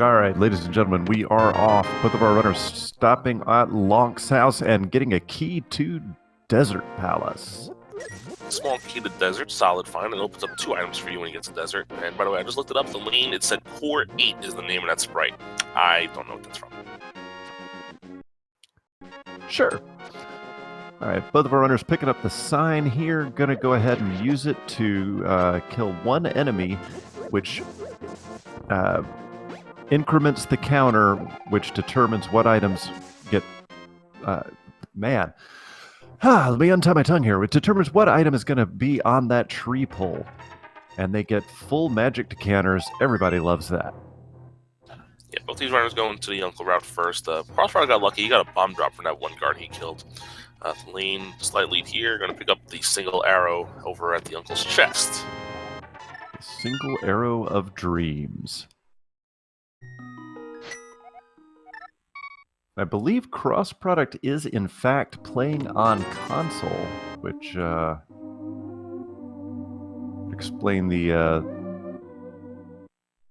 All right, ladies and gentlemen, we are off. Both of our runners stopping at Lonk's house and getting a key to Desert Palace. Small key to desert, solid find. It opens up 2 items for you when you get to desert. And by the way, I just looked it up. The lane, it said Core 8 is the name of that sprite. I don't know what that's from. Sure. All right, both of our runners picking up the sign here. Going to go ahead and use it to kill one enemy, which increments the counter, which determines what items get... let me untie my tongue here. It determines what item is going to be on that tree pole. And they get full magic decanters. Everybody loves that. Yeah, both these runners going to the Uncle route first. Crossproduct got lucky. He got a bomb drop from that one guard he killed. Lane, slight lead here. Going to pick up the single arrow over at the Uncle's chest. The single arrow of dreams. I believe cross-product is, in fact, playing on console, which explain the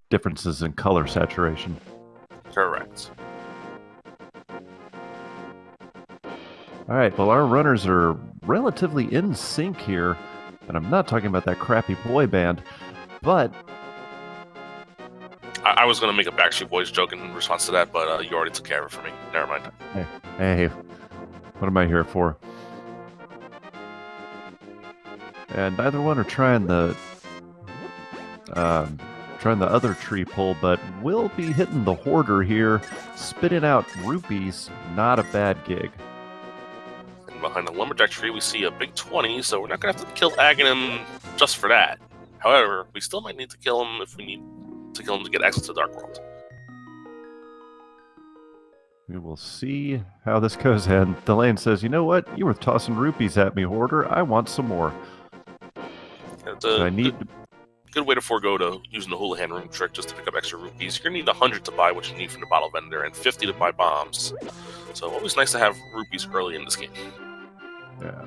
differences in color saturation. Correct. All right, well, our runners are relatively in sync here, and I'm not talking about that crappy boy band, but... I was going to make a Backstreet Boys joke in response to that, but you already took care of it for me. Never mind. Hey, what am I here for? And neither one are trying the other tree pole, but we'll be hitting the hoarder here, spitting out rupees. Not a bad gig. And behind the lumberjack tree, we see a big 20, so we're not going to have to kill Ganon just for that. However, we still might need to kill him if we need to kill him to get access to Dark World. We will see how this goes, and Thalanee says, you know what? You were tossing rupees at me, hoarder. I want some more. I need... Good way to forego to using the hula hand room trick just to pick up extra rupees. You're going to need 100 to buy what you need from the bottle vendor and 50 to buy bombs. So always nice to have rupees early in this game. Yeah.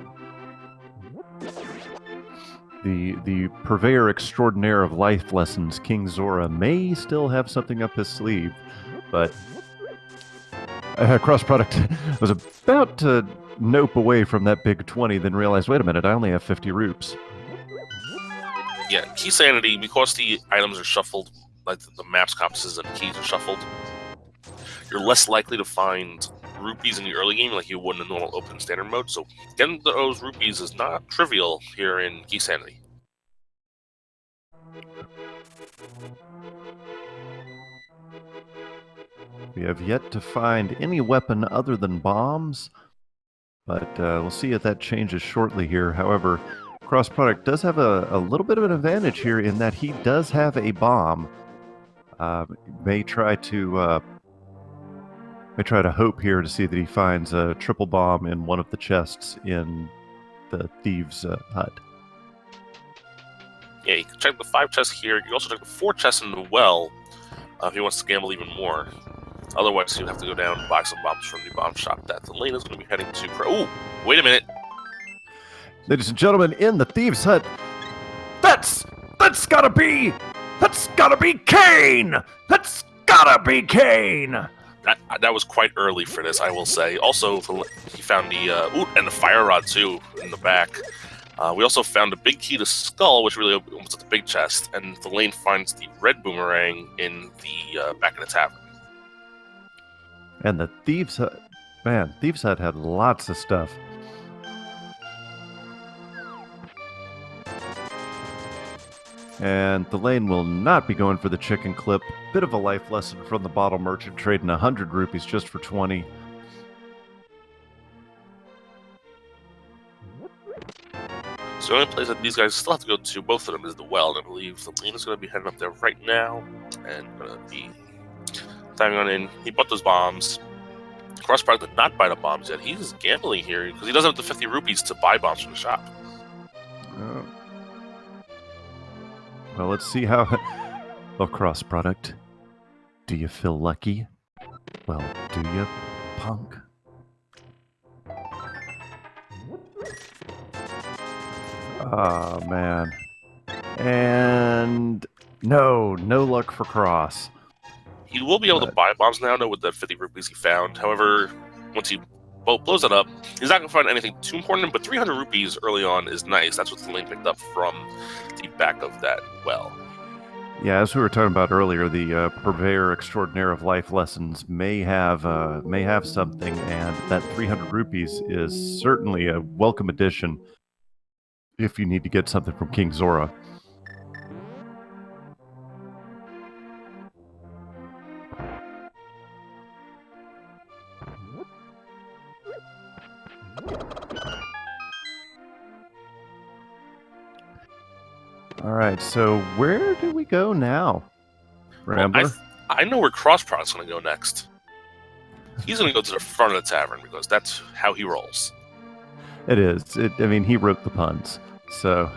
The purveyor extraordinaire of life lessons, King Zora, may still have something up his sleeve, but cross-product was about to nope away from that big 20, then realized, wait a minute, I only have 50 rupes. Yeah, Keysanity, because the items are shuffled, like the maps, compasses, and keys are shuffled, you're less likely to find rupees in the early game like you would in the normal open standard mode, so getting those rupees is not trivial here in Keysanity. We have yet to find any weapon other than bombs, but we'll see if that changes shortly here. However, cross-product does have a little bit of an advantage here in that he does have a bomb. May try to hope here to see that he finds a triple bomb in one of the chests in the Thieves Hut. Yeah, you can check the 5 chests here. You can also check the 4 chests in the well if he wants to gamble even more. Otherwise, you'd have to go down and buy some bombs from the bomb shop that Thalanee is going to be heading to. Ooh, wait a minute. Ladies and gentlemen, in the Thieves Hut, that's gotta be Kane! That's gotta be Kane! That was quite early for this, I will say. Also, he found the and the fire rod too in the back. We also found a big key to Skull, which really opens up the big chest, and Thalanee finds the red boomerang in the back of the tavern. And the Thieves Hut, man, Thieves Hut had lots of stuff. And Thalanee will not be going for the chicken clip. Bit of a life lesson from the bottle merchant, trading 100 rupees just for 20. So the only place that these guys still have to go to, both of them, is the well, and I believe Thalanee is going to be heading up there right now, and going to be diving on in. He bought those bombs. Crossproduct did not buy the bombs yet. He's gambling here, because he doesn't have the 50 rupees to buy bombs from the shop. Well, let's see how... Well, cross-product. Do you feel lucky? Well, do you, punk? Oh, man. And... No luck for Cross. He will be able to buy bombs now, though, with the 50 rupees he found. However, once he blows it up, he's not going to find anything too important, but 300 rupees early on is nice. That's what the lane picked up from the back of that well. Yeah, as we were talking about earlier, the purveyor extraordinaire of life lessons may have something, and that 300 rupees is certainly a welcome addition if you need to get something from King Zora. All right, so where do we go now, Rambler? Well, I know where Crossproduct's going to go next. He's going to go to the front of the tavern because that's how he rolls. It is. I mean, he wrote the puns, so...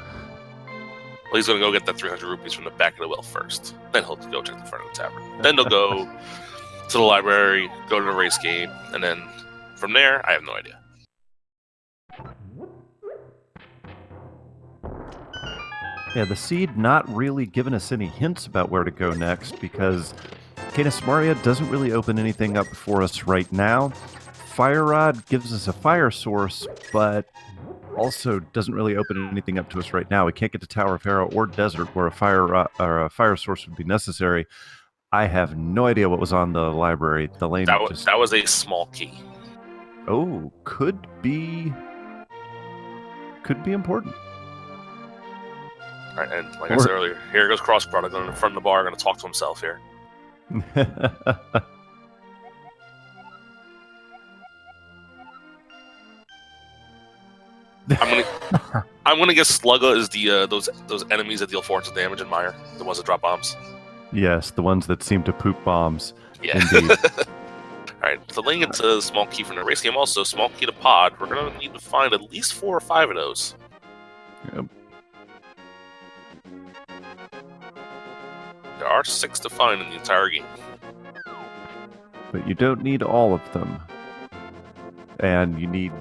Well, he's going to go get that 300 rupees from the back of the well first. Then he'll go check the front of the tavern. Then they'll go to the library, go to the race game, and then from there, I have no idea. Yeah, the seed not really giving us any hints about where to go next because Canis Maria doesn't really open anything up for us right now. Fire Rod gives us a fire source, but also doesn't really open anything up to us right now. We can't get to Tower of Hera or Desert where a fire source would be necessary. I have no idea what was on the library. The lane that was a small key. Oh, could be important. All right, and like I said earlier, here goes Crossproduct going in front of the bar, going to talk to himself here. I'm gonna guess Slugga is the those enemies that deal 400 damage in Mire, the ones that drop bombs. Yes, the ones that seem to poop bombs. Yeah. Indeed. Alright, so laying into a small key from the race game, also small key to pod. We're gonna need to find at least 4 or 5 of those. Yep. There are 6 to find in the entire game. But you don't need all of them. And you need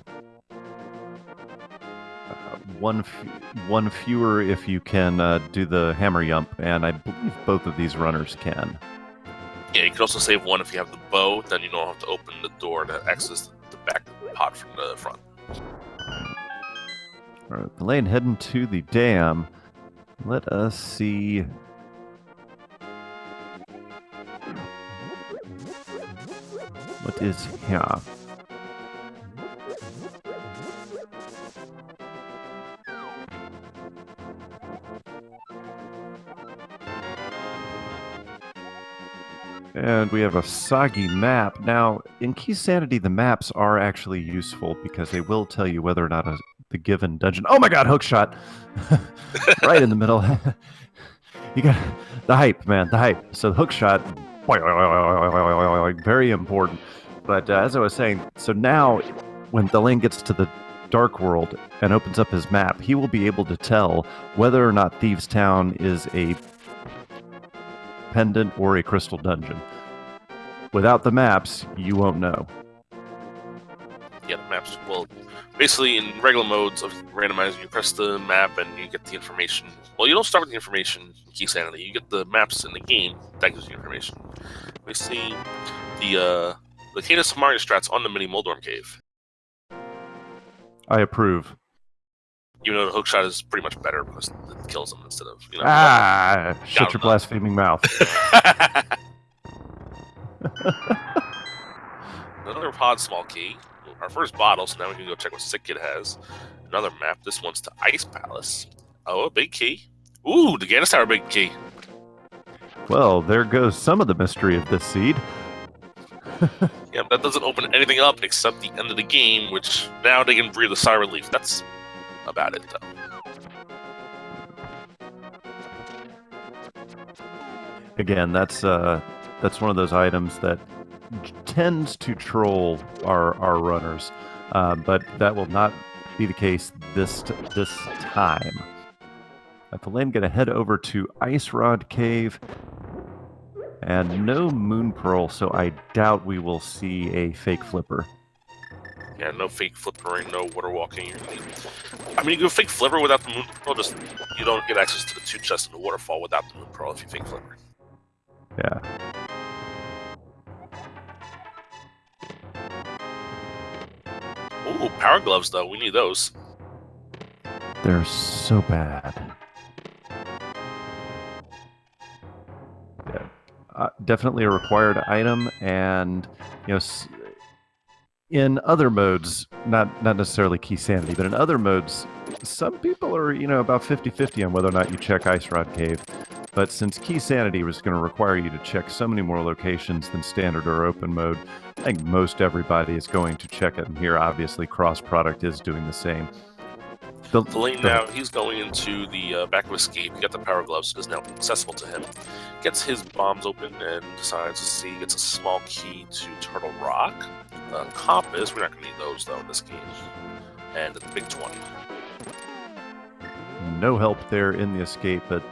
one fewer if you can do the hammer yump, and I believe both of these runners can. Yeah, you can also save 1 if you have the bow, then you don't have to open the door to access the back pod from the front. Alright, the lane heading to the dam. Let us see. What is here? And we have a soggy map. Now, in Keysanity, the maps are actually useful because they will tell you whether or not the given dungeon... Oh my god, hookshot! Right in the middle. You got the hype, man, the hype. So the hookshot, very important. But as I was saying, so now when the lane gets to the Dark World and opens up his map, he will be able to tell whether or not Thieves Town is a pendant or a crystal dungeon. Without the maps, you won't know. Yeah, the maps. Well, basically in regular modes of Randomizer, you press the map and you get the information. Well, you don't start with the information in Keysanity. You get the maps in the game that gives you information. We see the Canis Maria strats on the mini Moldorm cave. I approve. Even though the hookshot is pretty much better because it kills them instead of, you know. Shut your blaspheming mouth. Another pod small key. Our first bottle, so now we can go check what Sick Kid has. Another map. This one's to Ice Palace. Oh, a big key. Ooh, the Ganon Tower big key. Well, there goes some of the mystery of this seed. Yeah, that doesn't open anything up except the end of the game, which now they can breathe a sigh of relief. That's about it, though. Again, that's one of those items that tends to troll our runners, but that will not be the case this time. At the lane, gonna head over to Ice Rod Cave, and no Moon Pearl, so I doubt we will see a fake flipper. Yeah, no fake flippering, no water walking. I mean, you can fake flipper without the Moon Pearl, just you don't get access to the 2 chests in the waterfall without the Moon Pearl if you fake flipper. Yeah. Ooh, power gloves, though. We need those. They're so bad. Yeah, definitely a required item, and in other modes, not necessarily Keysanity, but in other modes, some people are about 50-50 on whether or not you check Ice Rod Cave. But since Keysanity was going to require you to check so many more locations than standard or open mode, I think most everybody is going to check it. And here, obviously, Cross Product is doing the same. Thalanee now, he's going into the back of Escape. He got the power gloves, so it's now accessible to him. Gets his bombs open and decides to see. Gets a small key to Turtle Rock. Compass, we're not going to need those, though, in this game. And the big 20. No help there in the escape, but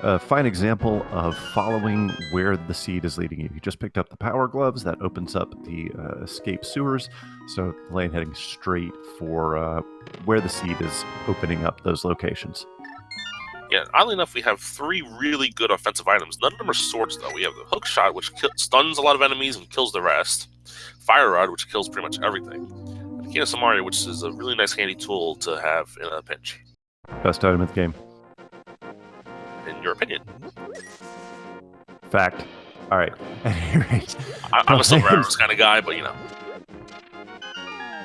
a fine example of following where the seed is leading you. You just picked up the power gloves. That opens up the escape sewers. So Lane heading straight for where the seed is opening up those locations. Yeah, oddly enough, we have 3 really good offensive items. None of them are swords, though. We have the hook shot, which stuns a lot of enemies and kills the rest. Fire rod, which kills pretty much everything. And Kina Samari, which is a really nice handy tool to have in a pinch. Best item in the game. In your opinion. Fact. All right. I'm a silver arrows kind of guy, but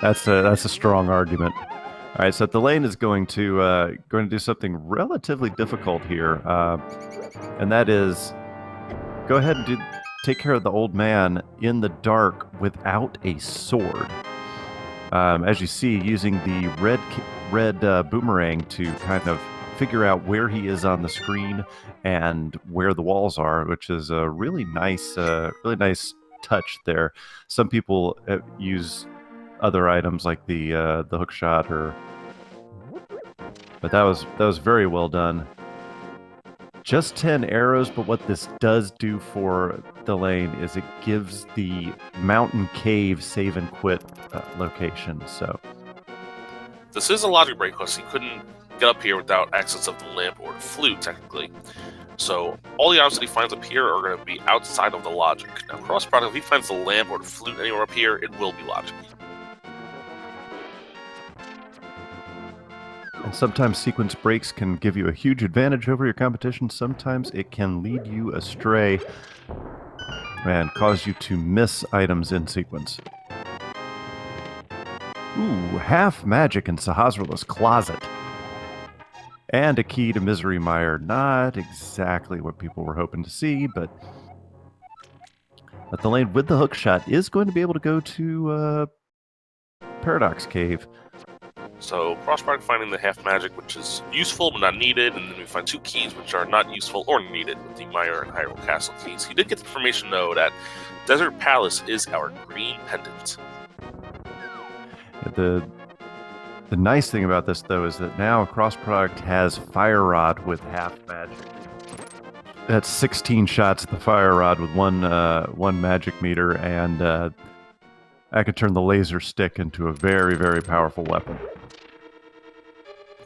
That's a strong argument. All right, so Thalaine is going to do something relatively difficult here, and that is go ahead and take care of the old man in the dark without a sword. As you see, using the red boomerang to kind of figure out where he is on the screen and where the walls are, which is a really nice touch there. Some people use other items like the hook shot, but that was very well done. Just 10 arrows, but what this does do for Thalaine is it gives the mountain cave save and quit location. So this is a logic break because he couldn't get up here without access of the lamp or the flute, technically. So all the items that he finds up here are going to be outside of the logic. Now, cross product, if he finds the lamp or the flute anywhere up here, it will be logic. And sometimes sequence breaks can give you a huge advantage over your competition. Sometimes it can lead you astray and cause you to miss items in sequence. Ooh, half magic in Sahasrah's closet. And a key to Misery Mire. Not exactly what people were hoping to see, but Thalaine with the hook shot is going to be able to go to Paradox Cave. So, cross-product finding the half magic, which is useful but not needed, and then we find 2 keys which are not useful or needed with the Mire and Hyrule Castle keys. He did get the information, though, that Desert Palace is our green pendant. The nice thing about this, though, is that now cross-product has Fire Rod with half magic. That's 16 shots at the Fire Rod with one magic meter, and I could turn the laser stick into a very, very powerful weapon.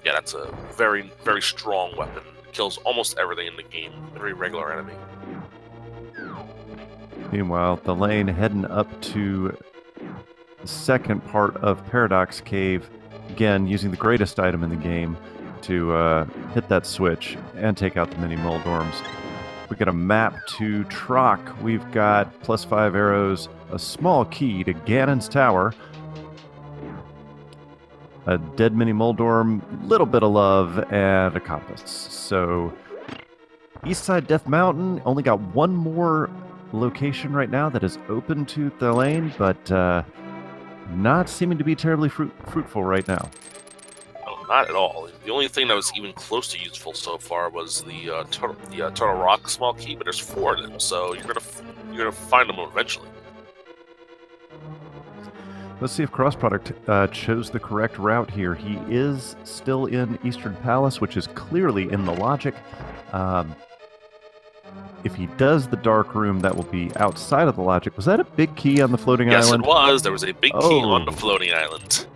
Yeah, that's a very, very strong weapon. It kills almost everything in the game, every regular enemy. Meanwhile, Thalaine heading up to the second part of Paradox Cave, again, using the greatest item in the game to hit that switch and take out the mini Moldorms. We got a map to Trock. We've got +5 arrows, a small key to Ganon's Tower, a dead mini Moldorm, little bit of love, and a compass. So, Eastside Death Mountain only got one more location right now that is open to Thalaine, but not seeming to be terribly fruitful right now. No, not at all. The only thing that was even close to useful so far was the Turtle Rock small key, but there's 4 of them, so you're gonna find them eventually. Let's see if Cross Product chose the correct route here. He is still in Eastern Palace, which is clearly in the logic. If he does the Dark Room, that will be outside of the logic. Was that a big key on the floating island? Yes, it was. There was a big key on the floating island.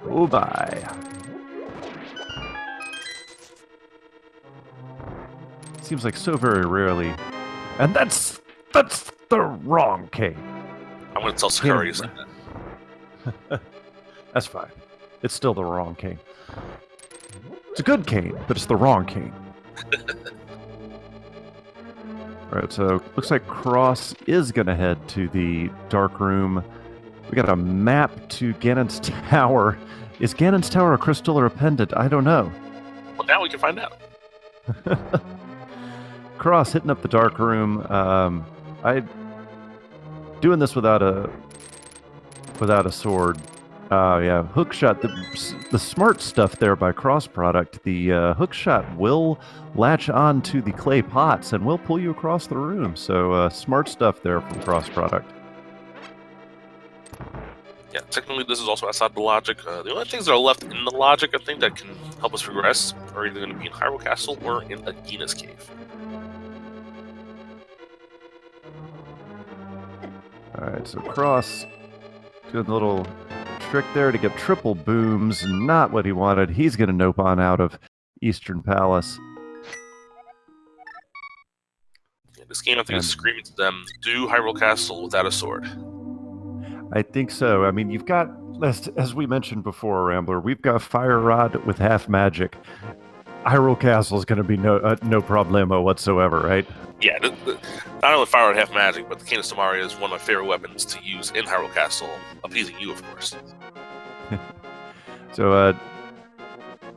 Oh, bye. Seems like so very rarely. And that's the wrong cave. I'm going to tell Sakura you said that. That's fine. It's still the wrong cane. It's a good cane, but it's the wrong cane. Alright, so looks like Cross is going to head to the dark room. We got a map to Ganon's Tower. Is Ganon's Tower a crystal or a pendant? I don't know. Well, now we can find out. Cross hitting up the dark room. I doing this without a sword. Yeah, hook shot. The smart stuff there by cross product. The hook shot will latch on to the clay pots and will pull you across the room. So smart stuff there from cross product. Yeah, technically this is also outside the logic. The only things that are left in the logic, I think, that can help us progress are either going to be in Hyrule Castle or in Agina's Cave. Alright, so Cross doing a little trick there to get triple booms. Not what he wanted. He's going to nope on out of Eastern Palace. Yeah, this game, I think, is screaming to them, do Hyrule Castle without a sword. I think so. I mean, you've got, as we mentioned before, Rambler, we've got Fire Rod with half magic. Hyrule Castle is going to be no problemo whatsoever, right? Yeah, not only Fire Rod half magic, but the Cane of Samaria is one of my favorite weapons to use in Hyrule Castle, appeasing you, of course. So,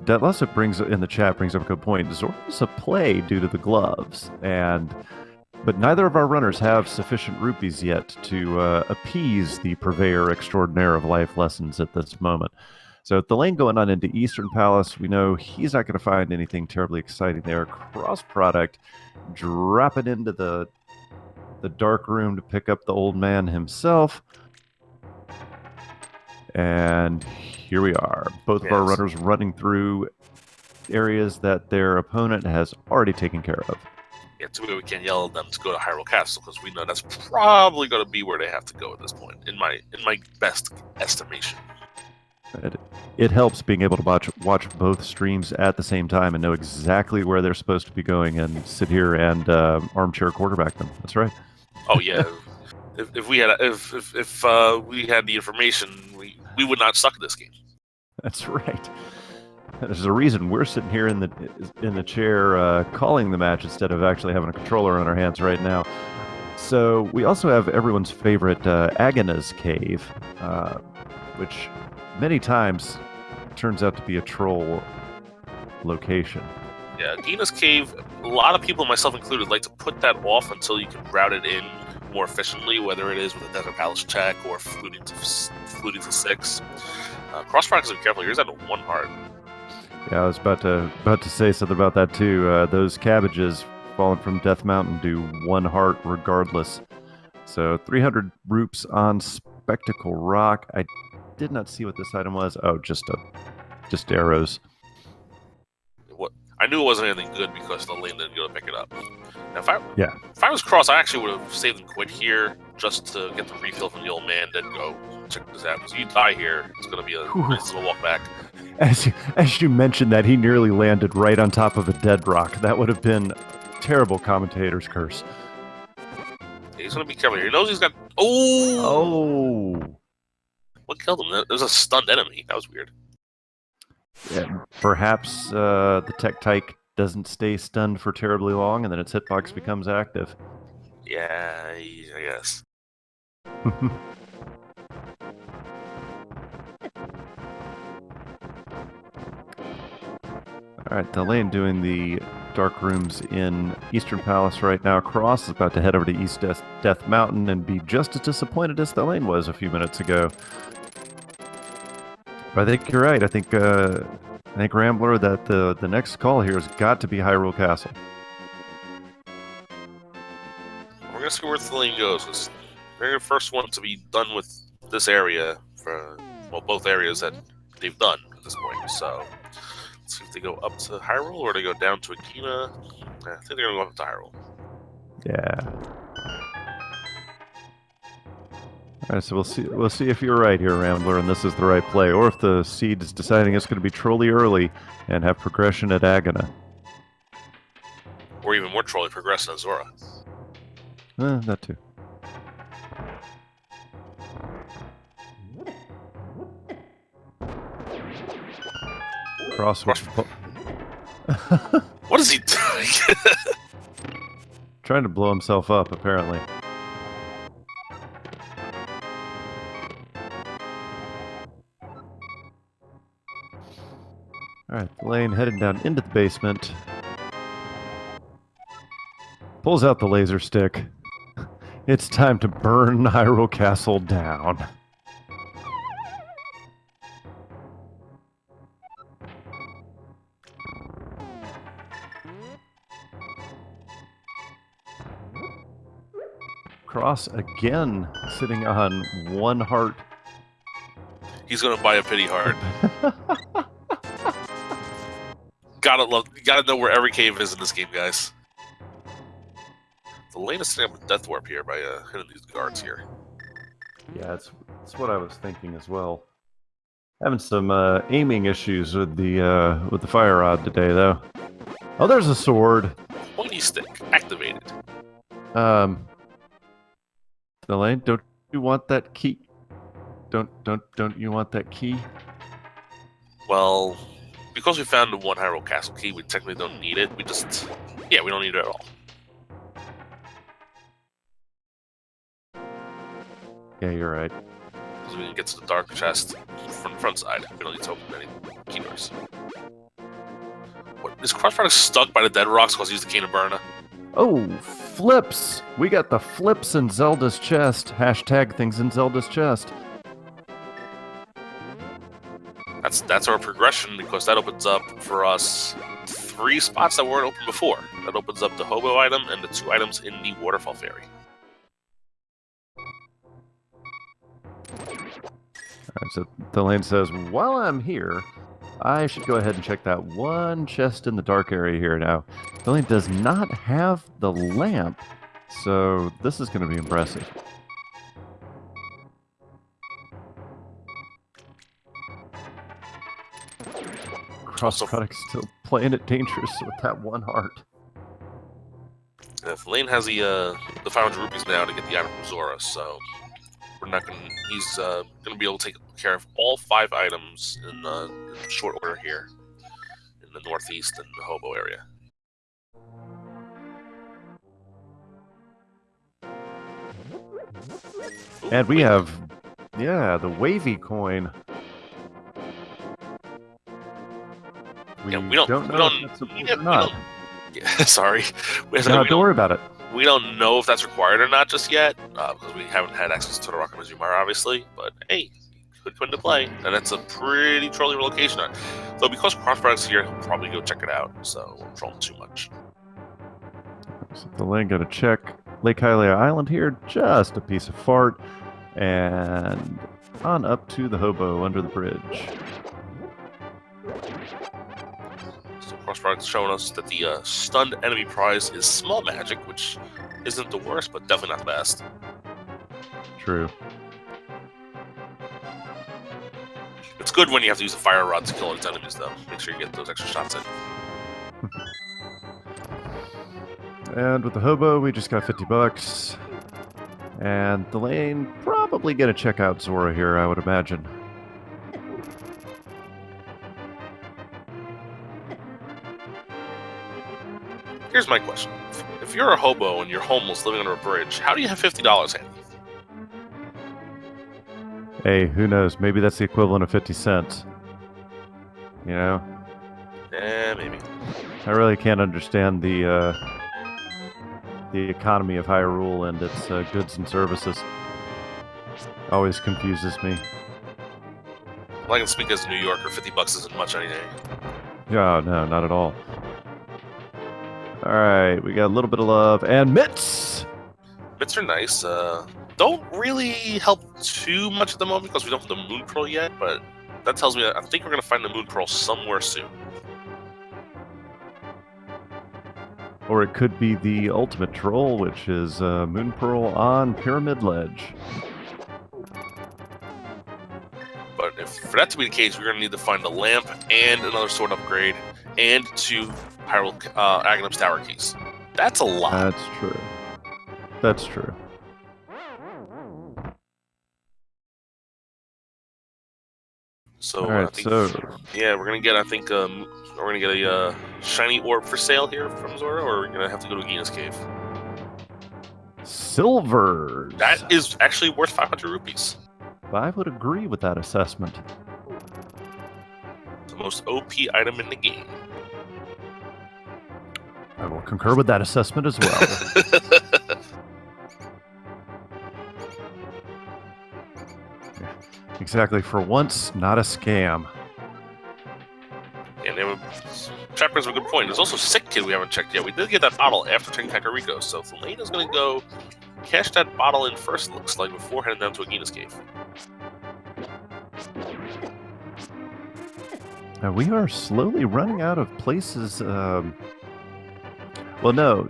Detlessa brings in the chat brings up a good point. Zora's a play due to the gloves, but neither of our runners have sufficient rupees yet to appease the purveyor extraordinaire of life lessons at this moment. So Thalanee going on into Eastern Palace, we know he's not going to find anything terribly exciting there. Cross product dropping into the dark room to pick up the old man himself. And here we are. Both of our runners running through areas that their opponent has already taken care of. Yeah, too bad we can't yell at them to go to Hyrule Castle, because we know that's probably going to be where they have to go at this point, in my best estimation. It helps being able to watch both streams at the same time and know exactly where they're supposed to be going and sit here and armchair quarterback them. That's right. Oh yeah, if we had the information, we would not suck at this game. That's right. There's a reason we're sitting here in the chair calling the match instead of actually having a controller on our hands right now. So we also have everyone's favorite Agina's Cave, which many times turns out to be a troll location. Yeah, Agina's Cave, a lot of people, myself included, like to put that off until you can route it in more efficiently, whether it is with a Desert Palace check or fluting to 6. Cross products are careful. Here's that 1 heart. Yeah, I was about to say something about that too. Those cabbages falling from Death Mountain do 1 heart regardless. So 300 roops on Spectacle Rock. I did not see what this item was. Oh, just arrows. What? I knew it wasn't anything good because the lane didn't go to pick it up. Now, if I was Cross, I actually would have saved and quit here just to get the refill from the old man, then go check this out. Because if you die here, it's going to be a nice little walk back. As you mentioned that, he nearly landed right on top of a dead rock. That would have been a terrible commentator's curse. He's going to be careful here. He knows he's got... Oh! What killed him? It was a stunned enemy. That was weird. Yeah, perhaps the Tech-Tyke doesn't stay stunned for terribly long, and then its hitbox becomes active. Yeah, I guess. Alright, Thalanee doing the dark rooms in Eastern Palace right now. Cross is about to head over to East Death Mountain and be just as disappointed as Thalanee was a few minutes ago. But I think you're right. I think Rambler, that the next call here has got to be Hyrule Castle. We're gonna see where Thalanee goes, because they're the first one to be done with this area for both areas that they've done at this point. So let's see if they go up to Hyrule or they go down to Agina. I think they're gonna go up to Hyrule. Yeah. All right, so we'll see if you're right here, Rambler, and this is the right play, or if the seed is deciding it's going to be trolly early and have progression at Agina. Or even more trolly progression at Zora. That too. Cross. What is he doing? Trying to blow himself up, apparently. Alright, Lane heading down into the basement. Pulls out the laser stick. It's time to burn Hyrule Castle down. Cross again, sitting on 1 heart. He's gonna buy a pity heart. Gotta know where every cave is in this game, guys. The lane is setting up a death warp here by hitting these guards here. Yeah, that's what I was thinking as well. Having some aiming issues with the fire rod today, though. Oh, there's a sword. Pointy stick activated. Elaine, don't you want that key? Don't you want that key? Well, because we found the 1 Hyrule Castle key, we technically don't need it. We don't need it at all. Yeah, you're right. Because we can get to the dark chest from the front side. We don't need to open any key doors. What, is crossproduct stuck by the dead rocks because he used the cane of Burna? Oh, flips! We got the flips in Zelda's chest. Hashtag things in Zelda's chest. That's our progression, because that opens up for us 3 spots that weren't open before. That opens up the hobo item and the 2 items in the waterfall fairy. Alright, so Delane says, while I'm here, I should go ahead and check that 1 chest in the dark area here now. Delane does not have the lamp, so this is going to be impressive. Crossproduct still playing it dangerous with that 1 heart. If Lane has the 500 rupees now to get the item from Zora, so we're not gonna. He's gonna be able to take care of all 5 items in short order here in the northeast and the hobo area. Ooh, And we have, yeah, the wavy coin. We don't know if that's supposed or not. Yeah, sorry. Don't worry about it. We don't know if that's required or not just yet, because we haven't had access to the Rock and Azumar, obviously. But hey, could put into play, and it's a pretty trolly location. So because crossproduct's here, he'll probably go check it out. So we won't troll him too much. So the lane got to check Lake Hylia Island here, just a piece of fart, and on up to the hobo under the bridge. So crossproduct's showing us that the stunned enemy prize is small magic, which isn't the worst, but definitely not the best. True. It's good when you have to use a fire rod to kill its enemies, though. Make sure you get those extra shots in. And with the hobo, we just got 50 bucks. And the lane probably gonna check out Zora here, I would imagine. Here's my question. If you're a hobo and you're homeless living under a bridge, how do you have $50 handy? Hey, who knows? Maybe that's the equivalent of 50 cents. You know? Maybe. I really can't understand the economy of Hyrule and its goods and services. Always confuses me. Well, I can speak as a New Yorker. 50 bucks isn't much any day. Yeah, no, not at all. Alright, we got a little bit of love. And mitts! Mitts are nice. Don't really help too much at the moment because we don't have the Moon Pearl yet, but that tells me that I think we're going to find the Moon Pearl somewhere soon. Or it could be the ultimate troll, which is Moon Pearl on Pyramid Ledge. But if for that to be the case, we're going to need to find the lamp and another sword upgrade and 2 Hyrule Aghanim's Tower keys. That's a lot. That's true. That's true. So All right, I think, so yeah, we're gonna get. I think we're gonna get a shiny orb for sale here from Zora, or we're gonna have to go to Gina's cave. silvers. That is actually worth 500 rupees. I would agree with that assessment. The most OP item in the game. I will concur with that assessment as well. Exactly. For once, not a scam. And Trap brings up a good point. There's also Sick Kid we haven't checked yet. We did get that bottle after checking Kakariko, so Thalanee's gonna go cash that bottle in first, looks like, before heading down to Agina's cave. We are slowly running out of places. Well, no.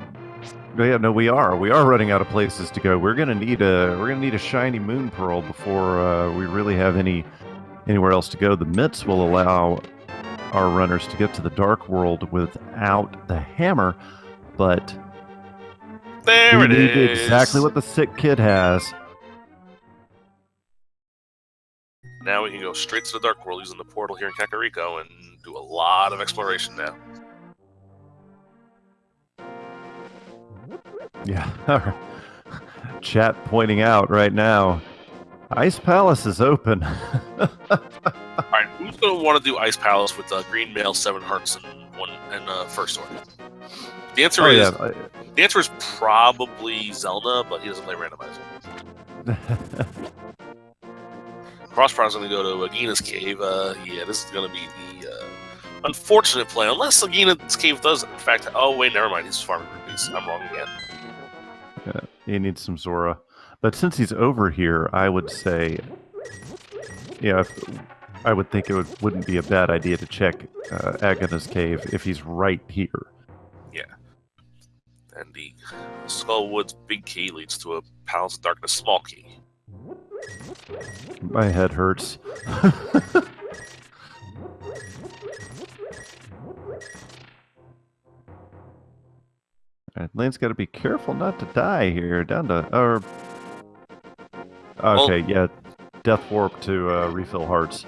Yeah, no, we are. We are running out of places to go. We're gonna need a shiny moon pearl before we really have anywhere else to go. The mitts will allow our runners to get to the dark world without the hammer, but there it need is. exactly what the Sick Kid has. Now we can go straight to the dark world using the portal here in Kakariko and do a lot of exploration now. Yeah. Chat pointing out right now, Ice Palace is open. Alright, who's going to want to do Ice Palace with Green Male, 7 Hearts, and First Sword? The answer the answer is probably Zelda, but he doesn't play Randomizer. Crossproduct's going to go to Agina's cave. Yeah, this is going to be the unfortunate play, unless Agina's cave does, in fact. Oh, wait, never mind. He's farming rupees. I'm wrong again. Yeah, he needs some Zora. But since he's over here, I would say, yeah, I would think it wouldn't be a bad idea to check Agina's cave if he's right here. Yeah. And the Skullwood's big key leads to a Palace of Darkness small key. My head hurts. Alright, Lane's got to be careful not to die here. Down to... okay, yeah. Death Warp to refill hearts.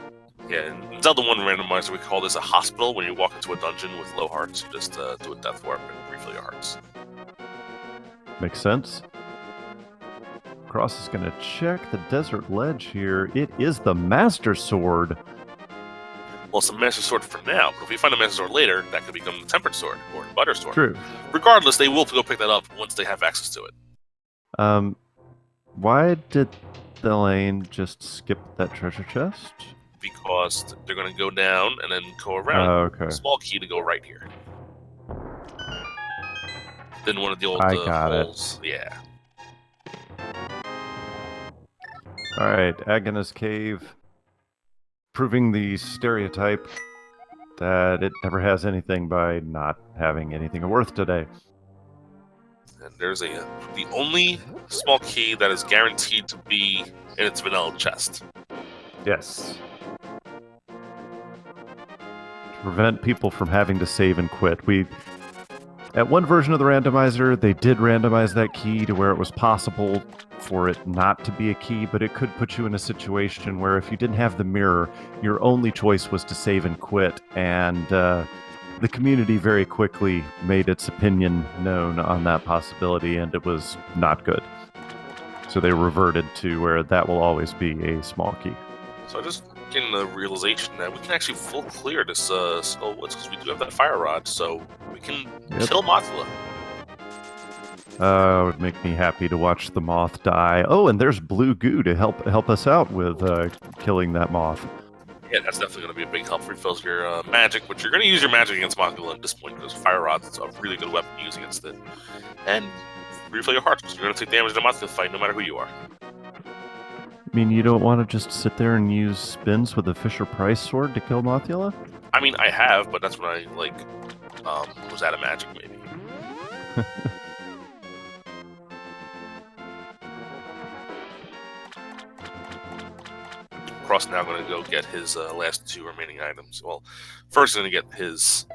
Yeah, in Zelda 1 Randomizer, we call this a hospital. When you walk into a dungeon with low hearts, you just do a Death Warp and refill your hearts. Makes sense. Cross is going to check the desert ledge here. It is the Master Sword. Well, it's a Master Sword for now, but if we find a Master Sword later, that could become the Tempered Sword or the Butter Sword. True. Regardless, they will go pick that up once they have access to it. Why did Thalaine just skip that treasure chest? Because they're going to go down and then go around. Okay. A small key to go right here. Didn't want to deal with I the got holes. it. Yeah. Alright, Agina's cave. Proving the stereotype that it never has anything by not having anything of worth today. And there's the only small key that is guaranteed to be in its vanilla chest. Yes. To prevent people from having to save and quit. At one version of the randomizer, they did randomize that key to where it was possible for it not to be a key, but it could put you in a situation where if you didn't have the mirror, your only choice was to save and quit, and the community very quickly made its opinion known on that possibility, and it was not good. So they reverted to where that will always be a small key. So I just getting the realization that we can actually full clear this Skullwoods because we do have that fire rod, so we can kill Mothula. It would make me happy to watch the moth die. Oh, and there's blue goo to help us out with killing that moth. Yeah, that's definitely going to be a big help. Refills your magic, which you're going to use your magic against Mothula at this point because fire rod's a really good weapon to use against it. And refill your hearts because you're going to take damage in a Mothula fight no matter who you are. I mean, you don't want to just sit there and use spins with the Fisher-Price sword to kill Mothula? I mean, I have, but that's when I, was out of magic, maybe. Cross now going to go get his last 2 remaining items. Well, first he's going to get his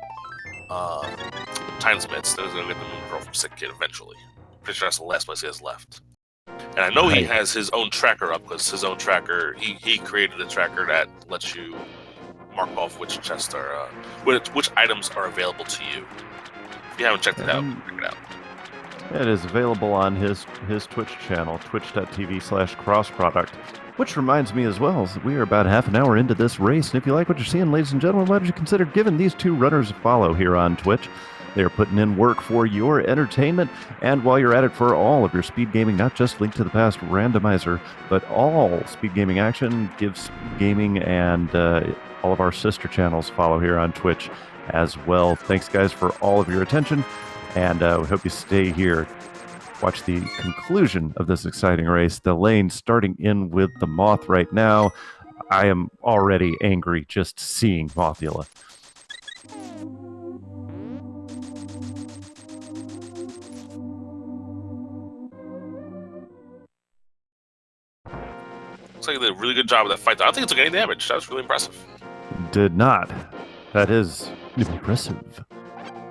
Timeless Mitts, then he's going to get the Moon Pearl from Sick Kid eventually. Pretty sure that's the last place he has left. And I know he Right. has his own tracker up, because his own tracker, he created a tracker that lets you mark off which chests are, which items are available to you. If you haven't checked it out, check it out. It is available on his Twitch channel, twitch.tv/crossproduct. Which reminds me as well, we are about half an hour into this race, and if you like what you're seeing, ladies and gentlemen, why don't you consider giving these two runners a follow here on Twitch? They are putting in work for your entertainment, and while you're at it, for all of your speed gaming, not just Link to the Past Randomizer, but all speed gaming action, give speed gaming and all of our sister channels follow here on Twitch as well. Thanks, guys, for all of your attention, and we hope you stay here. Watch the conclusion of this exciting race. The lane starting in with the Moth right now. I am already angry just seeing Mothula. Looks like they did a really good job of that fight. I don't think it took any damage. That was really impressive. Did not. That is impressive.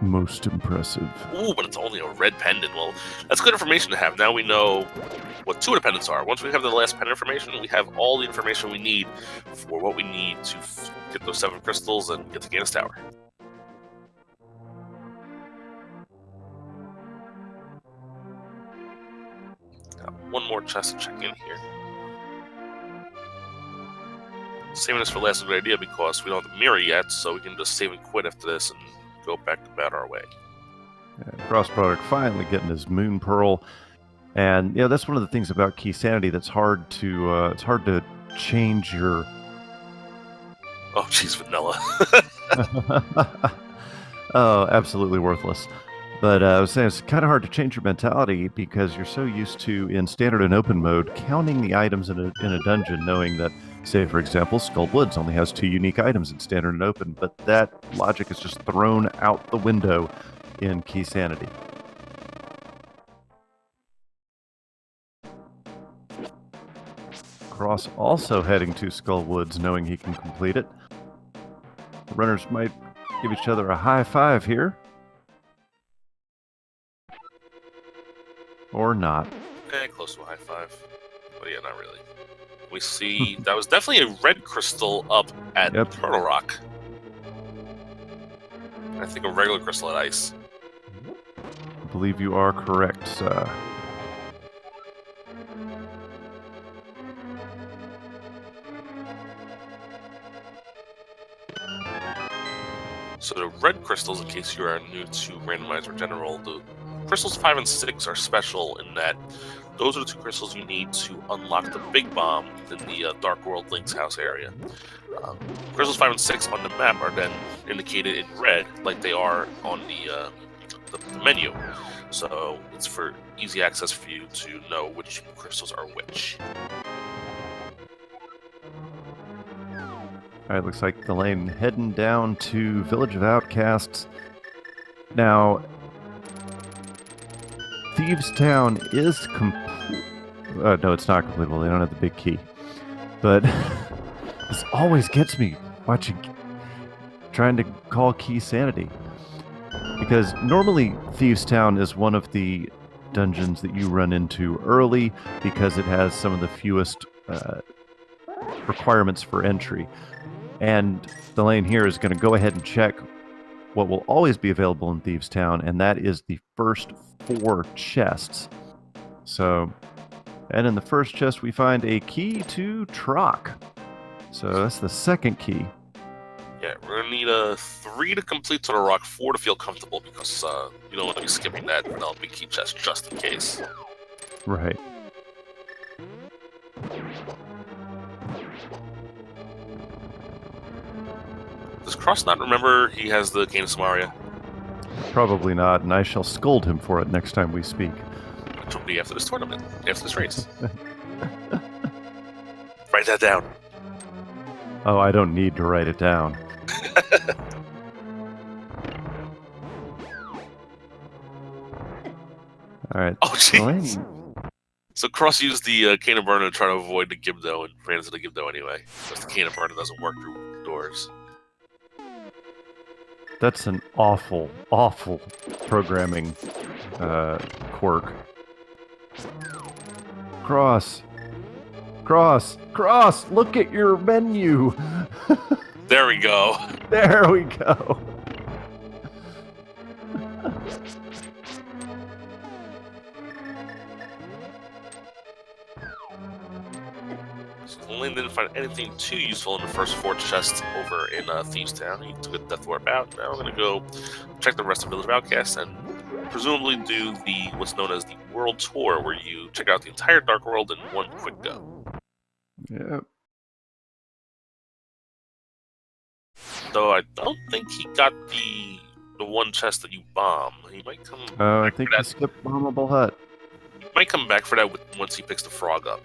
Most impressive. Ooh, but it's only a red pendant. Well, that's good information to have. Now we know what two of the pendants are. Once we have the last pendant information, we have all the information we need for what we need to get those 7 crystals and get to Ganon's Tower. Got one more chest to check in here. Saving this for last is a good idea because we don't have the mirror yet, so we can just save and quit after this and go back about our way. Yeah, crossproduct finally getting his moon pearl, and yeah, that's one of the things about Keysanity that's hard to it's hard to change your. Oh, jeez, vanilla. Oh, absolutely worthless. But I was saying it's kind of hard to change your mentality because you're so used to, in standard and open mode, counting the items in a dungeon, knowing that, say, for example, Skull Woods only has 2 unique items in standard and open, but that logic is just thrown out the window in Keysanity. Cross also heading to Skull Woods, knowing he can complete it. The runners might give each other a high five here. Or not. Close to a high five. But yeah, not really. We see that was definitely a red crystal up at Turtle Rock. I think a regular crystal at ice. I believe you are correct, sir. So the red crystals, in case you are new to Randomizer General, the crystals 5 and 6 are special in that those are the 2 crystals you need to unlock the big bomb in the Dark World Link's house area. Crystals 5 and 6 on the map are then indicated in red, like they are on the menu. So it's for easy access for you to know which crystals are which. Alright, looks like the lane heading down to Village of Outcasts. Now, Thieves Town is complete. No, it's not complete. Well, they don't have the big key. But this always gets me trying to call Keysanity. Because normally Thieves Town is one of the dungeons that you run into early because it has some of the fewest requirements for entry. And the lane here is going to go ahead and check what will always be available in Thieves Town, and that is the first 4 chests. So, and in the first chest we find a key to Trock. So that's the second key. Yeah, we're going to need 3 to complete Turtle Rock, 4 to feel comfortable, because you don't want to be skipping that big key chest just in case. Right. Does Cross not remember he has the Cane of Samaria? Probably not, and I shall scold him for it next time we speak. Which will be after this tournament, after this race. Write that down. Oh, I don't need to write it down. Alright. Oh, jeez. So Cross used the Cane of Burner to try to avoid the Gibdo and ran into the Gibdo anyway. Because the Cane of Burner doesn't work through doors. That's an awful, awful programming quirk. Cross. Cross. Cross. Look at your menu. There we go. There we go. So Lane didn't find anything too useful in the first 4 chests over in Thieves Town. He took a death warp out. Now I'm gonna go check the rest of Village of Outcasts and presumably do what's known as the World Tour, where you check out the entire Dark World in one quick go. Yep. Though I don't think he got the one chest that you bomb. He might come. I think he skipped Bombable Hut. He might come back for that once he picks the frog up.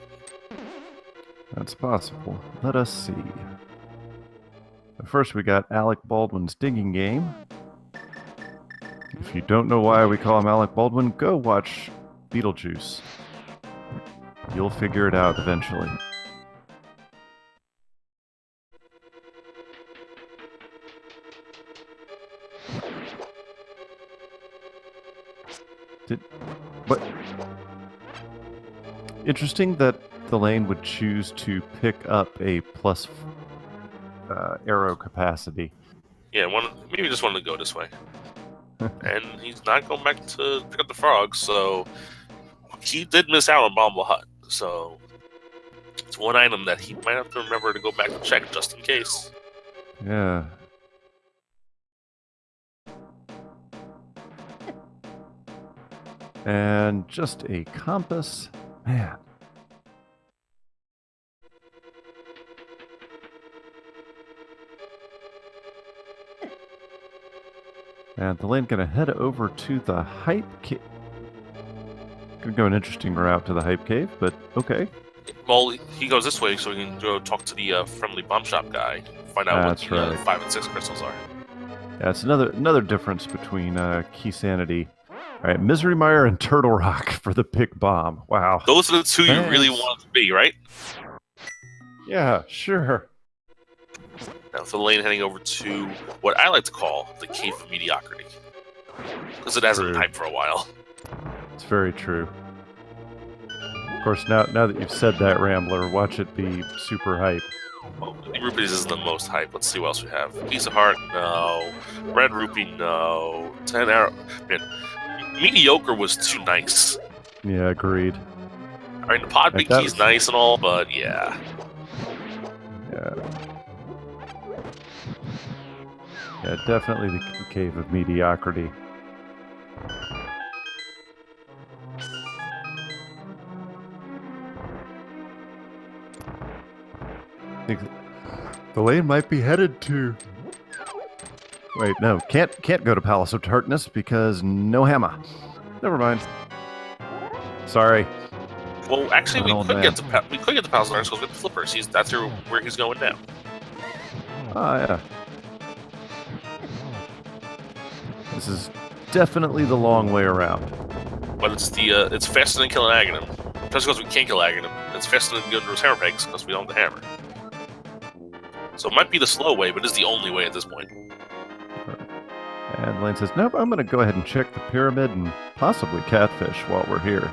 That's possible. Let us see. First, we got Alec Baldwin's digging game. If you don't know why we call him Alec Baldwin, go watch Beetlejuice. You'll figure it out eventually. What? Interesting that Thalanee would choose to pick up a plus arrow capacity. Yeah, maybe he just wanted to go this way. And he's not going back to pick up the frog, so he did miss out on Bombable Hut. So it's one item that he might have to remember to go back and check just in case. Yeah. And just a compass. Man. And Thalanee gonna head over to the Hype Cave. Gonna go an interesting route to the Hype Cave, but okay. Well, he goes this way so he can go talk to the friendly bomb shop guy, find out what the 5 and 6 crystals are. Yeah, it's another difference between Keysanity. All right, Misery Mire and Turtle Rock for the big bomb. Wow. Those are the 2 you really want to be, right? Yeah, sure. Now, Thalanee heading over to what I like to call the Cave of Mediocrity. Because it hasn't been hyped for a while. It's very true. Of course, now that you've said that, Rambler, watch it be super hype. Well, the rupees isn't the most hype. Let's see what else we have. Piece of Heart, no. Red Rupee, no. 10 arrow. Man, mediocre was too nice. Yeah, agreed. I mean, the pod big key is nice and all, but yeah. Yeah. Yeah, definitely the Cave of Mediocrity. I think the lane might be headed to... Wait, no, can't go to Palace of Darkness because no hammer. Never mind. Sorry. Well, actually, we could get to Palace of Darkness with flippers. That's where he's going now. Oh yeah. This is definitely the long way around. But it's faster than killing Aghanim. Just because we can't kill Aghanim. It's faster than going to those hammer pegs because we don't have the hammer. So it might be the slow way, but it's the only way at this point. And Lane says, nope, I'm going to go ahead and check the pyramid and possibly Catfish while we're here.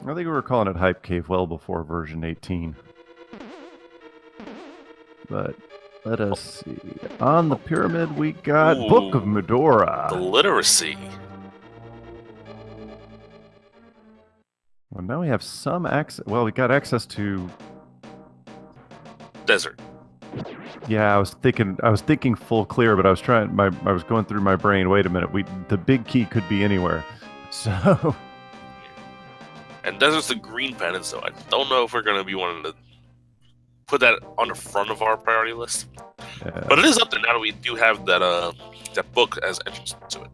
I think we were calling it Hype Cave well before version 18. But let us see. On the pyramid, we got Book of Medora. The literacy. Well, now we have some access. Well, we got access to desert. Yeah, I was thinking full clear, but I was going through my brain. Wait a minute, the big key could be anywhere. So. And desert's the green penance, so I don't know if we're going to be wanting to put that on the front of our priority list. Yeah. But it is up there now that we do have that book as entrance to it.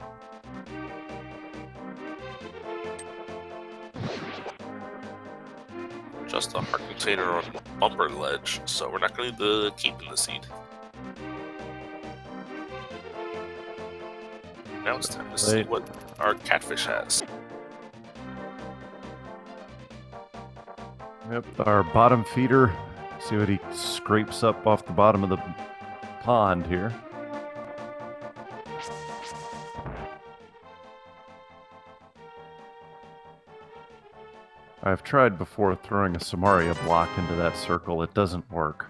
Just a heart container on bumper ledge, so we're not going to need to keep in the seed. Now it's time to see what our Catfish has. Yep, our bottom feeder See what he scrapes up off the bottom of the pond here. I've tried before throwing a Samaria block into that circle. It doesn't work.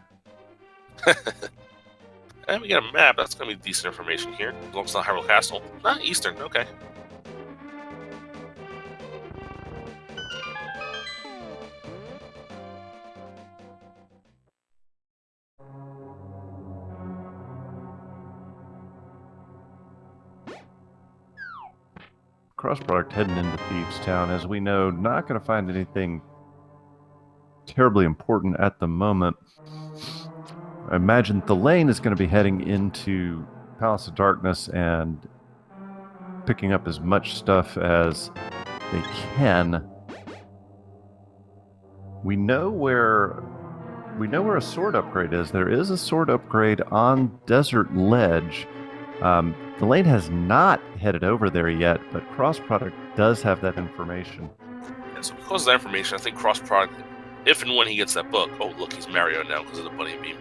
And we got a map. That's going to be decent information here. As long as it's not Hyrule Castle. Not Eastern. Okay. Crossproduct heading into Thieves Town. As we know, not going to find anything terribly important at the moment. I imagine Thalanee is going to be heading into Palace of Darkness and picking up as much stuff as they can. We know where a sword upgrade is. There is a sword upgrade on Desert Ledge. Thalanee has not headed over there yet, but Crossproduct does have that information. Yeah, so because of that information, I think Crossproduct, if and when he gets that book, oh look, he's Mario now because of the bunny beam.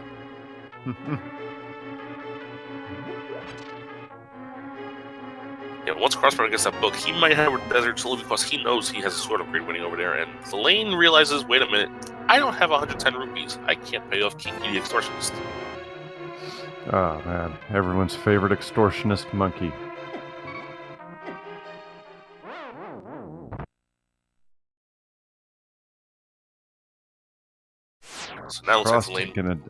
Yeah, once Crossproduct gets that book, he might head over to Desert solely because he knows he has a sword upgrade waiting over there, and Thalanee realizes, wait a minute, I don't have 110 rupees. I can't pay off Kiki the Extortionist. Oh man, everyone's favorite extortionist monkey. So now it looks like Thalanee.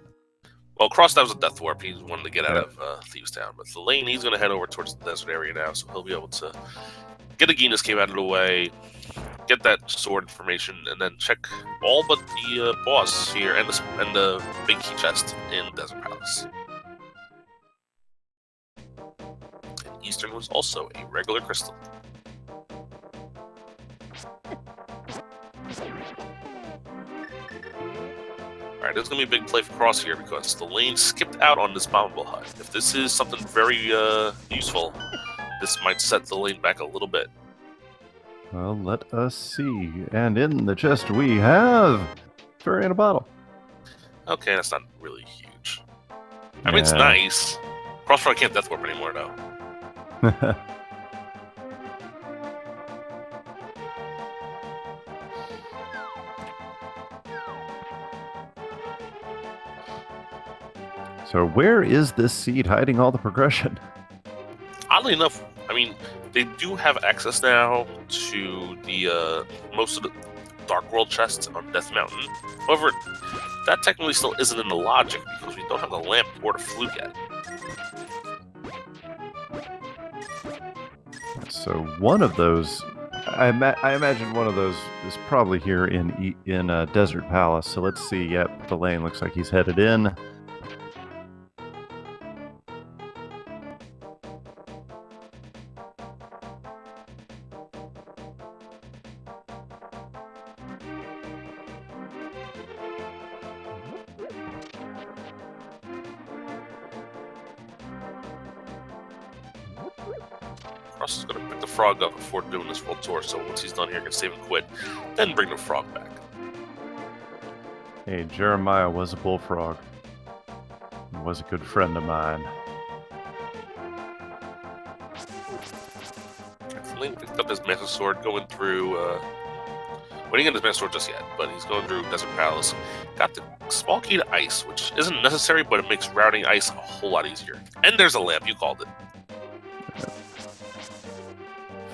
Well, Cross, that was a death warp. He wanted to get out of Thieves Town. But Thalanee, he's going to head over towards the desert area now, so he'll be able to get a Genis Cave out of the way, get that sword information, and then check all but the boss here and the big key chest in Desert Palace. And Eastern was also a regular crystal. Alright, this is going to be a big play for Cross here because Thalanee skipped out on this bombable hut. If this is something very useful, this might set Thalanee back a little bit. Well, let us see. And in the chest we have fairy in a bottle. Okay, that's not really huge. I mean, it's nice. Crossfire can't death warp anymore, though. So where is this seed hiding all the progression? Oddly enough, I mean, they do have access now to the most of the Dark World chests on Death Mountain. However, that technically still isn't in the logic because we don't have the lamp or the flute yet. So one of those, I imagine one of those is probably here in Desert Palace. So let's see. Yep, Thalanee looks like he's headed in. Cross is going to pick the frog up before doing this world tour, so once he's done here, he can save and quit, then bring the frog back. Hey, Jeremiah was a bullfrog. He was a good friend of mine. Link picked up his Master Sword, going through... well, he didn't get his Master Sword just yet, but he's going through Desert Palace. Got the small key to ice, which isn't necessary, but it makes routing ice a whole lot easier. And there's a lamp, you called it.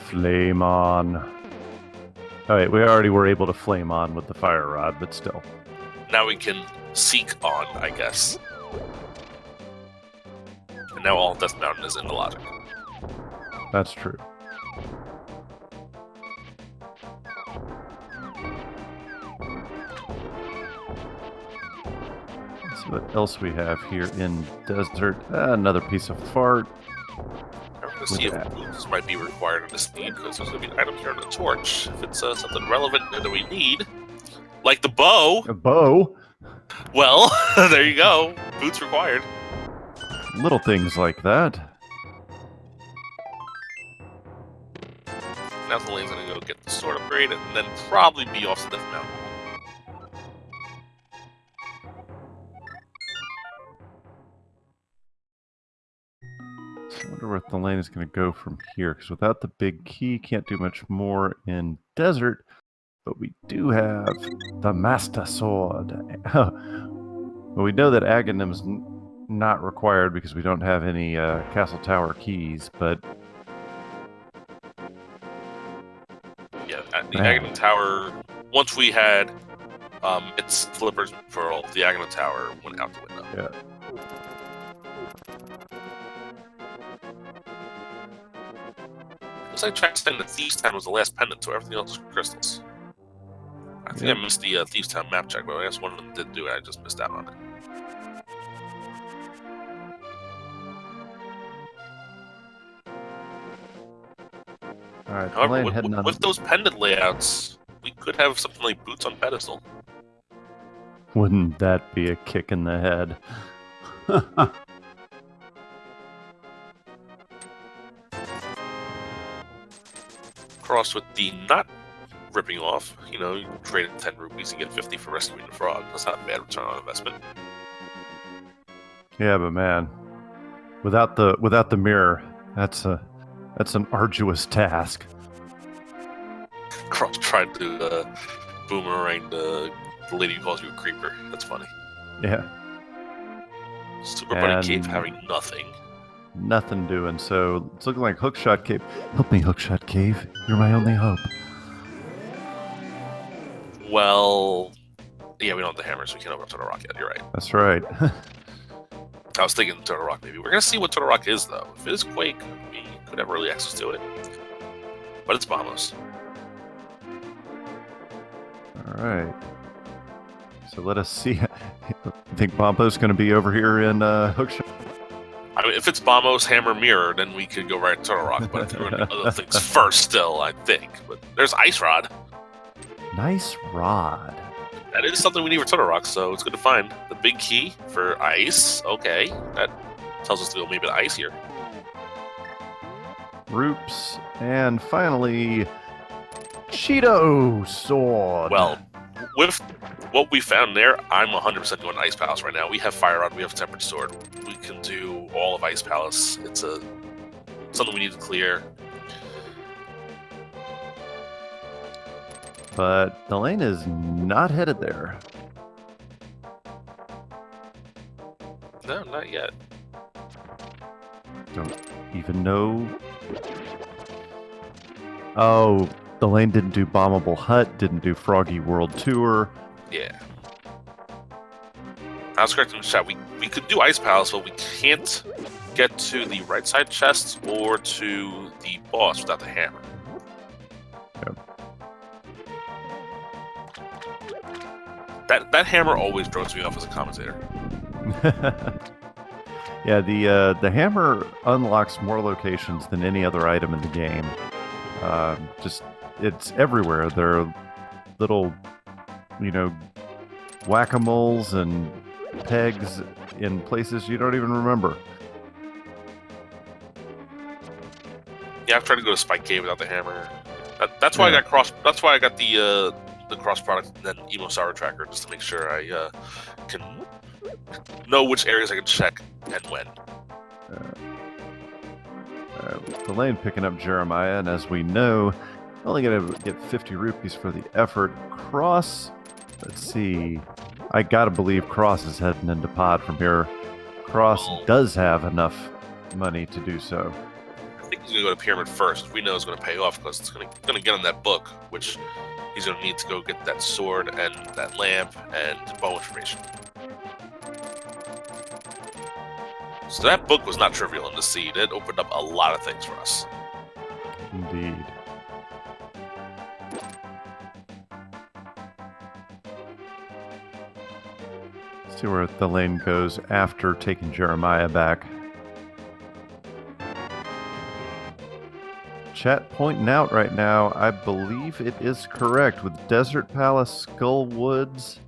Flame on. Oh wait, we already were able to flame on with the fire rod, but still. Now we can seek on, I guess. And now all Death Mountain is in the logic. That's true. Let's see what else we have here in Desert. Another piece of fart. I'm going to see if boots might be required in this need, because there's going to be an item here on the torch. If it's something relevant that we need, like the bow. A bow? Well, there you go. Boots required. Little things like that. Now Thalanee's going to go get the sword upgrade and then probably be off to Death Mountain. So I wonder where the lane is going to go from here, because without the big key, can't do much more in desert, but we do have the Master Sword. Well, we know that Aghanim's not required because we don't have any castle tower keys, but... Yeah, at the Aghanim Tower, once we had its flippers for all, the Aghanim Tower went out the window. Yeah. Looks like Jack's saying that Thieves Town was the last pendant, so everything else was crystals. I think I missed the Thieves Town map check, but I guess one of them did do it. I just missed out on it. All right, however, with those pendant layouts, we could have something like Boots on Pedestal. Wouldn't that be a kick in the head? Crossed with the not ripping off, you know, you trade 10 rupees and get 50 for rescuing the frog. That's not a bad return on investment. Yeah, but man, without the mirror, that's an arduous task. Cross tried to boomerang the lady who calls you a creeper. That's funny. Yeah. Super Bunny Cave having nothing. Nothing doing, so it's looking like Hookshot Cave. Help me, Hookshot Cave. You're my only hope. Well, yeah, we don't have the hammer, so we can't open up Turtle Rock yet. You're right. That's right. I was thinking Turtle Rock, maybe. We're going to see what Turtle Rock is, though. If it is Quake, we could have early access to it. But it's Bombos. Alright. So let us see. You think Bombo's going to be over here in Hookshot? I mean, if it's Bombos, Hammer, Mirror, then we could go right to Turtle Rock. But we're going to do other things first still, I think. But there's Ice Rod. Nice rod. That is something we need for Turtle Rock, so it's good to find. The big key for ice. Okay. That tells us to go maybe to ice here. Roops. And finally, Cheeto Sword. Well, with what we found there, I'm 100% going to Ice Palace right now. We have Fire Rod, we have Tempered Sword. We can do all of Ice Palace. It's something we need to clear. But the lane is not headed there. No, not yet. Don't even know. Oh, the lane didn't do Bombable Hut, didn't do Froggy World Tour. Yeah. I was correct in the chat. We could do Ice Palace, but we can't get to the right side chests or to the boss without the hammer. Yep. That hammer always throws me off as a commentator. Yeah, the hammer unlocks more locations than any other item in the game. Just it's everywhere. There are little, whack-a-moles and pegs in places you don't even remember. Yeah, I've tried to go to Spike Cave without the hammer. That's why I got cross. That's why I got the cross product and then Emo Sour Tracker, just to make sure I can know which areas I can check and when. The lane picking up Jeremiah, and as we know, only going to get 50 rupees for the effort. Cross, let's see. I gotta believe Cross is heading into pod from here. Cross does have enough money to do so. I think he's going to go to Pyramid first. We know it's going to pay off because it's going to get on that book, which he's going to need to go get that sword and that lamp and bow information. So that book was not trivial in the seed. It opened up a lot of things for us. Indeed. Let's see where the lane goes after taking Jeremiah back. Chat pointing out right now, I believe it is correct, with Desert Palace, Skull Woods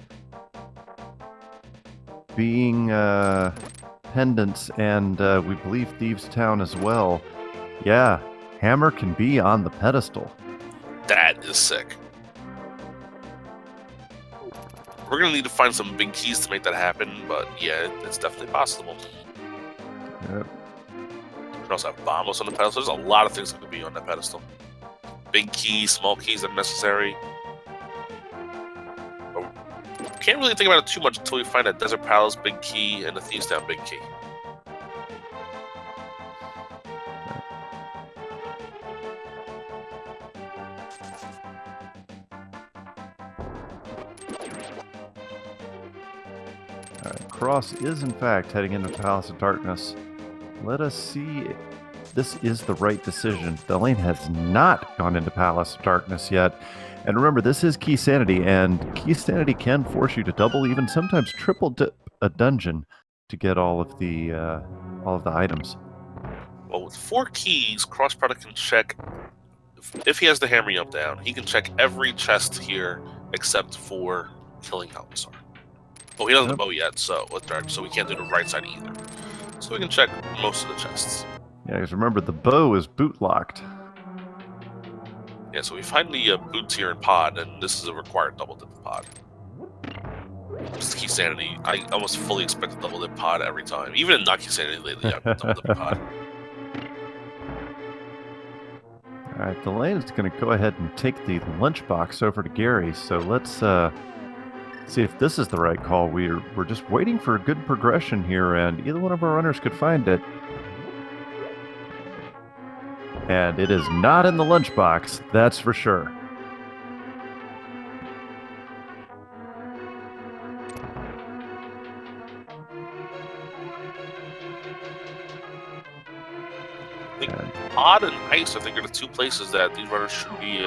being pendants, and we believe Thieves Town as well. Yeah, hammer can be on the pedestal. That is sick. We're going to need to find some big keys to make that happen, but yeah, it's definitely possible. Yep. can also have bombs on the pedestal. There's a lot of things that can be on that pedestal. Big keys, small keys that are necessary. But we can't really think about it too much until we find that Desert Palace big key and the Thieves Town big key. Alright, Cross is in fact heading into Palace of Darkness. Let us see if this is the right decision. Thalanee has not gone into Palace of Darkness yet. And remember, this is Keysanity, and Keysanity can force you to double, even sometimes triple dip a dungeon to get all of the items. Well, with 4 keys, Cross Product can check if he has the hammer up down. He can check every chest here except for killing Almasar. Oh, he doesn't have the bow yet, so we can't do the right side either. So we can check most of the chests. Yeah, because remember, the bow is boot locked. Yeah, so we find the boots here in pod, and this is a required double dip pod. Just Keysanity, I almost fully expect a double dip pod every time. Even in not Keysanity lately, I'm double dip pod. Alright, Thalanee is going to go ahead and take the lunchbox over to Gary, so let's see if this is the right call. We're just waiting for a good progression here, and either one of our runners could find it. And it is not in the lunchbox, that's for sure. I think pod and ice, I think, are the 2 places that these runners should be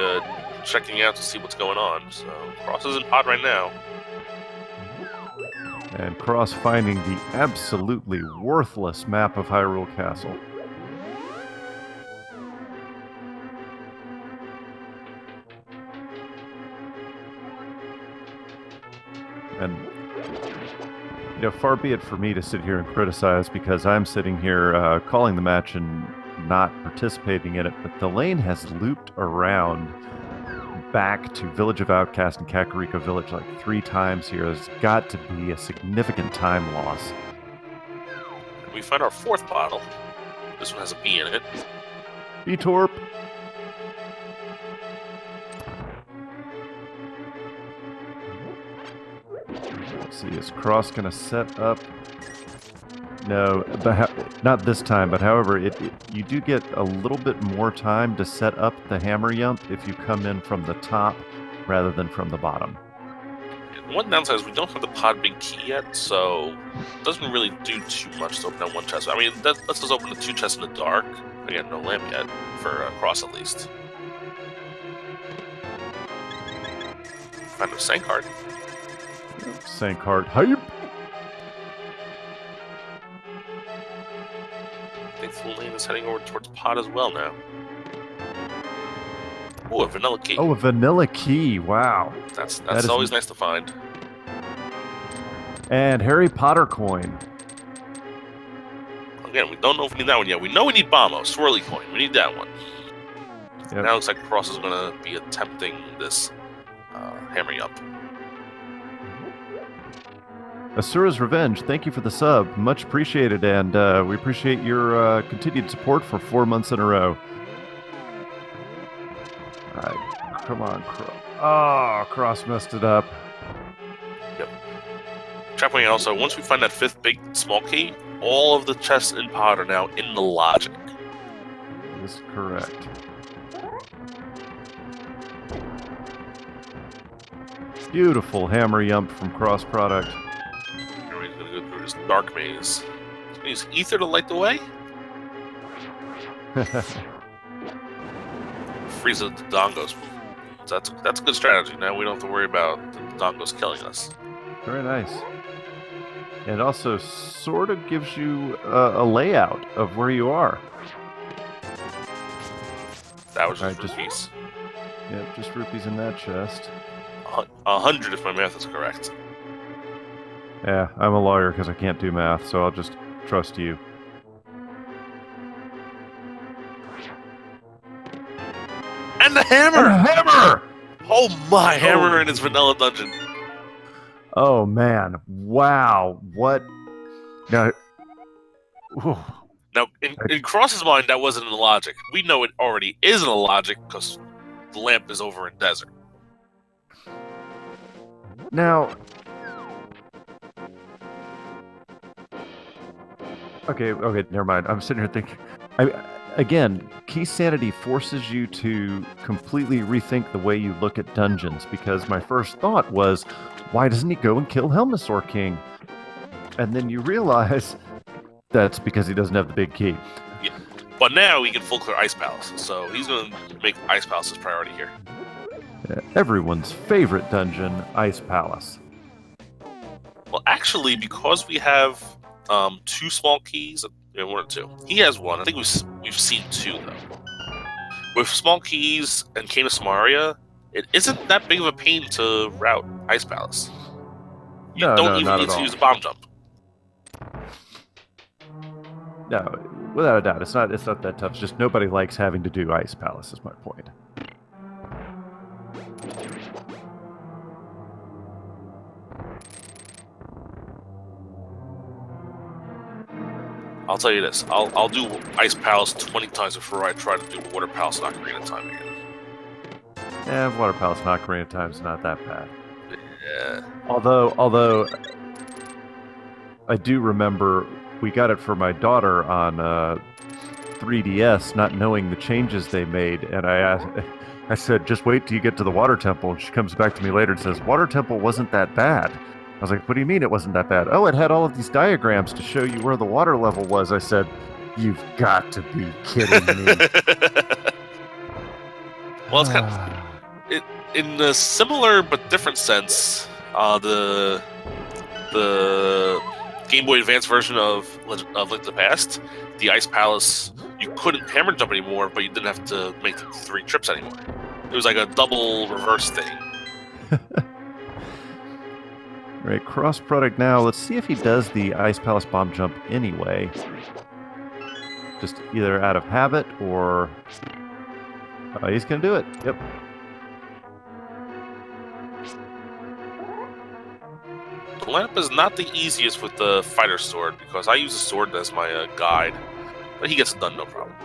checking out to see what's going on. So Cross is in pod right now. And Cross finding the absolutely worthless map of Hyrule Castle. And, you know, far be it for me to sit here and criticize because I'm sitting here calling the match and not participating in it, but Thalanee has looped around back to Village of Outcast and Kakariko Village like 3 times here. There's got to be a significant time loss. We find our 4th bottle. This one has a B in it. B-Torp! Let's see, is Cross going to set up? No, not this time, but however, you do get a little bit more time to set up the hammer yump if you come in from the top rather than from the bottom. One downside is we don't have the pod big key yet, so it doesn't really do too much to open that 1 chest. I mean, that lets us open the 2 chests in the dark. Again, no lamp yet, for Cross at least. Find a Sank card. Sank card. Hype! I think Thalanee is heading over towards pod as well now. Ooh, a vanilla key. Oh, a vanilla key. Wow. That's always nice to find. And Harry Potter coin. Again, we don't know if we need that one yet. We know we need Bombo, Swirly coin. We need that one. Yep. Now it looks like Cross is going to be attempting this hammering up. Asura's Revenge, thank you for the sub. Much appreciated, and we appreciate your continued support for 4 months in a row. Alright, come on, Cross. Oh, Cross messed it up. Yep. Try pointing out also, once we find that 5th big small key, all of the chests in pod are now in the logic. That is correct. Beautiful hammer yump from Cross Product. He's going to go through this dark maze. He's going to use ether to light the way. Freeze the dongos. That's a good strategy. Now we don't have to worry about the dongos killing us. Very nice. And also sort of gives you a layout of where you are. That was just rupees. Yep, just rupees in that chest. 100 if my math is correct. Yeah, I'm a lawyer because I can't do math, so I'll just trust you. And the hammer! And the hammer! Oh my, hammer in his vanilla dungeon. Oh man, wow, what? Now Now, in Cross's mind, that wasn't in the logic. We know it already is in the logic because the lamp is over in desert. Now, okay, never mind. I'm sitting here thinking, again, Keysanity forces you to completely rethink the way you look at dungeons, because my first thought was, why doesn't he go and kill Helmasaur King? And then you realize that's because he doesn't have the big key. Yeah. But now he can full clear Ice Palace, so he's going to make Ice Palace his priority here. Everyone's favorite dungeon, Ice Palace. Well, actually, because we have 2 small keys, 1 or 2. He has 1. I think we've seen 2 though. With small keys and Cane of Samaria, it isn't that big of a pain to route Ice Palace. You don't even need to use a bomb jump. No, without a doubt, it's not that tough. It's just nobody likes having to do Ice Palace, is my point. I'll tell you this: I'll do Ice Palace 20 times before I try to do Water Palace and Ocarina of Time again. Yeah, Water Palace and Ocarina of Time is not that bad. Yeah. Although I do remember we got it for my daughter on 3DS, not knowing the changes they made, and I said, just wait till you get to the Water Temple. And she comes back to me later and says, Water Temple wasn't that bad. I was like, what do you mean it wasn't that bad? Oh, it had all of these diagrams to show you where the water level was. I said, you've got to be kidding me. Well, it's kind of, in a similar but different sense, the Game Boy Advance version of Link to the Past, the Ice Palace, you couldn't hammer jump anymore, but you didn't have to make the 3 trips anymore. It was like a double reverse thing. Right, cross product now. Let's see if he does the Ice Palace bomb jump anyway. Just either out of habit or... he's going to do it. Yep. The lamp is not the easiest with the fighter sword, because I use the sword as my guide, but he gets it done no problem.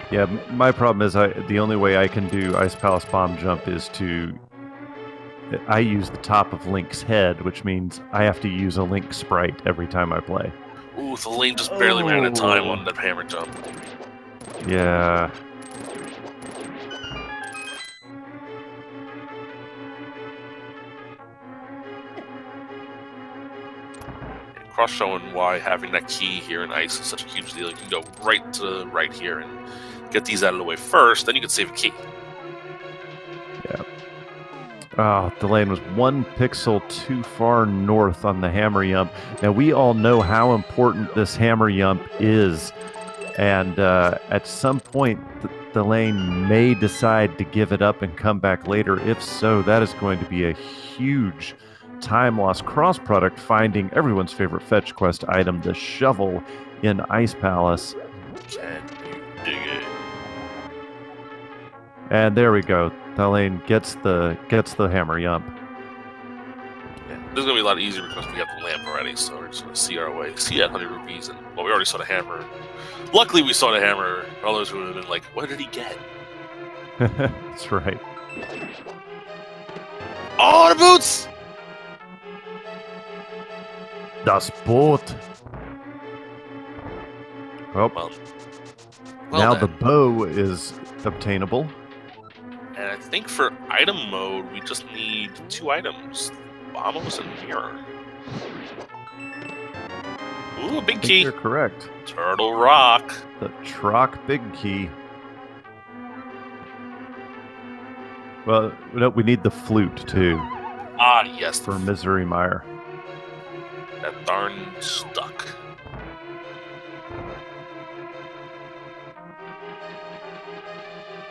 Yeah, my problem is the only way I can do Ice Palace bomb jump is to... I use the top of Link's head, which means I have to use a Link sprite every time I play. Ooh, the lane just barely ran out of time on that hammer jump. Yeah. Cross showing why having that key here in Ice is such a huge deal. You can go right to right here and get these out of the way first, then you can save a key. Yeah. Oh, the lane was 1 pixel too far north on the hammer yump. Now, we all know how important this hammer yump is. And at some point, the lane may decide to give it up and come back later. If so, that is going to be a huge time loss cross product, finding everyone's favorite fetch quest item, the shovel in Ice Palace. Can you dig it? And there we go. Thalanee gets the hammer yump. Yeah, this is gonna be a lot easier because we have the lamp already, so we're just gonna see our way. See that 100 rupees, and well, we already saw the hammer. Luckily, we saw the hammer. Others would have been like, "What did he get?" That's right. Oh, the boots! Das Boot. Well, now the bow is obtainable. And I think for item mode, we just need 2 items. Bombos and mirror. Ooh, a big key. You're correct. Turtle Rock. The Trock Big Key. Well, no, we need the flute, too. Ah, yes. For Misery Mire. That darn stuck.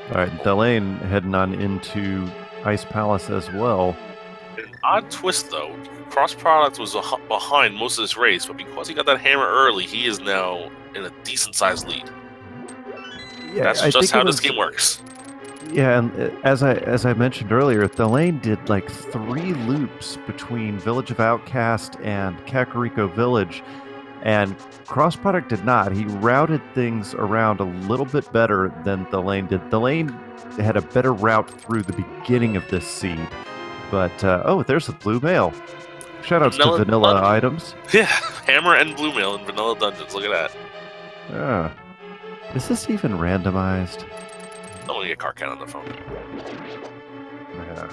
All right, Thalanee heading on into Ice Palace as well. An odd twist, though. Cross Product was behind most of this race, but because he got that hammer early, he is now in a decent-sized lead. Yeah, that's just how this game works. Yeah, and as I mentioned earlier, Thalanee did like 3 loops between Village of Outcast and Kakariko Village, And cross product did not. He routed things around a little bit better than Thalane did. Thalane had a better route through the beginning of this seed. But, oh, there's the blue mail. Shoutouts to vanilla items. Yeah, hammer and blue mail in vanilla dungeons. Look at that. Is this even randomized? I'm gonna get Carcat on the phone. Yeah.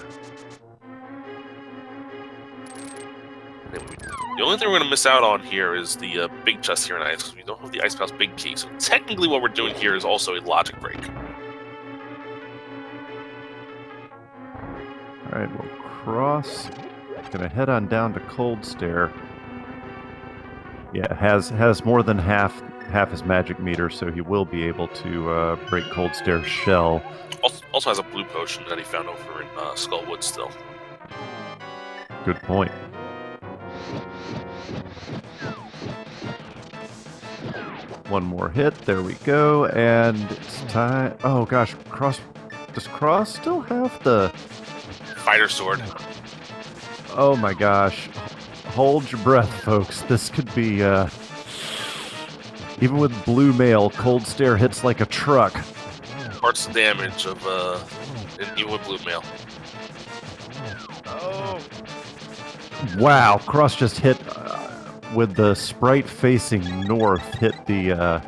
The only thing we're gonna miss out on here is the big chest here in ice, because we don't have the Ice Palace big key. So technically, what we're doing here is also a logic break. All right, well, Cross gonna head on down to Cold Stare. Yeah, has more than half his magic meter, so he will be able to break Cold Stare's shell. Also has a blue potion that he found over in Skullwood still. Good point. One more hit, there we go, and it's time. Oh gosh, does Cross still have the fighter sword? Oh my gosh. Hold your breath, folks. This could be, even with blue mail, Cold Stare hits like a truck. Parts the damage of, even with blue mail. Oh. Wow, Cross just hit, with the sprite facing north, hit the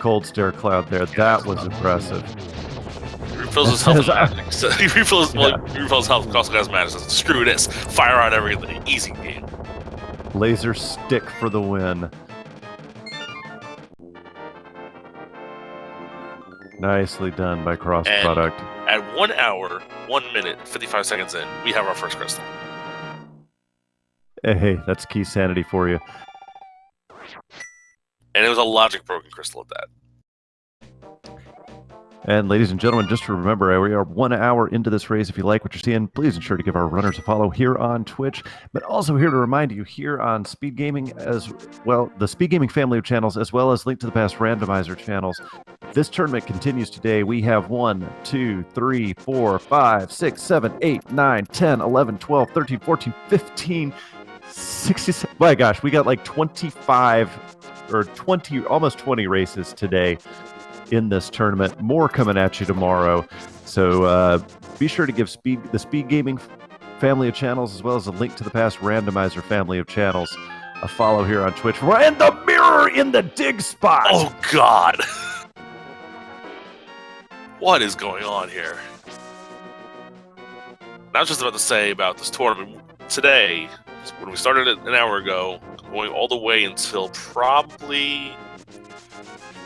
Cold Stare cloud there. That was impressive. He refills his health and magic. So he refills his health, also has magic. So screw this. Fire on everything. Easy game. Laser stick for the win. Nicely done by Cross Product. At 1 hour, 1 minute, 55 seconds in, we have our first crystal. Hey, that's Keysanity for you. And it was a logic broken crystal at that. And ladies and gentlemen, just to remember, we are 1 hour into this race. If you like what you're seeing, please ensure to give our runners a follow here on Twitch, but also here to remind you here on Speed Gaming as well, the Speed Gaming family of channels, as well as Link to the Past Randomizer channels. This tournament continues today. We have 1, 2, 3, 4, 5, 6, 7, 8, 9, 10, 11, 12, 13, 14, 15, 67. My gosh, we got like 25 or 20, almost 20 races today in this tournament. More coming at you tomorrow. So be sure to give the Speed Gaming family of channels, as well as a Link to the Past Randomizer family of channels, a follow here on Twitch. And the mirror in the dig spot! Oh, God! What is going on here? I was just about to say about this tournament. Today, when we started it an hour ago, going all the way until probably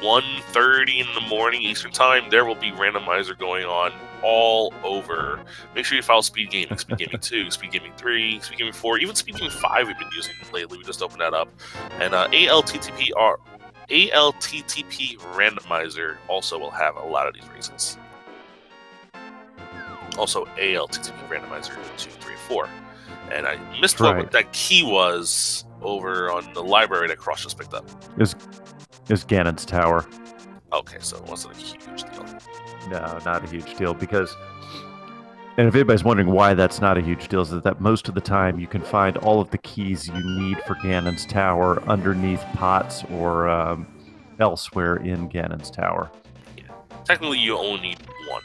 1:30 in the morning Eastern Time, there will be Randomizer going on all over. Make sure you follow Speed Gaming, Speed Gaming 2, Speed Gaming 3, Speed Gaming 4, even Speed Gaming 5 we've been using lately. We just opened that up. And ALTTP Randomizer also will have a lot of these races. Also, ALTTP Randomizer 2, 3, 4. And I missed what that key was over on the library that Cross just picked up. Is Ganon's Tower. Okay, so it wasn't a huge deal. No, not a huge deal, because, and if anybody's wondering why that's not a huge deal, is that most of the time you can find all of the keys you need for Ganon's Tower underneath pots or elsewhere in Ganon's Tower. Yeah. Technically, you only need one.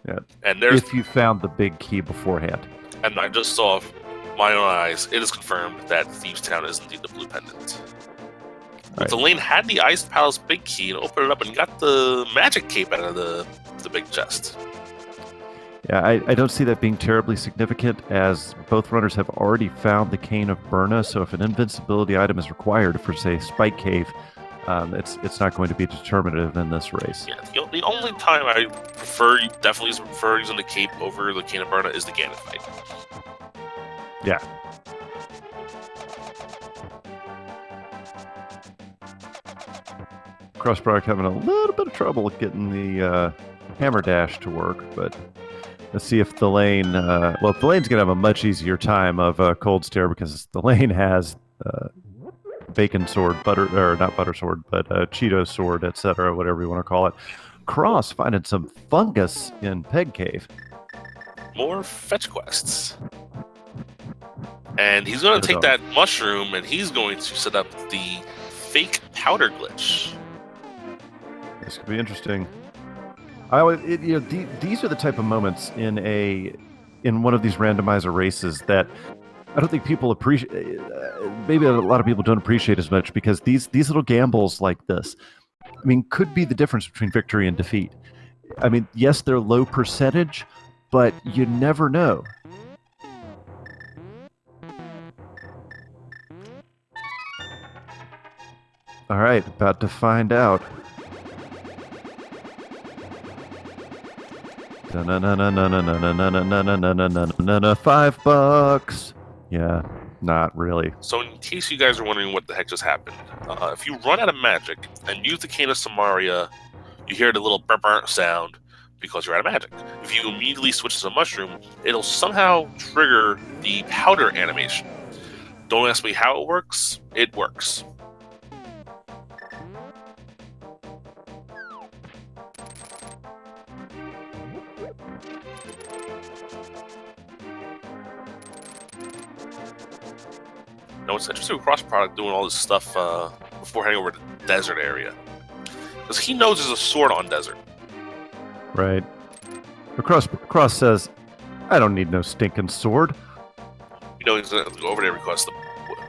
Yeah. And there's, if you found the big key beforehand. And I just saw with my own eyes, it is confirmed that Thieves Town is indeed the blue pendant. Right. Thalane had the Ice Palace big key and opened it up and got the magic cape out of the big chest. Yeah, I don't see that being terribly significant, as both runners have already found the Cane of Burna, so if an invincibility item is required for, say, Spike Cave, it's not going to be determinative in this race. Yeah, the only time I definitely prefer using the cape over the Cane of Burna is the Ganon fight. Yeah. Cross Product having a little bit of trouble getting the hammer dash to work, but let's see if Thalane, well, Thalane's going to have a much easier time of Cold Stare, because Thalane has bacon sword, not butter sword, but Cheeto sword, etc., whatever you want to call it. Cross finding some fungus in Peg Cave. More fetch quests. And he's going to take that mushroom and he's going to set up the fake powder glitch. This could be interesting. These are the type of moments in one of these randomizer races that I don't think people appreciate. Maybe a lot of people don't appreciate as much because these little gambles like this, I mean, could be the difference between victory and defeat. I mean, yes, they're low percentage, but you never know. All right, about to find out. $5. Yeah, not really. So in case you guys are wondering what the heck just happened, if you run out of magic and use the Cane of Samaria, you hear the little burr sound because you're out of magic. If you immediately switch to a mushroom, it'll somehow trigger the powder animation. Don't ask me how it works. It works. Now, it's interesting with crossproduct doing all this stuff before heading over to the desert area. Because he knows there's a sword on desert. Right. Cross says, I don't need no stinking sword. You know he's going to go over there because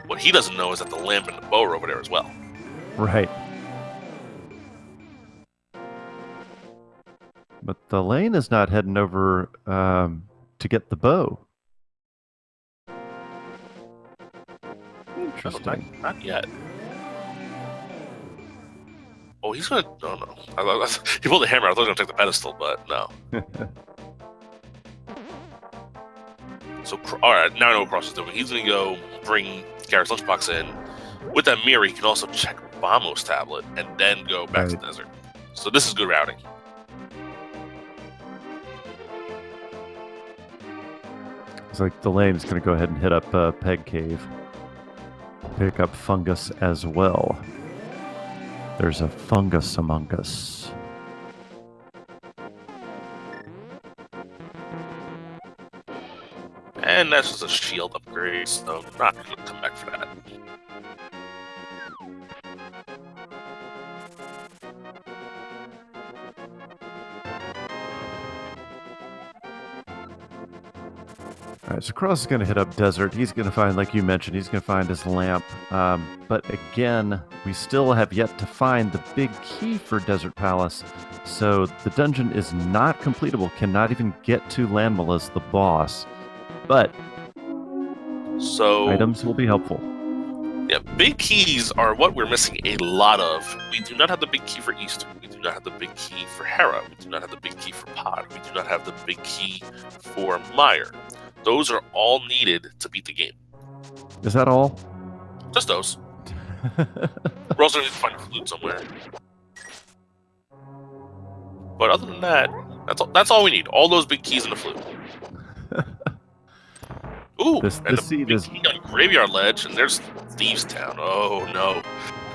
what he doesn't know is that the lamp and the bow are over there as well. Right. But the lane is not heading over to get the bow. Interesting. No, not yet. Oh, he's gonna. Oh no! He pulled the hammer. I thought he was gonna take the pedestal, but no. So, all right. Now I know what Cross is doing. He's gonna go bring Garrett's lunchbox in. With that mirror, he can also check Bamo's tablet and then go back to the desert. So this is good routing. It's like the lane's gonna go ahead and hit up Peg Cave. Pick up fungus as well. There's a fungus among us. And that's just a shield upgrade, so I'm not going to come back for that. All right, so Cross is going to hit up desert. He's going to find, like you mentioned, he's going to find his lamp. But again, we still have yet to find the big key for Desert Palace. So the dungeon is not completable, cannot even get to Landmala's the boss. But items will be helpful. Yeah, big keys are what we're missing a lot of. We do not have the big key for Easter. We do not have the big key for Hera. We do not have the big key for Pod. We do not have the big key for Meyer. Those are all needed to beat the game. Is that all? Just those. We're also going to find a flute somewhere. But other than that, that's all we need. All those big keys and a flute. Ooh, this seed is on Graveyard Ledge, and there's Thieves Town. Oh no,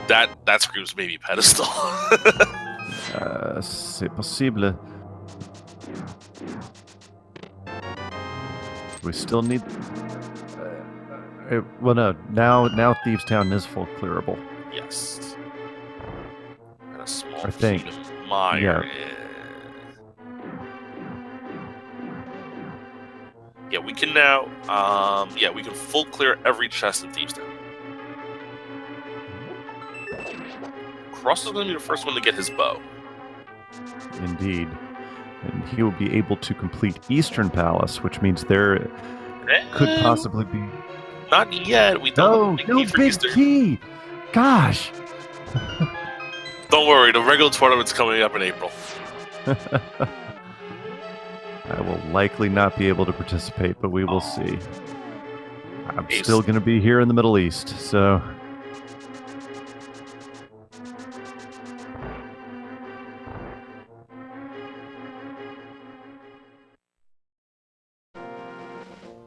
that screams maybe Pedestal. C'est possible. We still need. Well, no. Now Thieves Town is full clearable. Yes. And a small I think. Meyer. Yeah, we can now. Yeah, we can full clear every chest in Thieves Town. Cross is going to be the first one to get his bow. Indeed. And he will be able to complete Eastern Palace, which means there could possibly be... Not yet. We don't have a big key for Eastern. Key! Gosh! Don't worry, the regular tournament's coming up in April. I will likely not be able to participate, but we will see. I'm still going to be here in the Middle East, so...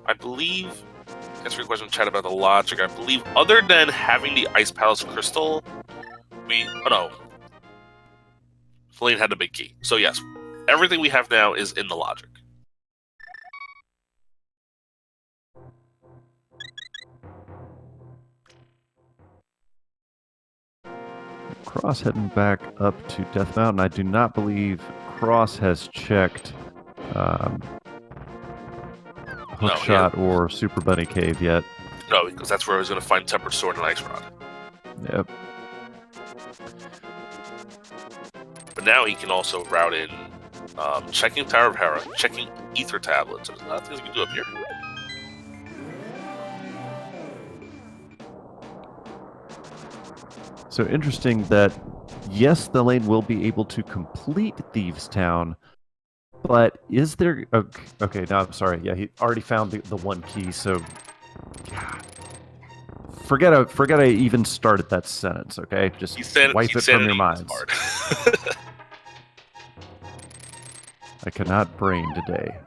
I believe, answer your question in chat about the logic, I believe other than having the Ice Palace Crystal, Feline had the big key. So yes, everything we have now is in the logic. Cross heading back up to Death Mountain. I do not believe Cross has checked Hookshot or Super Bunny Cave yet. No, because that's where I was going to find Tempered Sword and Ice Rod. Yep. But now he can also route in checking Tower of Hera, checking Ether Tablets. There's a lot of things we can do up here. So interesting that, yes, the lane will be able to complete Thieves Town, but is there... Okay, no, I'm sorry. Yeah, he already found the one key, so... God. Forget I even started that sentence, okay? Just wipe it from your minds. I cannot brain today.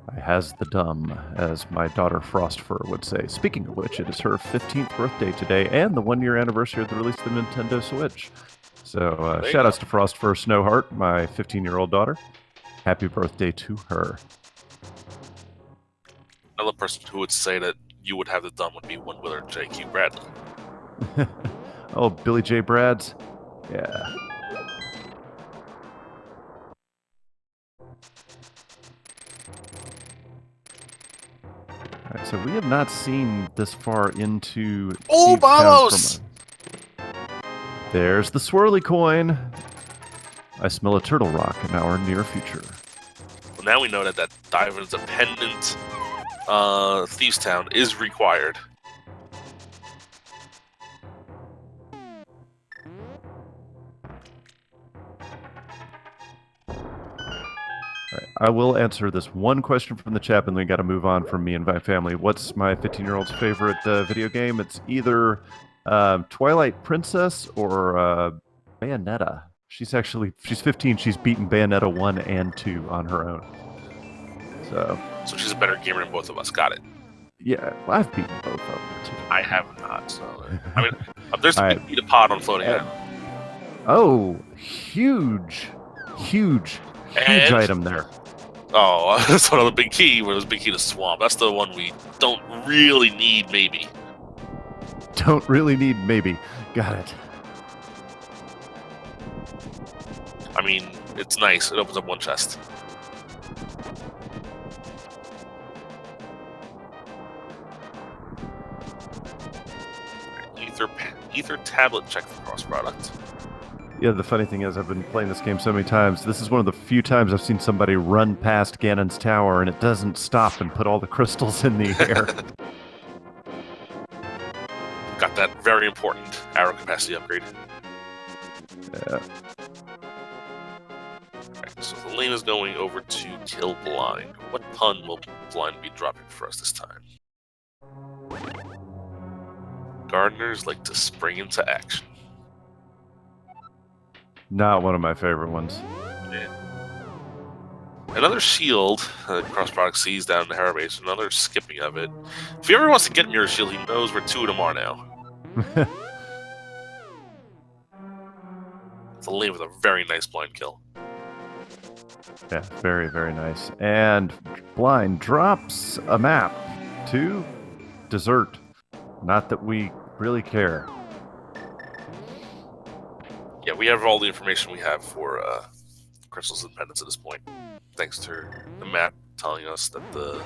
I has the dumb, as my daughter Frostfur would say. Speaking of which, it is her 15th birthday today, and the one-year anniversary of the release of the Nintendo Switch. So, shout-outs to Frostfur Snowheart, my 15-year-old daughter. Happy birthday to her. Another person who would say that you would have the dumb would be one Willard J.Q. Bradley. Oh, Billy J. Brads? Yeah. Alright, so we have not seen this far into... Oh, Vamos! There's the swirly coin. I smell a turtle rock in our near future. Well, now we know that that diver-dependent Thieves Town is required. Alright, I will answer this one question from the chat, and then we got to move on from me and my family. What's my 15-year-old's favorite video game? It's either Twilight Princess or Bayonetta. She's 15. She's beaten Bayonetta 1 and 2 on her own. So she's a better gamer than both of us. Got it. Yeah, well, I've beaten both of them too. I have not. So I mean, there's a big pod on Floating Island. Oh, huge item there. Oh, that's another big key. Where it was big key to Swamp. That's the one we don't really need. Maybe. Don't really need. Maybe. Got it. I mean, it's nice. It opens up one chest. Ether tablet check for cross product. Yeah, the funny thing is, I've been playing this game so many times. This is one of the few times I've seen somebody run past Ganon's tower and it doesn't stop and put all the crystals in the air. Got that very important arrow capacity upgrade. Yeah. Right, so the lane is going over to kill Blind. What pun will Blind be dropping for us this time? Gardeners like to spring into action. Not one of my favorite ones. Yeah. Another shield cross product sees down in the Hera base. Another skipping of it. If he ever wants to get near a shield, he knows where two of them are now. It's a lane with a very nice blind kill. Yeah, very, very nice. And Blind drops a map to Desert. Not that we really care. Yeah, we have all the information we have for Crystal's Independence at this point. Thanks to the map telling us that the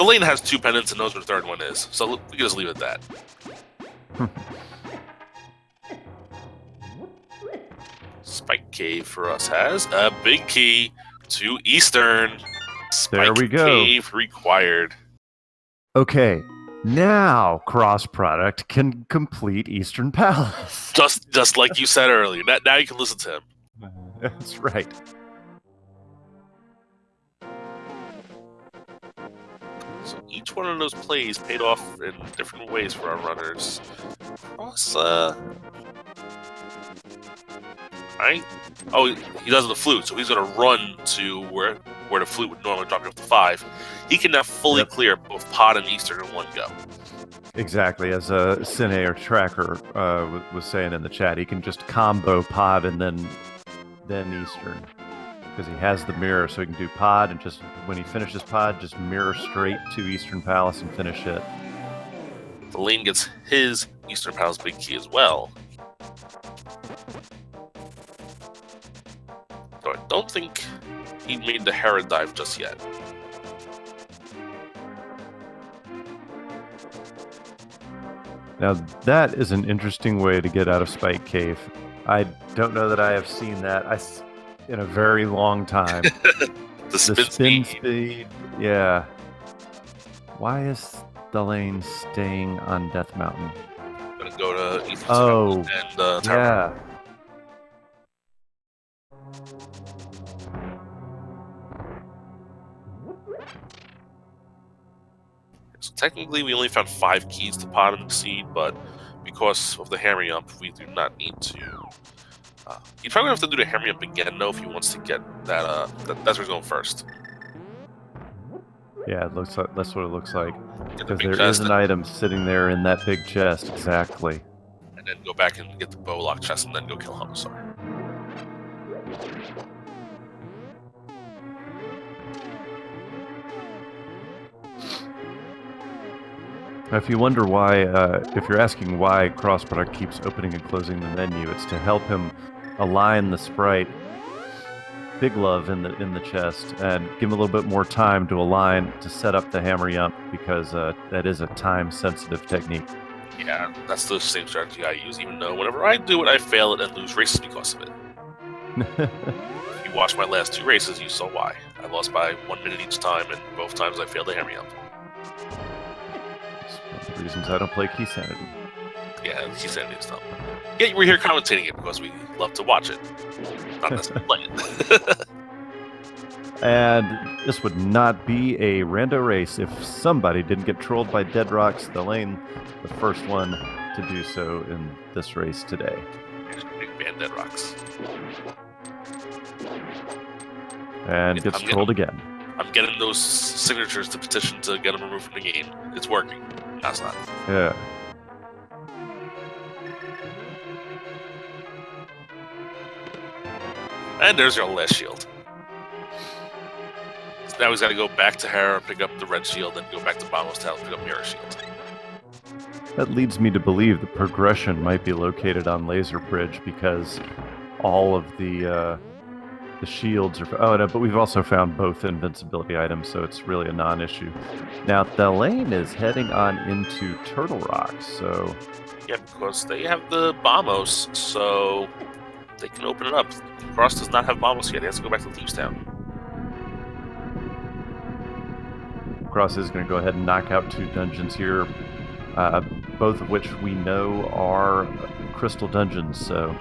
lane has two pendants and knows where the third one is. So we can just leave it at that. Spike Cave for us has a big key to Eastern. Spike there we go. Cave required. Okay, now cross product can complete Eastern Palace. Just like you said earlier. Now you can listen to him. That's right. So each one of those plays paid off in different ways for our runners. Cross, he does the flute, so he's going to run to where the flute would normally drop you up to 5. He can now fully clear both Pod and Eastern in one go. Exactly, as Cine or Tracker was saying in the chat, he can just combo Pod and then Eastern. Because he has the mirror, so he can do Pod, and just when he finishes Pod, just mirror straight to Eastern Palace and finish it. Thalanee gets his Eastern Palace big key as well. So I don't think he made the Hera dive just yet. Now, that is an interesting way to get out of Spike Cave. I don't know that I have seen that in a very long time. The spin speed. Yeah. Why is Thalanee staying on Death Mountain? Gonna go to Eastern Oh, and yeah. So technically, we only found 5 keys to pot and seed, but because of the hammering up, we do not need to. He's probably gonna have to do the hammering up again, though, if he wants to get that. That's where he's going first. Yeah, it looks like that's what it looks like. Get the Because big there is chest an item sitting there in that big chest, exactly. and then go back and get the bow lock chest, and then go kill Homicide. Now, if you wonder why, if you're asking why crossproduct keeps opening and closing the menu, it's to help him align the sprite, Big Love, in the chest, and give him a little bit more time to align to set up the hammer yump, because that is a time-sensitive technique. Yeah, that's the same strategy I use, even though whenever I do it, I fail it and lose races because of it. If you watched my last 2 races, you saw why. I lost by 1 minute each time, and both times I failed the hammer yump. That's one of the reasons I don't play Keysanity. Yeah, Keysanity is dumb. Yeah, we're here commentating it because we love to watch it, not necessarily play it. And this would not be a rando race if somebody didn't get trolled by Dead Rocks. Thalanee, the first one to do so in this race today. Big band Dead Rocks. And gets trolled again. I'm getting those signatures to petition to get him removed from the game. It's working. That's not. Yeah. And there's your last shield. So now he's got to go back to Hera, pick up the red shield, and go back to Bombos Town, pick up Mirror Shield. That leads me to believe the progression might be located on Laser Bridge, because all of the shields are... Oh, no, but we've also found both invincibility items, so it's really a non-issue. Now, Thalanee is heading on into Turtle Rock, so... Yeah, because they have the Bombos, so they can open it up. Cross does not have Bombos yet. He has to go back to Thieves Town. Cross is going to go ahead and knock out 2 dungeons here, both of which we know are crystal dungeons, so...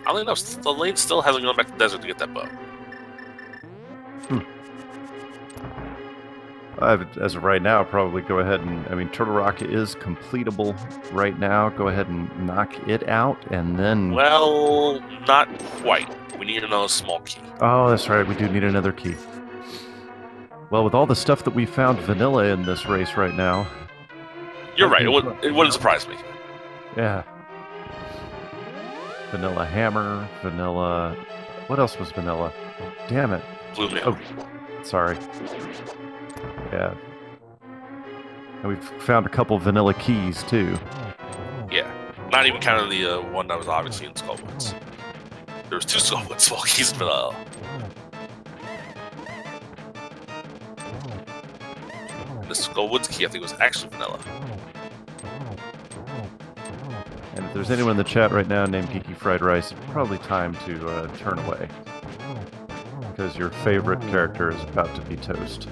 Oddly enough, Thalanee still hasn't gone back to the desert to get that bow. As of right now, probably go ahead and... I mean, Turtle Rock is completable right now. Go ahead and knock it out, and then... Well, not quite. We need another small key. Oh, that's right. We do need another key. Well, with all the stuff that we found vanilla in this race right now... You're right. It wouldn't surprise me. Yeah. Vanilla hammer, vanilla... What else was vanilla? Damn it. Blue mail. Oh, sorry. Yeah. And we've found a couple vanilla keys, too. Yeah. Not even counting the one that was obviously in Skullwoods. There was 2 Skullwood small keys in vanilla. And the Skullwoods key, I think, was actually vanilla. And if there's anyone in the chat right now named Geeky Fried Rice, it's probably time to turn away. Because your favorite character is about to be toast.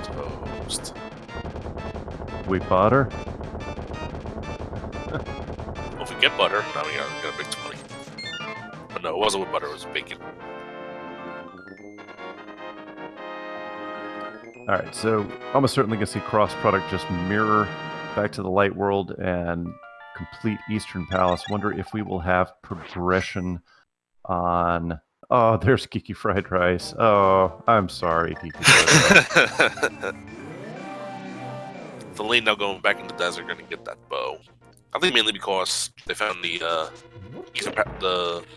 Toast. We butter? Well, if we get butter, now we got a big 20. But no, it wasn't with butter, it was bacon. Alright, so almost certainly going to see cross product just mirror back to the light world and complete Eastern Palace. Wonder if we will have progression on... Oh, there's Geeky Fried Rice. Oh, I'm sorry, Geeky Fried Rice. Thalanee now going back in the desert, gonna get that bow. I think mainly because they found the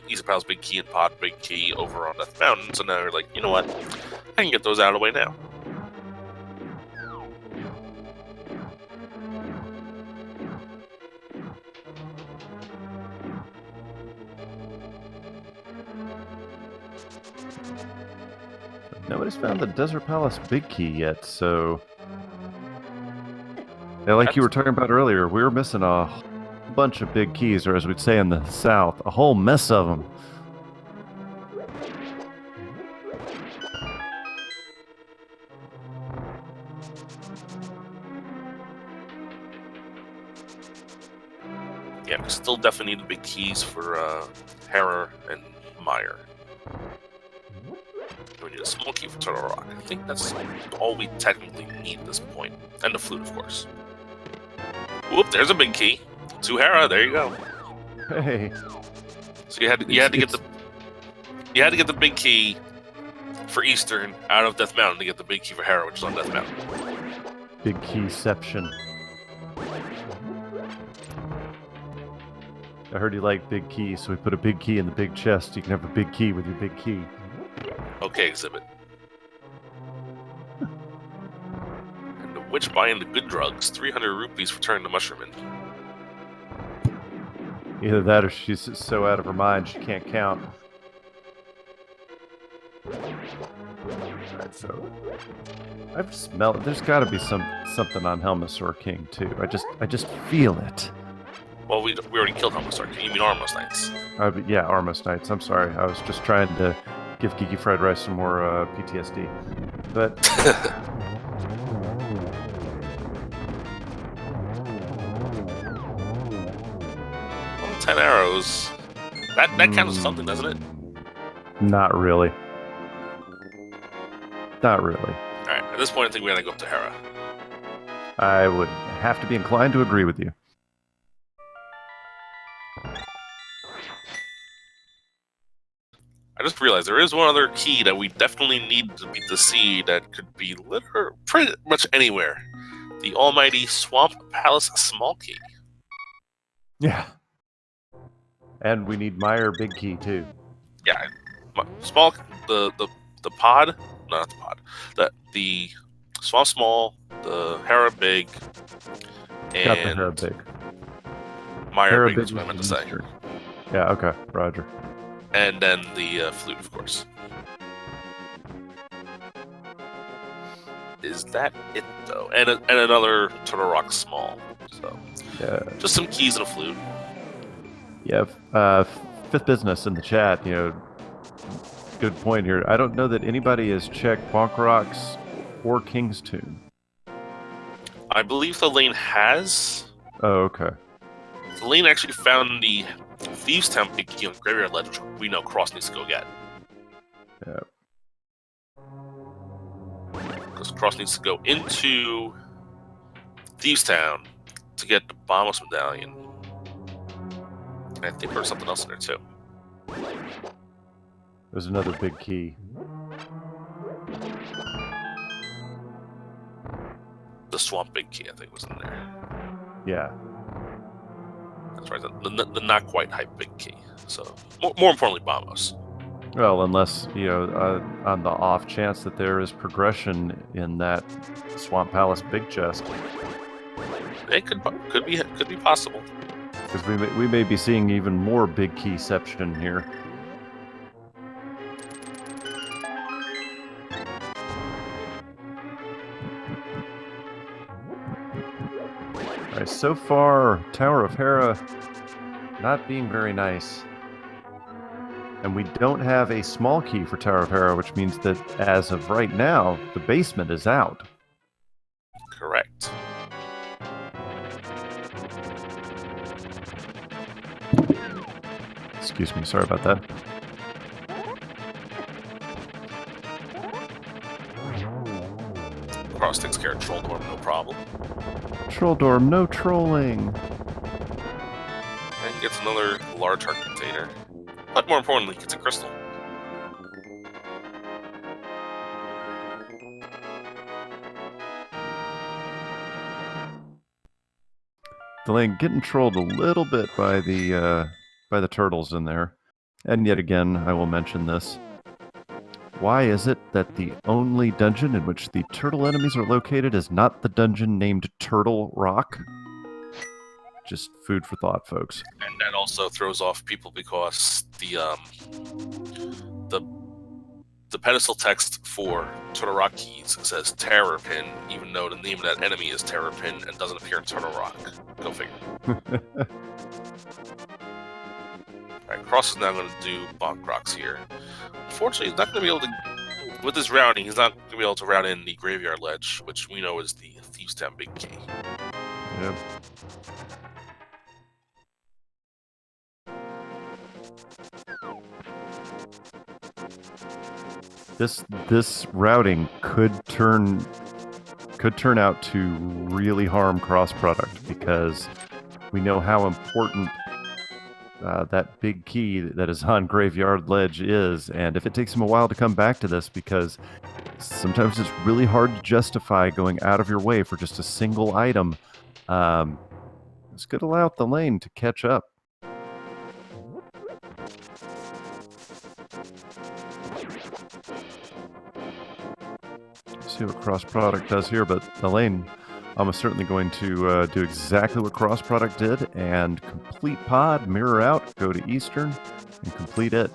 Isapal's big key and Pod big key over on Death Mountain, so now they're like, you know what? I can get those out of the way now. Nobody's found the Desert Palace big key yet, so... Yeah, like you were talking about earlier, we were missing a bunch of big keys, or as we'd say in the South, a whole mess of them. Yeah, we still definitely need the big keys for Hera and Meyer. We need a small key for Turtle Rock. I think that's all we technically need at this point. And the flute, of course. Whoop, there's a big key. To Hera, there you go. Hey. So you had to get the big key for Eastern out of Death Mountain to get the big key for Hera, which is on Death Mountain. Big keyception. I heard you like big keys, so we put a big key in the big chest. You can have a big key with your big key. Okay, Exhibit. And the witch buying the good drugs. 300 rupees for turning the mushroom in. Either that or she's so out of her mind she can't count. Alright, so... I've smelled... There's gotta be something on Helmasaur King, too. I just feel it. Well, we already killed Helmasaur King. You mean Armos Knights? Yeah, Armos Knights. I'm sorry. I was just trying to give Geeky Fried Rice some more PTSD. But... 10 arrows. That counts as something, doesn't it? Not really. Not really. Alright, at this point I think we gotta go up to Hera. I would have to be inclined to agree with you. I just realized there is one other key that we definitely need to beat the sea that could be pretty much anywhere. The almighty Swamp Palace Small Key. Yeah. And we need Meyer Big Key, too. Yeah, small, the pod, no, not the pod, the Swamp Small, the Hera Big, and Got the Hera Big. Meyer Hera Big is what I meant to say. Yeah, okay, roger. And then the flute, of course. Is that it, though? And another Turtle Rock Small. So, yeah. Just some keys and a flute. Yeah, Fifth Business in the chat, good point here. I don't know that anybody has checked Bonk Rocks or King's Tomb. I believe the lane has. Oh, okay. The lane actually found the Thieves Town big key on Graveyard Ledge, which we know Cross needs to go get. Yeah. Because Cross needs to go into Thieves Town to get the Bombos Medallion. And I think there's something else in there too. There's another big key. The Swamp Big Key, I think, was in there. Yeah. That's right. The not quite hype Big Key. So more importantly, Bombos. Well, unless on the off chance that there is progression in that Swamp Palace big chest, It could be possible. because we may be seeing even more big keyception here. Alright, so far, Tower of Hera not being very nice. And we don't have a small key for Tower of Hera, which means that as of right now, the basement is out. Correct. Excuse me, sorry about that. Cross takes care of Troll Dorm, no problem. Troll Dorm, no trolling. And gets another large heart container. But more importantly, gets a crystal. Thalanee getting trolled a little bit by the turtles in there. And yet again, I will mention this. Why is it that the only dungeon in which the turtle enemies are located is not the dungeon named Turtle Rock? Just food for thought, folks. And that also throws off people because the pedestal text for Turtle Rock keys says Terror Pin, even though the name of that enemy is Terror Pin and doesn't appear in Turtle Rock. Go figure. Alright, Cross is now going to do Bonk Rocks here. Unfortunately, he's not going to be able to, with his routing, he's not going to be able to route in the Graveyard Ledge, which we know is the Thieves Town Big Key. Yep. This routing could turn out to really harm cross product, because we know how important that big key that is on Graveyard Ledge is, and if it takes him a while to come back to this, because sometimes it's really hard to justify going out of your way for just a single item, this could allow Thalanee to catch up. See what cross product does here, but Thalanee almost certainly going to do exactly what cross product did and complete pod, mirror out, go to Eastern, and complete it.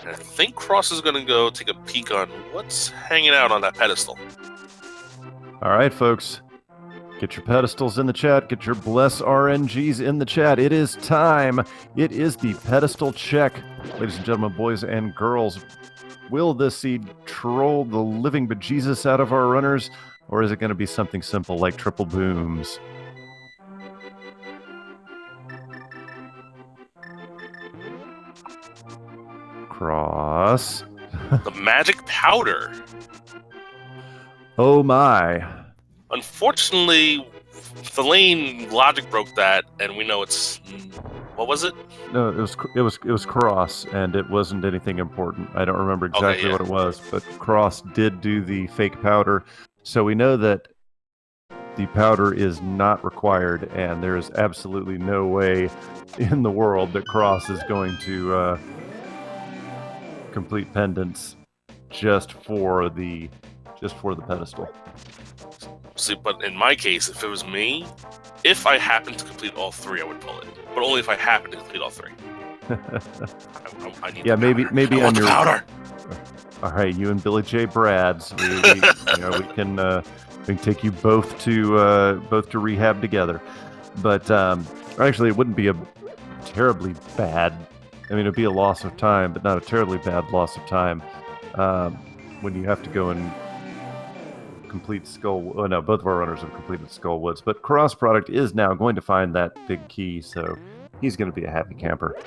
I think Cross is going to go take a peek on what's hanging out on that pedestal. All right, folks. Get your pedestals in the chat. Get your bless RNGs in the chat. It is time. It is the pedestal check. Ladies and gentlemen, boys and girls, will this seed troll the living bejesus out of our runners, or is it going to be something simple like triple booms? Cross. The magic powder. Oh my. Unfortunately, Thalanee logic broke that, and we know it's what was it? No, it was cross, and it wasn't anything important. I don't remember exactly what it was, but cross did do the fake powder, so we know that the powder is not required, and there is absolutely no way in the world that cross is going to complete pendants just for the pedestal. See, but in my case, if it was me, if I happened to complete all three, I would pull it. But only if I happen to complete all three. I need maybe I want on the powder. All right, you and Billy J. Brads, we can take you both to rehab together. But actually, it wouldn't be a terribly bad. I mean, it'd be a loss of time, but not a terribly bad loss of time when you have to go and complete Skull. Oh no, both of our runners have completed Skull Woods, but Cross Product is now going to find that big key, so he's going to be a happy camper.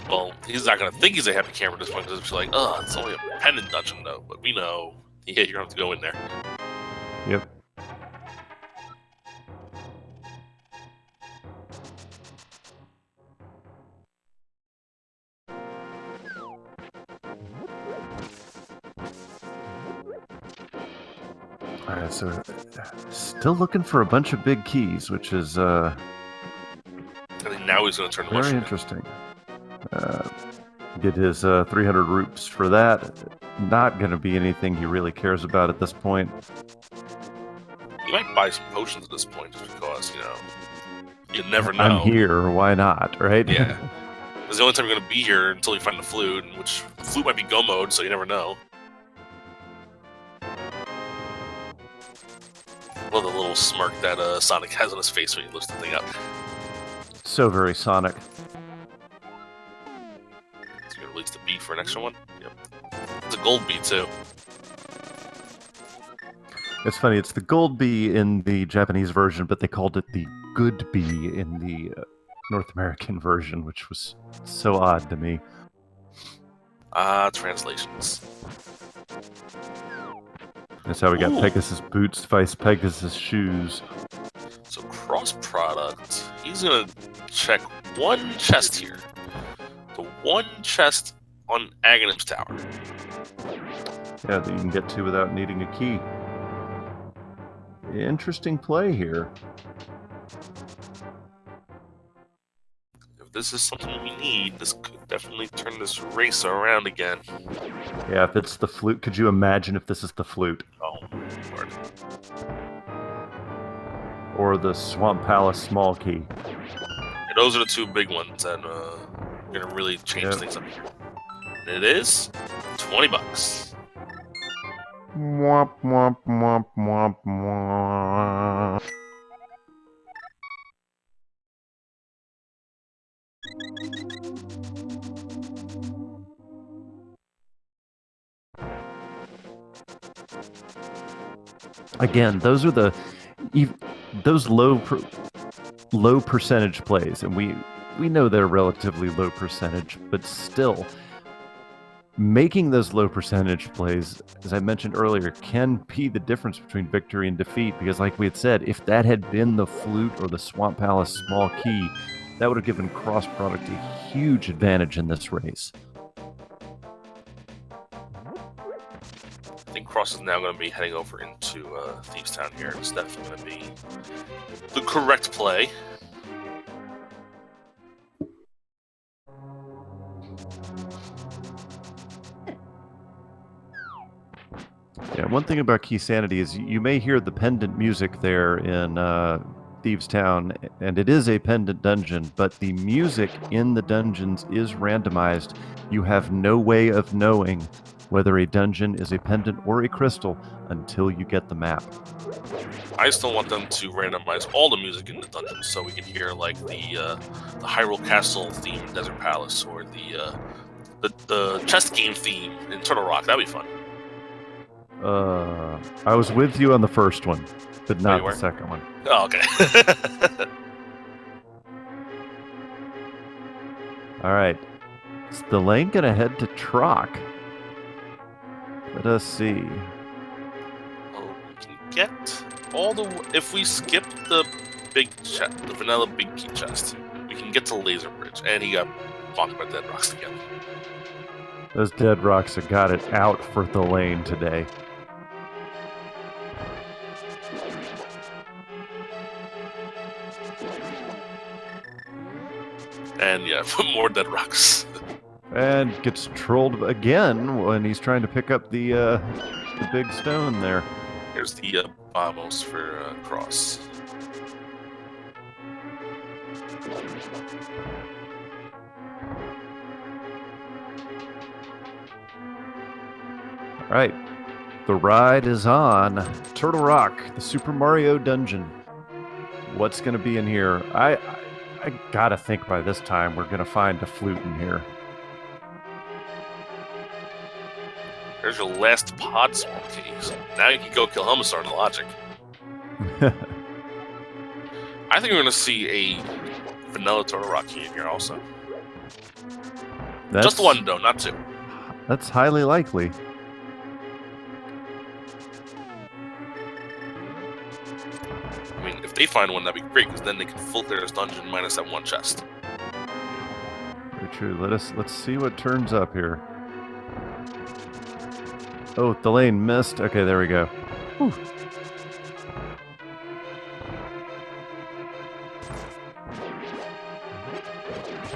Well, he's not going to think he's a happy camper at this point, because it's like, oh, it's only a pendant dungeon, though. But we know, yeah, you're going to have to go in there. Yep. All right, so still looking for a bunch of big keys, which is I think now he's going to turn the very mushroom interesting. Get his 300 roops for that. Not going to be anything he really cares about at this point. He might buy some potions at this point, just because, you never know. I'm here, why not, right? Yeah. Because the only time you're going to be here until you find the flute, which the flute might be go mode, so you never know. Love the little smirk that Sonic has on his face when he lifts the thing up. So very Sonic. He's going to release the bee for an extra one. Yep. It's a gold bee, too. It's funny, it's the gold bee in the Japanese version, but they called it the good bee in the North American version, which was so odd to me. Translations. That's how we got Ooh. Pegasus boots, vice Pegasus shoes. So cross product, he's gonna check one chest here. The one chest on Aghanim's tower. Yeah, that you can get to without needing a key. Interesting play here. If this is something we need, this could definitely turn this race around again. Yeah, if it's the flute, could you imagine if this is the flute? Oh, Lord. Or the Swamp Palace small key? Yeah, those are the two big ones that are going to really change things up here. And it is $20. Mwop, mwop, mwop, mwop, mwop. Again, those are those low percentage plays, and we know they're relatively low percentage, but still, making those low percentage plays, as I mentioned earlier, can be the difference between victory and defeat. Because, like we had said, if that had been the flute or the Swamp Palace small key, that would have given Cross Product a huge advantage in this race. I think Cross is now going to be heading over into Thieves Town here. It's definitely going to be the correct play. Yeah, one thing about Keysanity is you may hear the pendant music there in Thieves Town, and it is a pendant dungeon, but the music in the dungeons is randomized. You have no way of knowing whether a dungeon is a pendant or a crystal until you get the map. I still want them to randomize all the music in the dungeons so we can hear like the Hyrule Castle theme in Desert Palace, or the chess game theme in Turtle Rock. That'd be fun. I was with you on the first one, but not you the second one. Oh, okay. All right. Is the lane gonna head to Trock? Let us see. Oh, we can get all the... If we skip the big chest, the vanilla big key chest, we can get to Laser Bridge. And he got bonked by dead rocks again. Those dead rocks have got it out for the lane today. And yeah, more dead rocks. And gets trolled again when he's trying to pick up the big stone there. Here's the bombos for Cross. All right, the ride is on. Turtle Rock, the Super Mario dungeon. What's going to be in here? I gotta think by this time we're going to find a flute in here. There's your last pod small key. So now you can go kill Helmasaur in logic. I think we're going to see a vanilla Turtle Rock key in here also. Just one, though, not two. That's highly likely. I mean, if they find one, that'd be great, because then they can full clear this dungeon minus that one chest. Very true. Let's see what turns up here. Oh, the lane missed. Okay, there we go. Whew.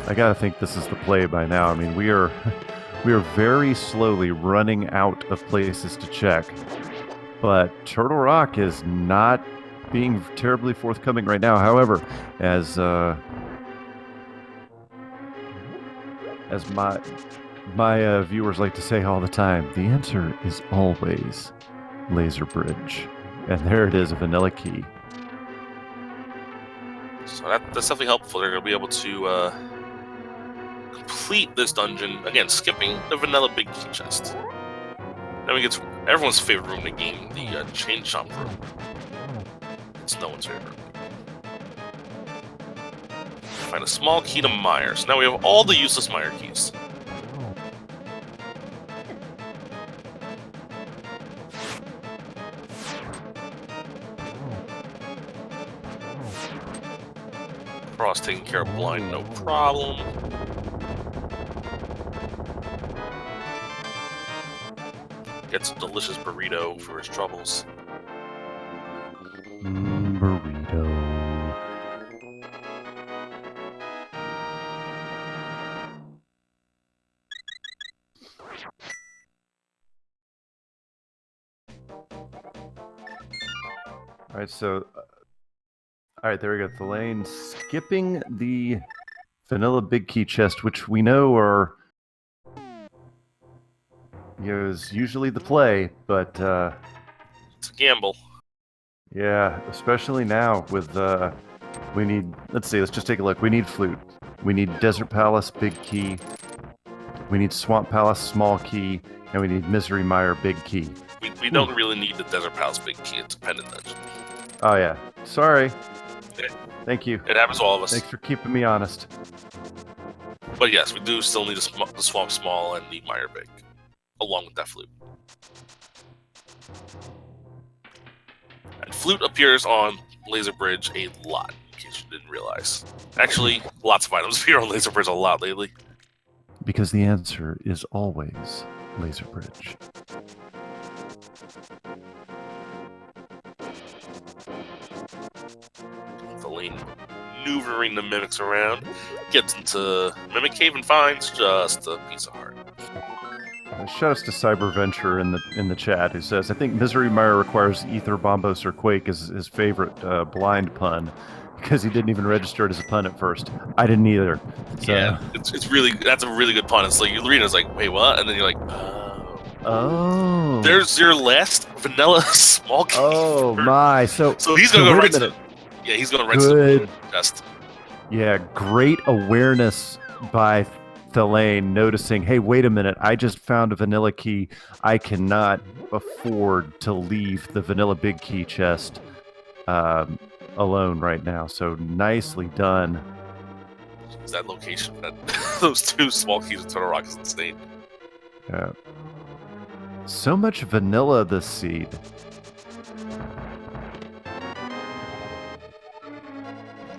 I gotta think this is the play by now. I mean, we are very slowly running out of places to check, but Turtle Rock is not being terribly forthcoming right now. However, as my viewers like to say all the time, the answer is always Laser Bridge, and there it is, a vanilla key. So that's definitely helpful. They're going to be able to complete this dungeon, again, skipping the vanilla big key chest. Then we get to everyone's favorite room in the game, the chain chomp room. It's no one's favorite. Find a small key to Mire. So now we have all the useless Mire keys. Cross taking care of blind, no problem. gets a delicious burrito for his troubles. Burrito. All right, so, all right, there we go. Thalanee skipping the vanilla big key chest, which we know are, is usually the play, but It's a gamble. yeah, especially now with we need. Let's see. Let's just take a look. We need flute. We need Desert Palace big key. We need Swamp Palace small key, and we need Misery Mire big key. We don't really need the Desert Palace big key. It's a pendant dungeon. Oh yeah. Sorry. Yeah. Thank you. It happens to all of us. Thanks for keeping me honest. But yes, we do still need the Swamp Small and the Mire Big, along with that flute. And flute appears on Laser Bridge a lot, in case you didn't realize. Actually, lots of items appear on Laser Bridge a lot lately. Because the answer is always Laser Bridge. Thalanee maneuvering the mimics around, gets into Mimic Cave and finds just a piece of heart. Shout outs to Cyberventure in the chat, who says, I think Misery Mire requires Ether, Bombos, or Quake as his favorite blind pun, because he didn't even register it as a pun at first. I didn't either. So. Yeah, it's really, that's a really good pun. It's like, you read it, it's like, wait, what? And then you're like, oh. There's your last vanilla small key. Oh my, so he's gonna go right to to, yeah, he's going right to the chest. Yeah, great awareness by Thalanee, noticing, hey, wait a minute, I just found a vanilla key. I cannot afford to leave the vanilla big key chest alone right now. So nicely done. That location, those two small keys in Turtle Rock is insane. Yeah. So much vanilla this seed.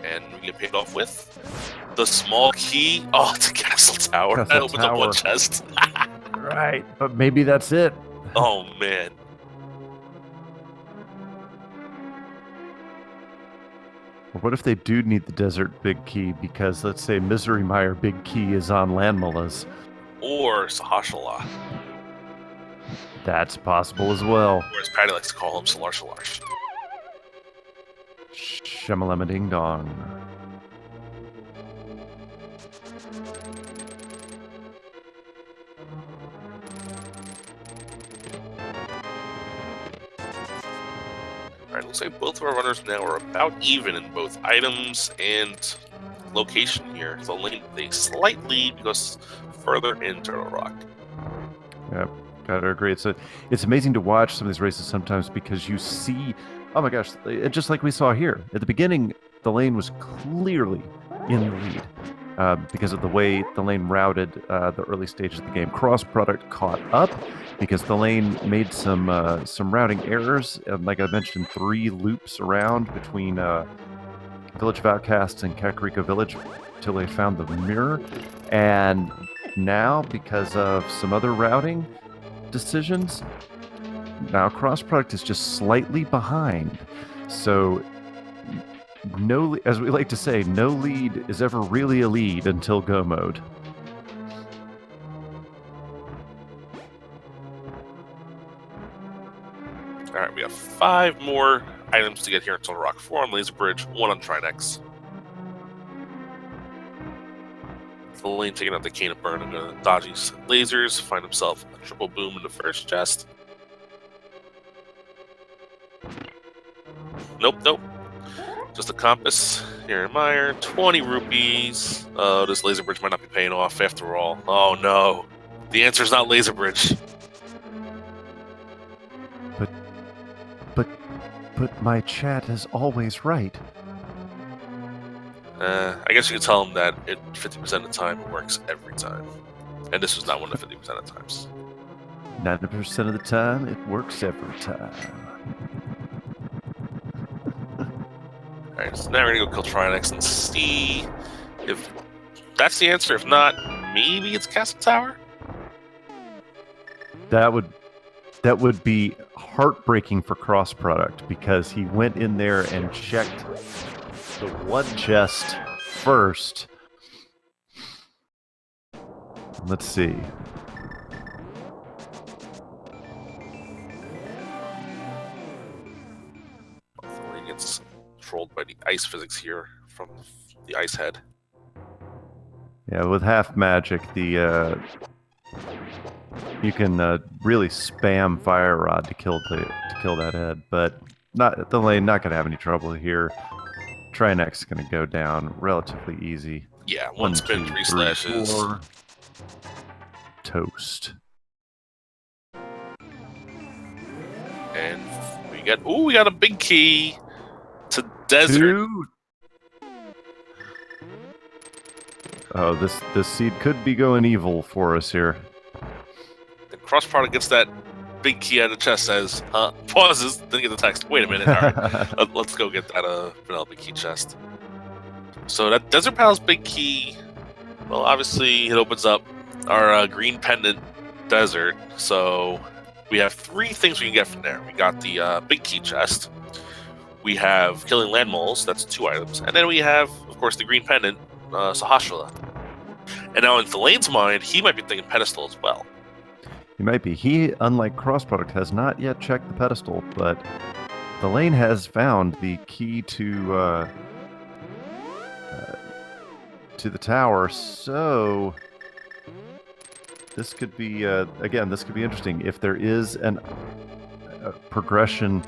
And we get paid off with the small key. Oh, it's a castle tower. Castle That opens tower. up one chest. Right, but maybe that's it. Oh, man. Or what if they do need the desert big key because, let's say, Misery Mire big key is on Landmalas? Or Sahashala. That's possible as well. Or as Patty likes to call him, Salar Shalarsh. Shamalama ding dong. Alright, looks like both of our runners now are about even in both items and location here. So they slight lead because further in Turtle Rock. Yep, gotta agree. It's amazing to watch some of these races sometimes because you see, oh my gosh, just like we saw here at the beginning, Thalanee was clearly in the lead because of the way Thalanee routed the early stages of the game. Cross-product caught up because Thalanee made some routing errors. Like I mentioned, 3 loops around between Village of Outcasts and Kakariko Village until they found the mirror. And now, because of some other routing decisions, now cross-product is just slightly behind. So, no, as we like to say, no lead is ever really a lead until go mode. Alright, we have 5 more items to get here in Turtle Rock. 4 on Laser Bridge, 1 on Trinex. Thalanee taking out the Cane of Burn and gonna dodge these lasers, find himself a triple boom in the first chest. Nope. Just a compass here in Mire. 20 rupees. This Laser Bridge might not be paying off after all. Oh no. The answer is not Laser Bridge. But my chat is always right. I guess you could tell him that 50% of the time it works every time. And this was not one of the 50% of the times. 90% of the time, it works every time. Alright, so now we're gonna go kill Trinex and see if that's the answer. If not, maybe it's Castle Tower? That that would be heartbreaking for cross product because he went in there and checked the one chest first. Let's see. Thalanee gets controlled by the ice physics here from the ice head. Yeah, with half magic, the you can really spam fire rod to kill that head, but not the lane. Not gonna have any trouble here. Trinex's gonna go down relatively easy. Yeah, one spin, 3 slashes. 4. Toast. And we got a big key to desert. 2. Oh, this seed could be going evil for us here. And cross product gets that big key out of the chest, says, pauses, then get the text. Wait a minute, all right, let's go get that vanilla big key chest. So that Desert Palace big key, well, obviously it opens up our green pendant desert. So we have 3 things we can get from there. We got the big key chest. We have killing land moles, that's 2 items. And then we have, of course, the green pendant, Sahasrahla. And now in Thalane's mind, he might be thinking Pedestal as well. He might be. He, unlike cross product, has not yet checked the pedestal, but Thalane has found the key to the tower. So this could be again. This could be interesting if there is a progression.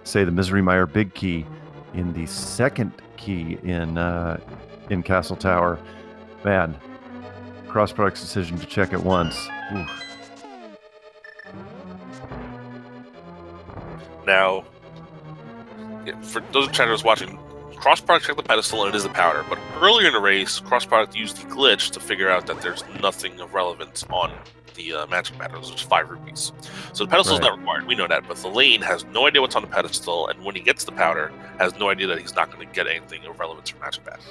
Say the Misery Mire big key in the second key in Castle Tower. Man, cross product's decision to check it once. Oof. Now, for those channels watching, cross product checked the pedestal and it is a powder. But earlier in the race, cross product used the glitch to figure out that there's nothing of relevance on the magic battles, which is 5 rupees. So the pedestal is not required. We know that, but Thalane has no idea what's on the pedestal, and when he gets the powder, has no idea that he's not going to get anything of relevance from magic battle.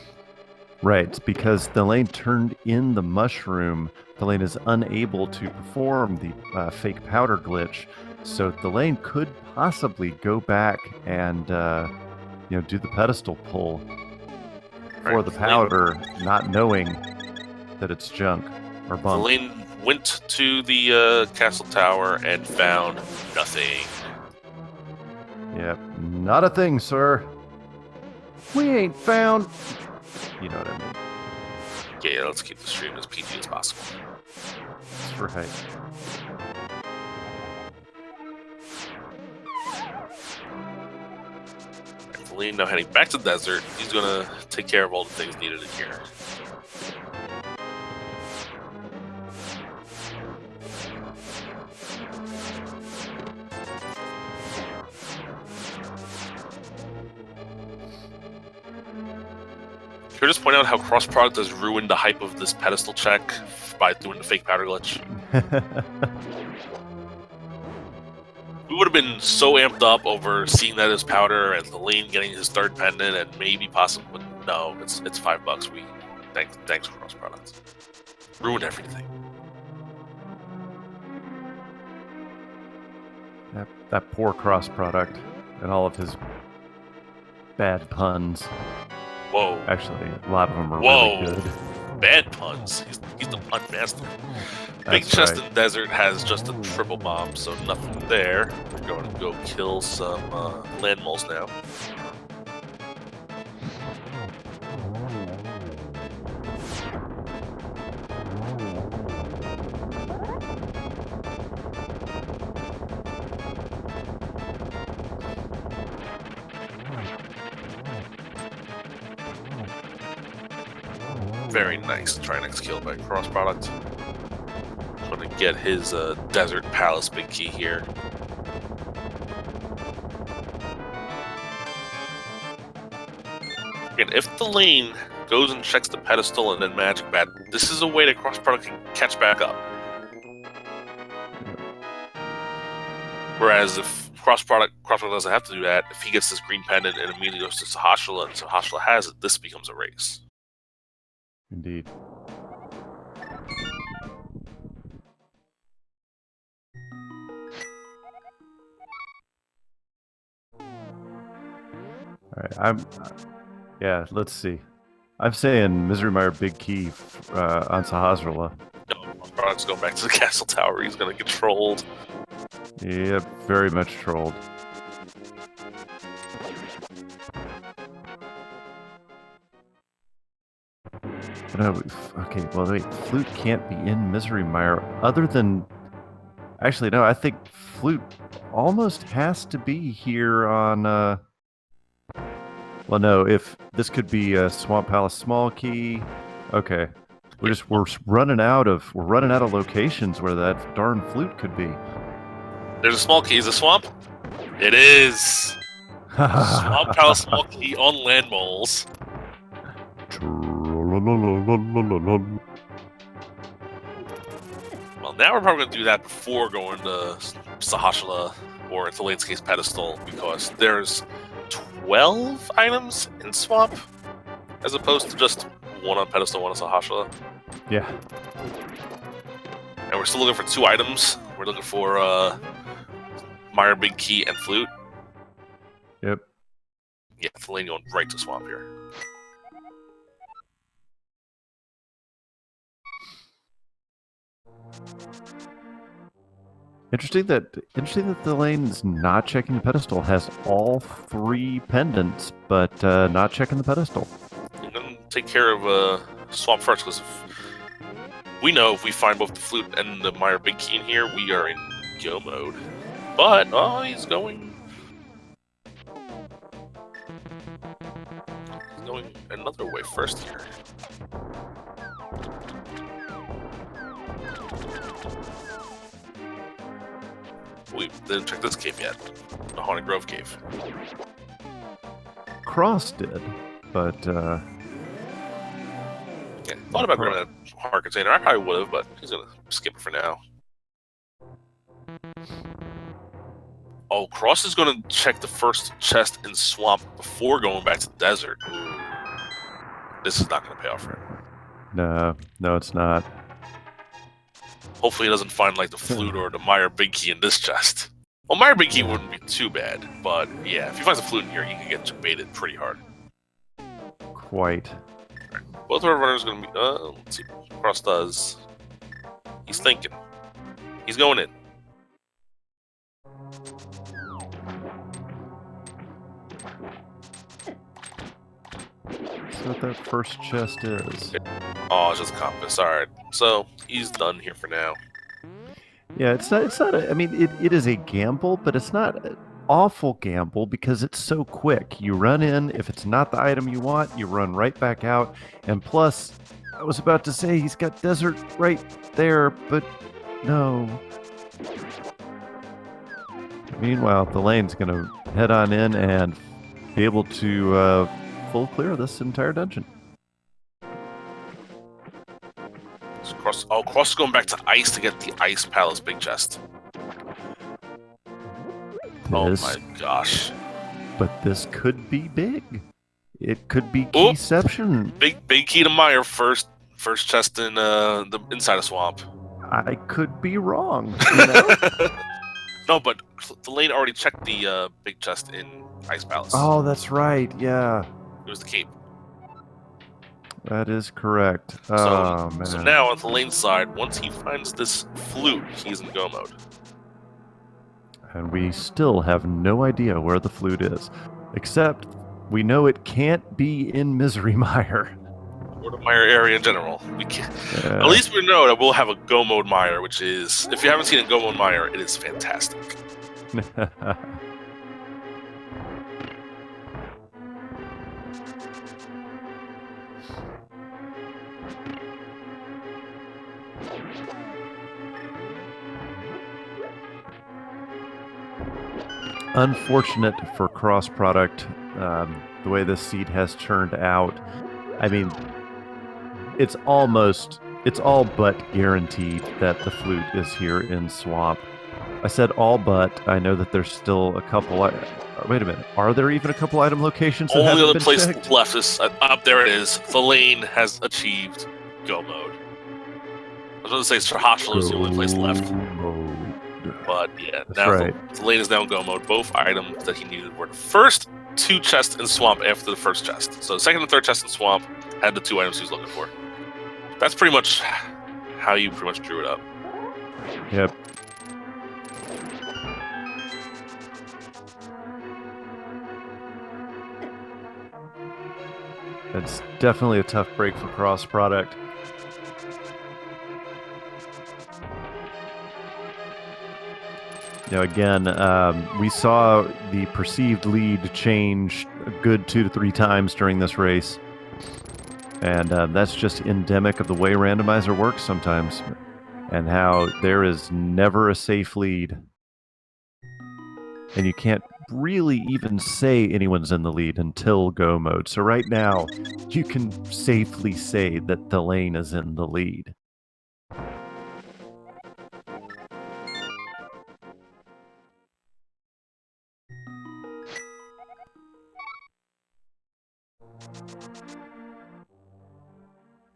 Right, because Thalane turned in the mushroom, Thalane is unable to perform the fake powder glitch. So Thalane could possibly go back and do the pedestal pull for the powder, not knowing that it's junk or bunk. Thalane went to the castle tower and found nothing. Yep, not a thing, sir. We ain't found. You know what I mean? Yeah, let's keep the stream as PG as possible. That's right. Thalane now heading back to the desert. He's gonna take care of all the things needed in here. Can I just point out how cross product has ruined the hype of this pedestal check by doing the fake powder glitch? We would have been so amped up over seeing that as powder and Thalane getting his 3rd pendant and maybe possibly, but no, it's $5. Thanks cross product. Ruined everything. That poor cross product and all of his bad puns. Whoa. Actually, a lot of them are really good. Bad puns. He's the pun master. Big chest in desert has just a triple bomb, so nothing there. We're going to go kill some land moles now. Very nice. Trinix killed by cross product. Going to get his Desert Palace big key here. Again, if Thalane goes and checks the pedestal and then magic bat, this is a way that cross product can catch back up. Whereas if cross product doesn't have to do that, if he gets this green pendant and immediately goes to Sahasrahla and Sahasrahla has it, this becomes a race. Indeed. right, yeah, let's see. I'm saying Misery Mire Big Key on Sahasrahla. Product's going back to the castle tower. He's gonna get trolled. Yep, very much trolled. No, okay, well, wait, Flute can't be in Misery Mire other than... Actually, no, I think Flute almost has to be here on... Well, no, if this could be a Swamp Palace Small Key. Okay. We're running out of locations where that darn Flute could be. There's a small key. Is it swamp? It is. Swamp Palace Small Key on land moles. Well, now we're probably going to do that before going to Sahasrahla, or in Thalane's case, Pedestal, because there's 12 items in Swamp, as opposed to just one on Pedestal, one on Sahasrahla. Yeah. And we're still looking for 2 items. We're looking for Mire Big Key and Flute. Yep. Yeah, Thalane going right to Swamp here. Interesting that the lane is not checking the pedestal. Has all 3 pendants, but not checking the pedestal. I'm gonna take care of Swamp first, because we know if we find both the Flute and the Mire Big Key in here, we are in go mode. But he's going another way first here. We didn't check this cave yet. The Haunted Grove cave. Cross did, but Yeah, thought about grabbing that heart container. I probably would have, but he's gonna skip it for now. Oh, Cross is gonna check the first chest in Swamp before going back to the desert. This is not gonna pay off for him. no, it's not. Hopefully he doesn't find like the Flute or the Mire Big Key in this chest. Well, Mire Big Key wouldn't be too bad, but yeah, if he finds a Flute in here, he can get baited pretty hard. Quite. Both of our runners are going to be... let's see what Cross does. He's thinking. He's going in. That's what that first chest is. Oh, it's just a compass. Alright. So, he's done here for now. Yeah, it's not I mean, it is a gamble, but it's not an awful gamble because it's so quick. You run in, if it's not the item you want, you run right back out. And plus, I was about to say he's got desert right there, but no. Meanwhile, the lane's going to head on in and be able to full clear this entire dungeon. Cross is going back to Ice to get the Ice Palace Big Chest. Oh my gosh. But this could be big. It could be Keyception. Big Key to Mire first chest in the inside of Swamp. I could be wrong. You know? No, but the lane already checked the big chest in Ice Palace. Oh, that's right. Yeah. It was the cape. That is correct. So, man. So now on the lane side, once he finds this Flute, he's in go mode. And we still have no idea where the Flute is. Except we know it can't be in Misery Mire. Or the Mire area in general. We can't. Yeah. At least we know that we'll have a go mode Mire, which is, if you haven't seen a go mode Mire, it is fantastic. Unfortunate for cross product, the way this seed has turned out. I mean, it's all but guaranteed that the Flute is here in Swamp. I said all but. I know that there's still a couple. Wait a minute. Are there even a couple item locations? That Only other place checked? left is up there. It is. The lane has achieved go mode. I was going to say Sahasrahla is the only place left. But yeah, that's now right. the lane is now in go mode. Both items that he needed were the first 2 chests in swamp after the first chest. So the second and third chest in swamp had the 2 items he was looking for. That's pretty much how you pretty much drew it up. Yep. It's definitely a tough break for cross product. Again, we saw the perceived lead change a good 2 to 3 times during this race. And that's just endemic of the way Randomizer works sometimes. And how there is never a safe lead. And you can't really even say anyone's in the lead until go mode. So right now, you can safely say that thalanee is in the lead.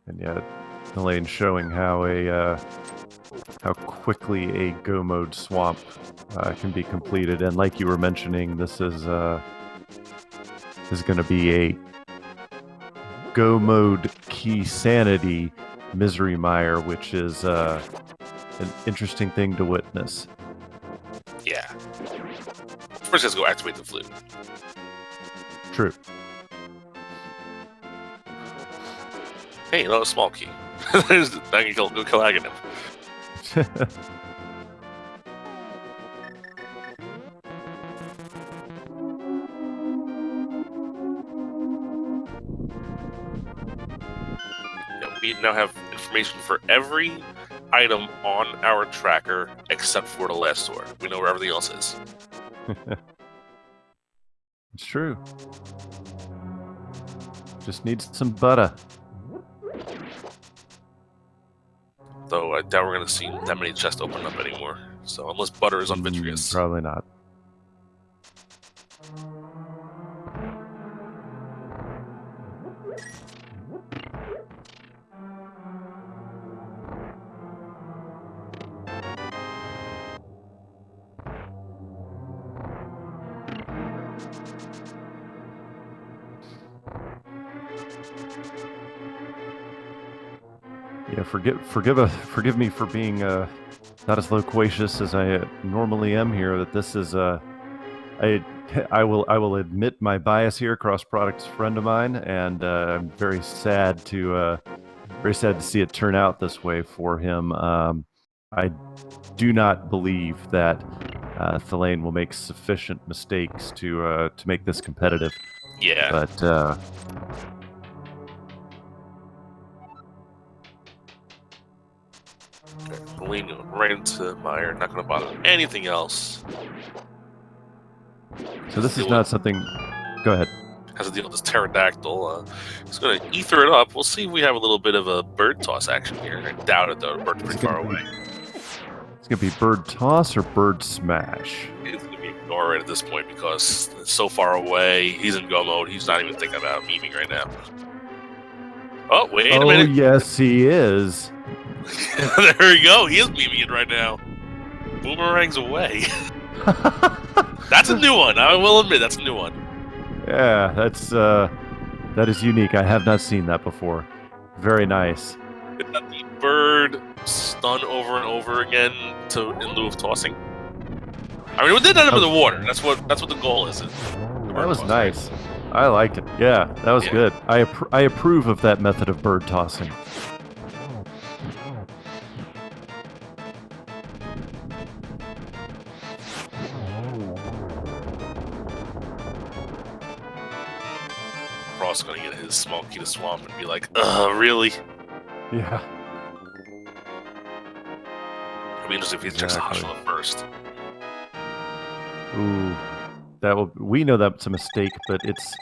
And yeah, thalanee showing how how quickly a go mode swamp can be completed. And like you were mentioning, this is going to be a go mode Keysanity Misery Mire, which is an interesting thing to witness. Yeah. First, let's go activate the flute. True. Hey, another small key. I can go kill Ganon. We now have information for every item on our tracker except for the last sword. We know where everything else is. It's true. Just needs some butter. Though I doubt we're going to see that many chests open up anymore. So unless butter is on Vitreous. Probably not. Yeah, forgive me for being not as loquacious as I normally am here. That this is I will admit my bias here. Cross Product's a friend of mine, and I'm very sad to see it turn out this way for him. I do not believe that thalanee will make sufficient mistakes to make this competitive. Yeah, but. Lean right into Mire, not going to bother with anything else. So this is not something... Go ahead. Has to deal with this pterodactyl. It's going to ether it up. We'll see if we have a little bit of a bird toss action here. I doubt it, though. The bird's pretty far away. It's going to be bird toss or bird smash? It's going to be ignore it at this point because it's so far away. He's in go mode. He's not even thinking about memeing right now. Oh, wait a minute. Oh, yes, he is. There we go. He is memeing it right now. Boomerang's away. That's a new one. I will admit, that's a new one. Yeah, that is unique. I have not seen that before. Very nice. Is that the bird stun over and over again in lieu of tossing? I mean, we did that under the water. That's what the goal is. That was nice. I liked it. Yeah, that was good. I approve of that method of bird tossing. Ross gonna get his small key to swamp and be like, really? Yeah. It'd be interesting if he checks the hospital first. Ooh. We know that's a mistake, but it's,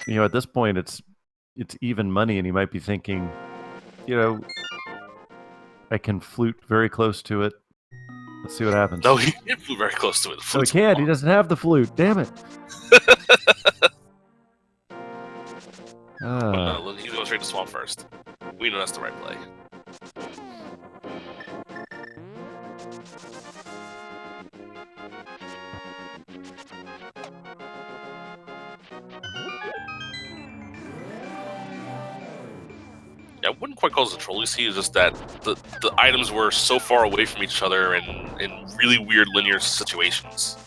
at this point it's even money, and he might be thinking, I can flute very close to it. Let's see what happens. No, he can't flute very close to it. No, he can't. He doesn't have the flute. Damn it. No, he's going straight to swamp first. We know that's the right play. I wouldn't quite call it a troll, you see, it's just that the items were so far away from each other and in really weird linear situations.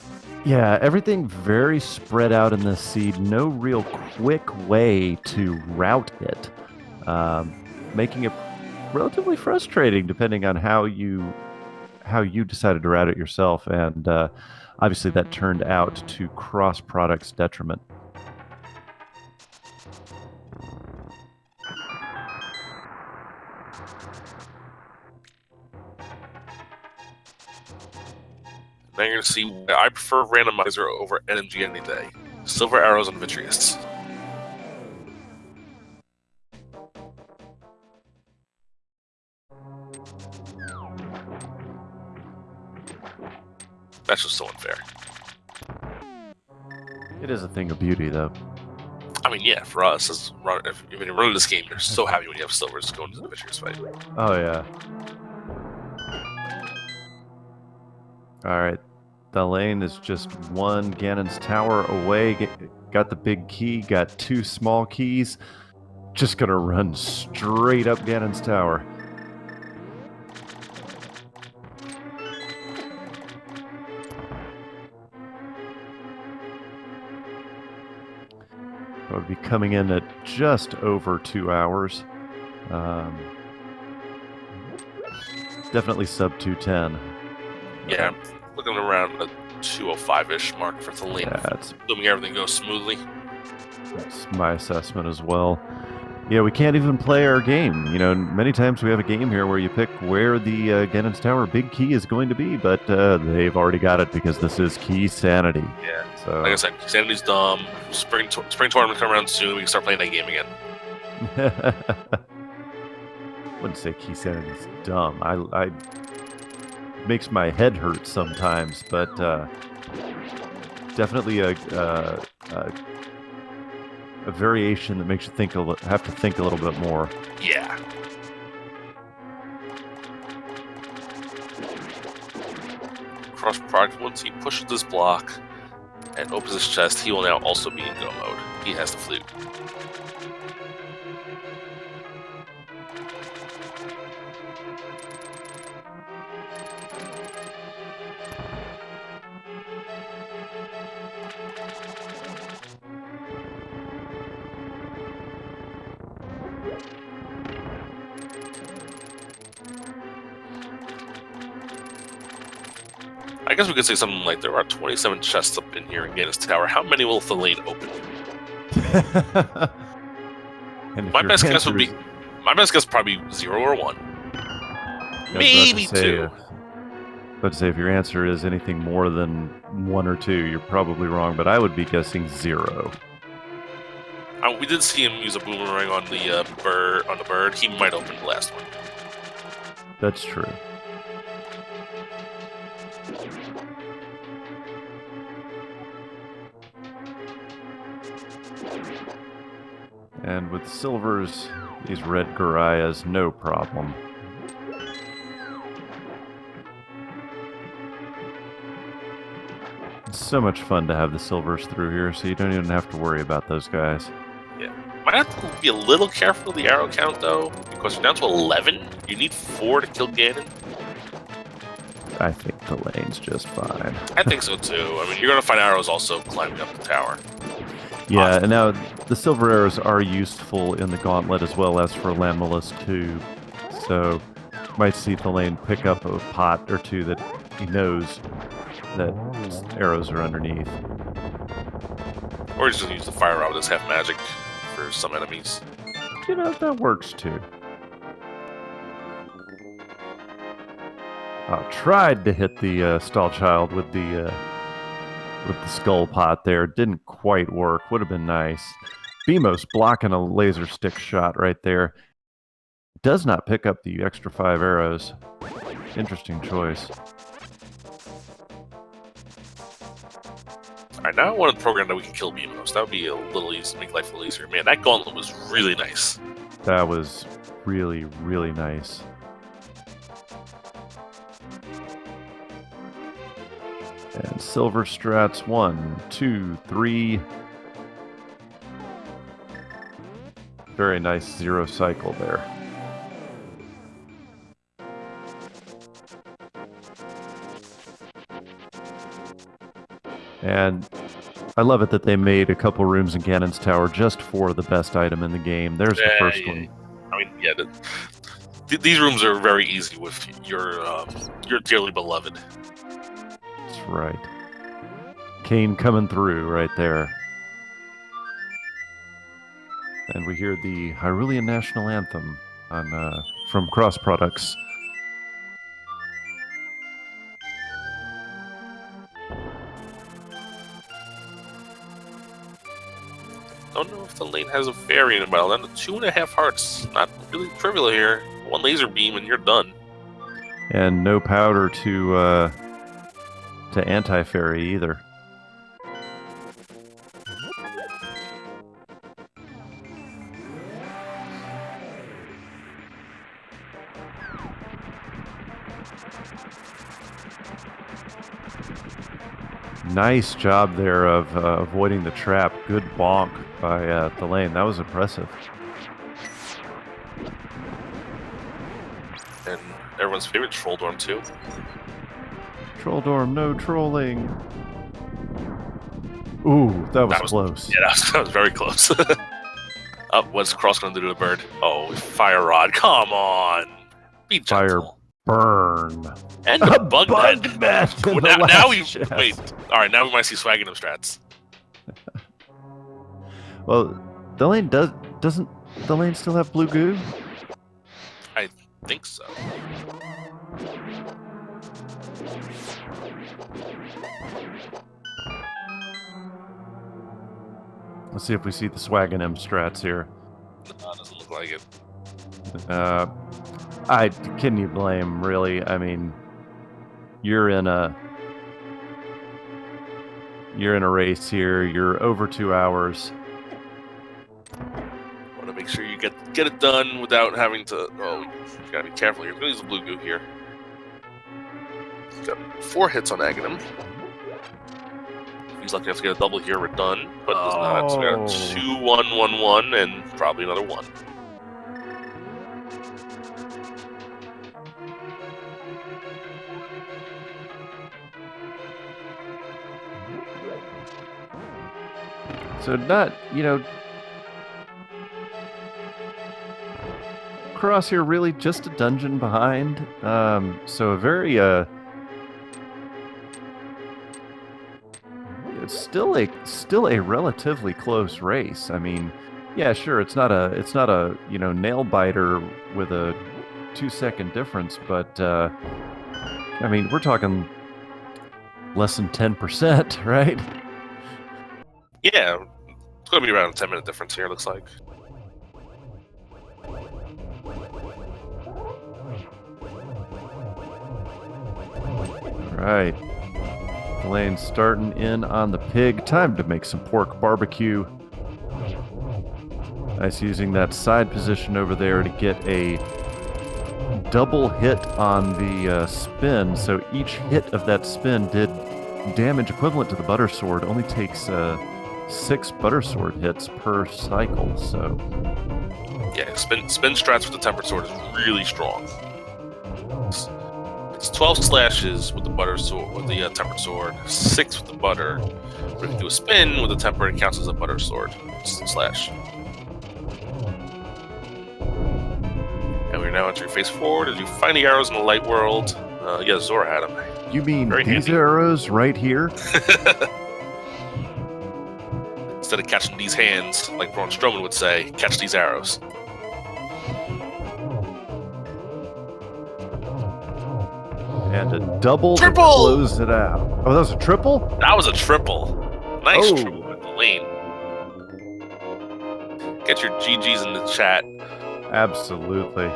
Yeah, everything very spread out in this seed. No real quick way to route it, making it relatively frustrating depending on how you decided to route it yourself. And obviously, that turned out to cross product's detriment. Now you're going to see why I prefer Randomizer over NMG any day. Silver arrows and Vitreous. That's just so unfair. It is a thing of beauty, though. I mean, yeah, for us, if you're running this game, you're so happy when you have silvers going to the Vitreous fight. Oh, yeah. Alright. Thalanee is just one Ganon's tower away. Got the big key, got two small keys. Just gonna run straight up Ganon's tower. I would be coming in at just over 2 hours. Definitely sub 210. Yeah, I'm looking around the 205-ish mark for Thalanee. Yeah, assuming everything goes smoothly. That's my assessment as well. Yeah, we can't even play our game. You know, many times we have a game here where you pick where the Ganon's Tower big key is going to be, but they've already got it because this is Keysanity. Yeah. So, like I said, Keysanity's dumb. Spring tournament come around soon. We can start playing that game again. wouldn't say Keysanity's dumb. I makes my head hurt sometimes, but definitely a variation that makes you have to think a little bit more. Yeah. Cross product, once he pushes this block and opens his chest, he will now also be in go mode. He has the flute. I guess we could say something like there are 27 chests up in here in Ganon's Tower. How many will Thalanee open? My best guess would probably 0 or 1. Maybe 2. But say if your answer is anything more than 1 or 2, you're probably wrong. But I would be guessing 0. We did see him use a boomerang on the bird. He might open the last one. That's true. And with silvers, these red Garayas, no problem. It's so much fun to have the silvers through here, so you don't even have to worry about those guys. Yeah. Might have to be a little careful with the arrow count, though, because you're down to 11. You need 4 to kill Ganon. I think the lane's just fine. I think so, too. I mean, you're going to find arrows also climbing up the tower. Yeah, and now the silver arrows are useful in the gauntlet as well as for Landmalus too. So might see Thalanee pick up a pot or two that he knows that arrows are underneath. Or just use the fire rod as half magic for some enemies. You know, that works too. Tried to hit the stall child with the skull pot there. Didn't quite work. Would have been nice. Beamos blocking a laser stick shot right there. Does not pick up the extra 5 arrows. Interesting choice. Alright, now I want to program that we can kill Beamos. That would be a little easy, make life a little easier. Man, that gauntlet was really nice. That was really, really nice. And silver strats 1, 2, 3. Very nice 0 cycle there. And I love it that they made a couple rooms in Ganon's Tower just for the best item in the game. There's the first one. I mean, yeah, these rooms are very easy with your dearly beloved. That's right. Kane coming through right there. And we hear the Hyrulean National Anthem on from Cross Products. Don't know if the lane has a fairy in the battle. Then 2.5 hearts, not really trivial here. 1 laser beam and you're done. And no powder to anti-fairy either. Nice job there of avoiding the trap. Good bonk by Thalanee. That was impressive. And everyone's favorite Troll Dorm too. Troll Dorm, no trolling. Ooh, that was close. Yeah, that was very close. What's Cross going to do to the bird? Oh, Fire Rod. Come on. Be gentle. Fire burn. And the bug net. Now we wait. All right, now we might see swagging them strats. Well, Thalanee doesn't Thalanee still have blue goo? I think so. Let's see if we see the swagging M strats here. No, doesn't look like it. Can you blame, really? I mean, you're in a race here. You're over 2 hours. Want to make sure you get it done without having to. Oh, you gotta be careful. You're gonna use the blue goo here. He's got 4 hits on Aghanim. He's lucky enough to get a double here. We're done, but does not. So we got 2, 1, 1, 1, and probably another 1. So not, Cross here really just a dungeon behind. So a very it's still a relatively close race. I mean, yeah, sure, it's not a nail biter with a 2-second difference, but I mean, we're talking less than 10%, right? Yeah, it's going to be around a 10-minute difference here, looks like. Right. Thalanee starting in on the pig. Time to make some pork barbecue. Nice using that side position over there to get a double hit on the spin. So each hit of that spin did damage equivalent to the butter sword. Only takes 6 butter sword hits per cycle. So yeah, spin strats with the tempered sword is really strong. It's 12 slashes with the butter sword, with the tempered sword, 6 with the butter. But if you do a spin with the tempered, it counts as a butter sword slash. And we're now entering phase forward as you find the arrows in the light world. Yeah, Zora had them. You mean very these handy. arrows right here? Instead of catching these hands, like Braun Strowman would say, catch these arrows. And a double Triple! to close it out. Oh, that was a triple? That was a triple. Nice Oh. triple with the lane. Get your GGs in the chat. Absolutely.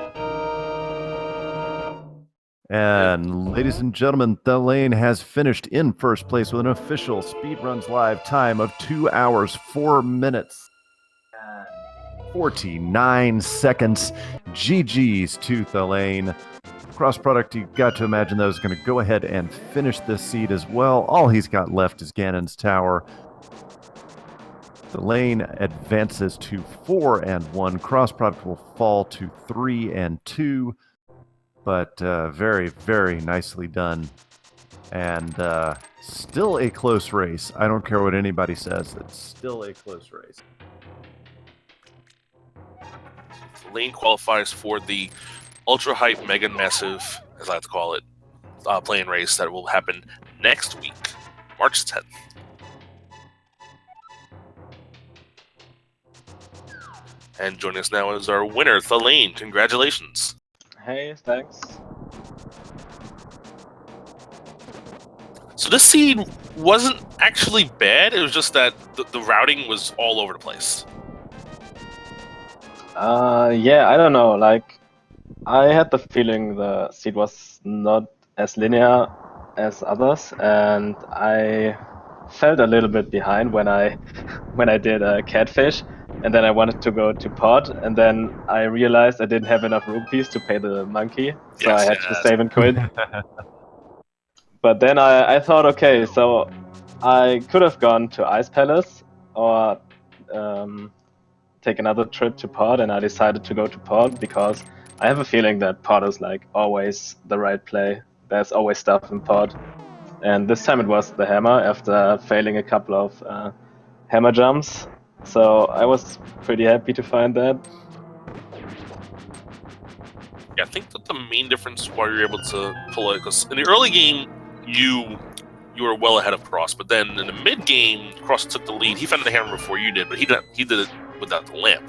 And ladies and gentlemen, Thalanee has finished in first place with an official Speedruns Live time of 2 hours, 4 minutes, 49 seconds. GG's to Thalanee. Cross product, you got to imagine that is going to go ahead and finish this seed as well. All he's got left is Ganon's Tower. Thalanee advances to 4-1. Cross product will fall to 3-2. But very, very nicely done. And Still a close race. I don't care what anybody says. It's still a close race. Lane qualifies for the ultra hype, mega massive, as I like to call it, play-in race that will happen next week, March 10th. And joining us now is our winner, Thalanee. Congratulations. Hey, thanks. So this seed wasn't actually bad. It was just that the routing was all over the place. Yeah, I don't know. Like, I had the feeling the seed was not as linear as others, and I felt a little bit behind when I did Catfish, and then I wanted to go to Pod, and then I realized I didn't have enough rupees to pay the monkey, so I had to save and quit. But then I thought, okay, so I could have gone to Ice Palace or take another trip to Pod, and I decided to go to Pod because I have a feeling that Pod is like always the right play. There's always stuff in Pod. And this time it was the hammer after failing a couple of hammer jumps. So I was pretty happy to find that. Yeah, I think that the main difference why you're able to pull it, because in the early game, you were well ahead of Cross, but then in the mid game, Cross took the lead. He found the hammer before you did, but he did it without the lamp.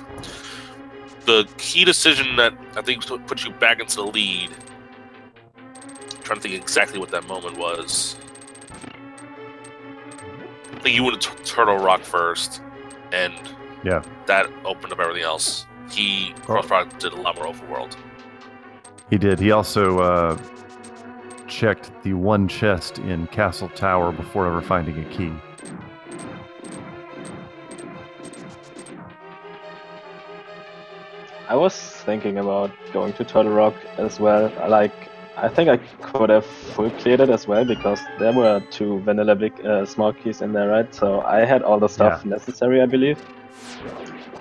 The key decision that I think put you back into the lead, I'm trying to think exactly what that moment was. I think you went to Turtle Rock first, and Yeah. that opened up everything else. Cross Product did a lot more overworld. He did. He also checked the one chest in Castle Tower before ever finding a key. I was thinking about going to Turtle Rock as well. Like, I think I could have full cleared it as well because there were 2 vanilla big small keys in there, right? So I had all the stuff necessary, I believe.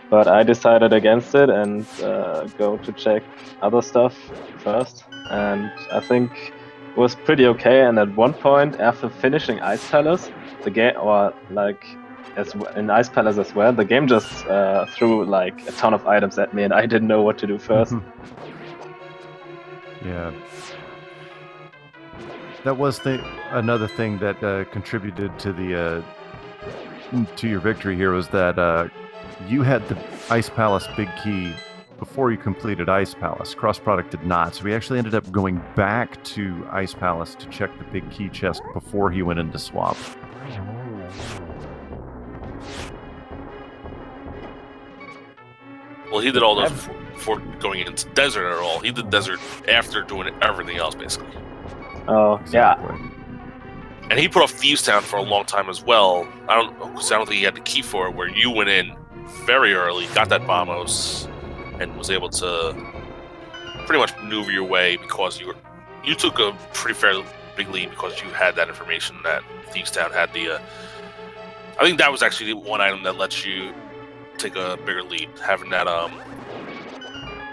But I decided against it and go to check other stuff first. And I think it was pretty okay. And at one point, after finishing Ice Palace, the game, or like in Ice Palace as well, the game just threw like a ton of items at me, and I didn't know what to do first. Yeah. That was another thing that contributed to the to your victory here was that you had the Ice Palace big key before you completed Ice Palace. Cross Product did not, so we actually ended up going back to Ice Palace to check the big key chest before he went into Swamp. Well, he did all those before going into Desert at all. He did Desert after doing everything else, basically. Oh, Exactly. yeah. And he put off Thieves Town for a long time as well. I don't think he had the key for it, where you went in very early, got that Bombos, and was able to pretty much maneuver your way because you took a pretty fairly big lead because you had that information that Thieves Town had the. I think that was actually the one item that lets you take a bigger lead, having that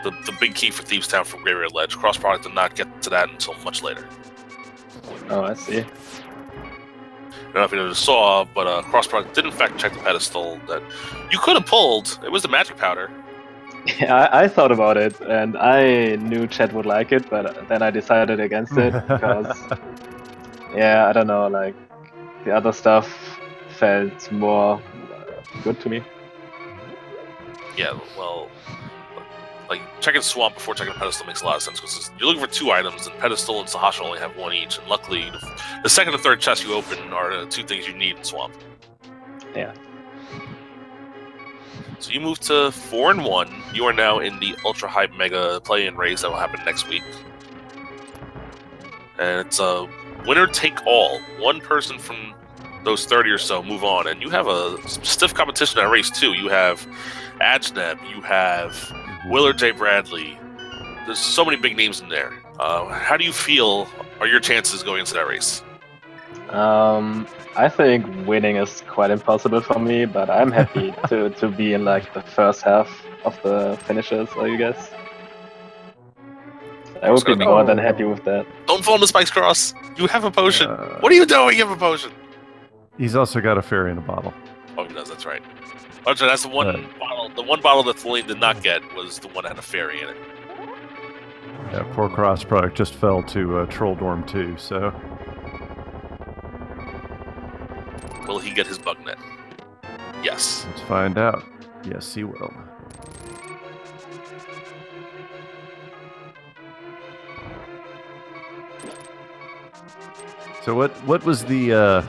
the big key for Thieves Town from Graveyard Ledge. Cross Product did not get to that until much later. Oh, I see. I don't know if you noticed saw, but Cross Product did in fact check the pedestal that you could have pulled. It was the magic powder. Yeah, I thought about it, and I knew Chet would like it, but then I decided against it because, yeah, I don't know, like, the other stuff felt more good to me. Yeah, well, like checking Swamp before checking Pedestal makes a lot of sense because you're looking for 2 items, and Pedestal and Sahasha only have 1 each, and luckily the second and third chest you open are the 2 things you need in Swamp. Yeah. So you move to 4-1. You are now in the Ultra Hype Mega play-in race that will happen next week. And it's a winner take all. One person from those 30 or so move on, and you have a stiff competition in that race too. You have Ajneb, you have Willard J. Bradley. There's so many big names in there. How do you feel are your chances going into that race? I think winning is quite impossible for me, but I'm happy to be in like the first half of the finishes, I guess. I would be more than happy with that. Don't fall into Spike's Cross. You have a potion. What are you doing? You have a potion. He's also got a fairy in a bottle. Oh, he does. That's right. Oh, that's the one bottle. The one bottle that Thalanee did not get was the one that had a fairy in it. Yeah, poor cross product just fell to Troll Dorm 2, so... Will he get his bug net? Yes. Let's find out. Yes, he will. So what was the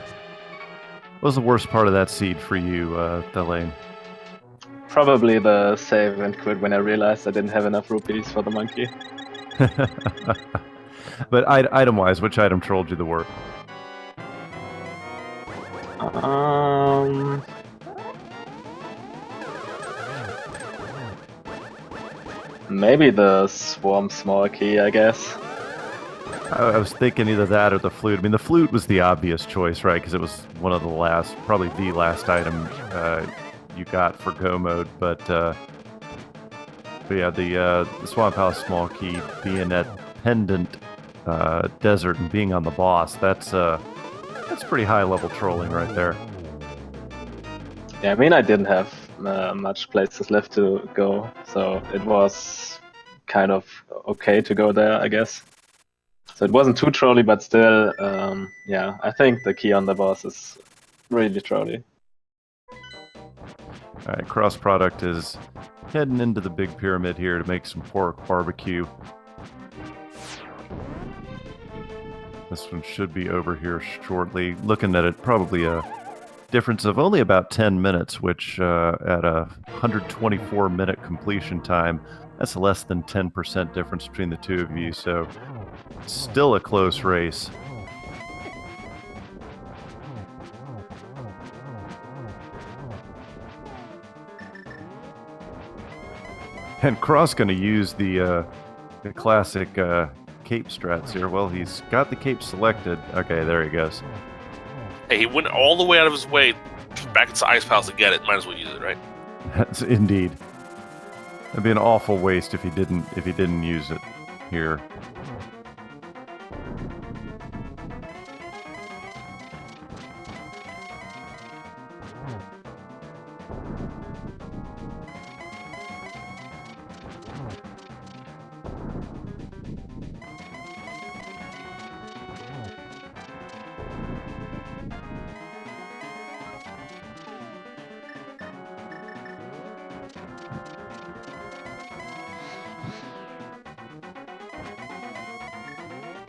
worst part of that seed for you, Thalanee? Probably the save and quit when I realized I didn't have enough rupees for the monkey. But item-wise, which item trolled you the worst? Maybe the Swarm Small Key, I guess. I was thinking either that or the flute. I mean, the flute was the obvious choice, right? Because it was one of the last, probably the last item you got for Go mode. But yeah, the Swamp Palace Small Key being that pendant desert and being on the boss, that's pretty high level trolling right there. Yeah, I mean, I didn't have much places left to go, so it was kind of okay to go there, I guess. So it wasn't too trolly, but still, yeah, I think the key on the boss is really trolly. Alright, Cross Product is heading into the big pyramid here to make some pork barbecue. This one should be over here shortly. Looking at it, probably a difference of only about 10 minutes, which at a 124-minute completion time, that's less than 10% difference between the two of you, so still a close race. And Cross going to use the classic cape strats here. Well, he's got the cape selected. Okay, there he goes. Hey, he went all the way out of his way back into Ice Palace to get it. Might as well use it, right? That's indeed. It'd be an awful waste if he didn't use it here.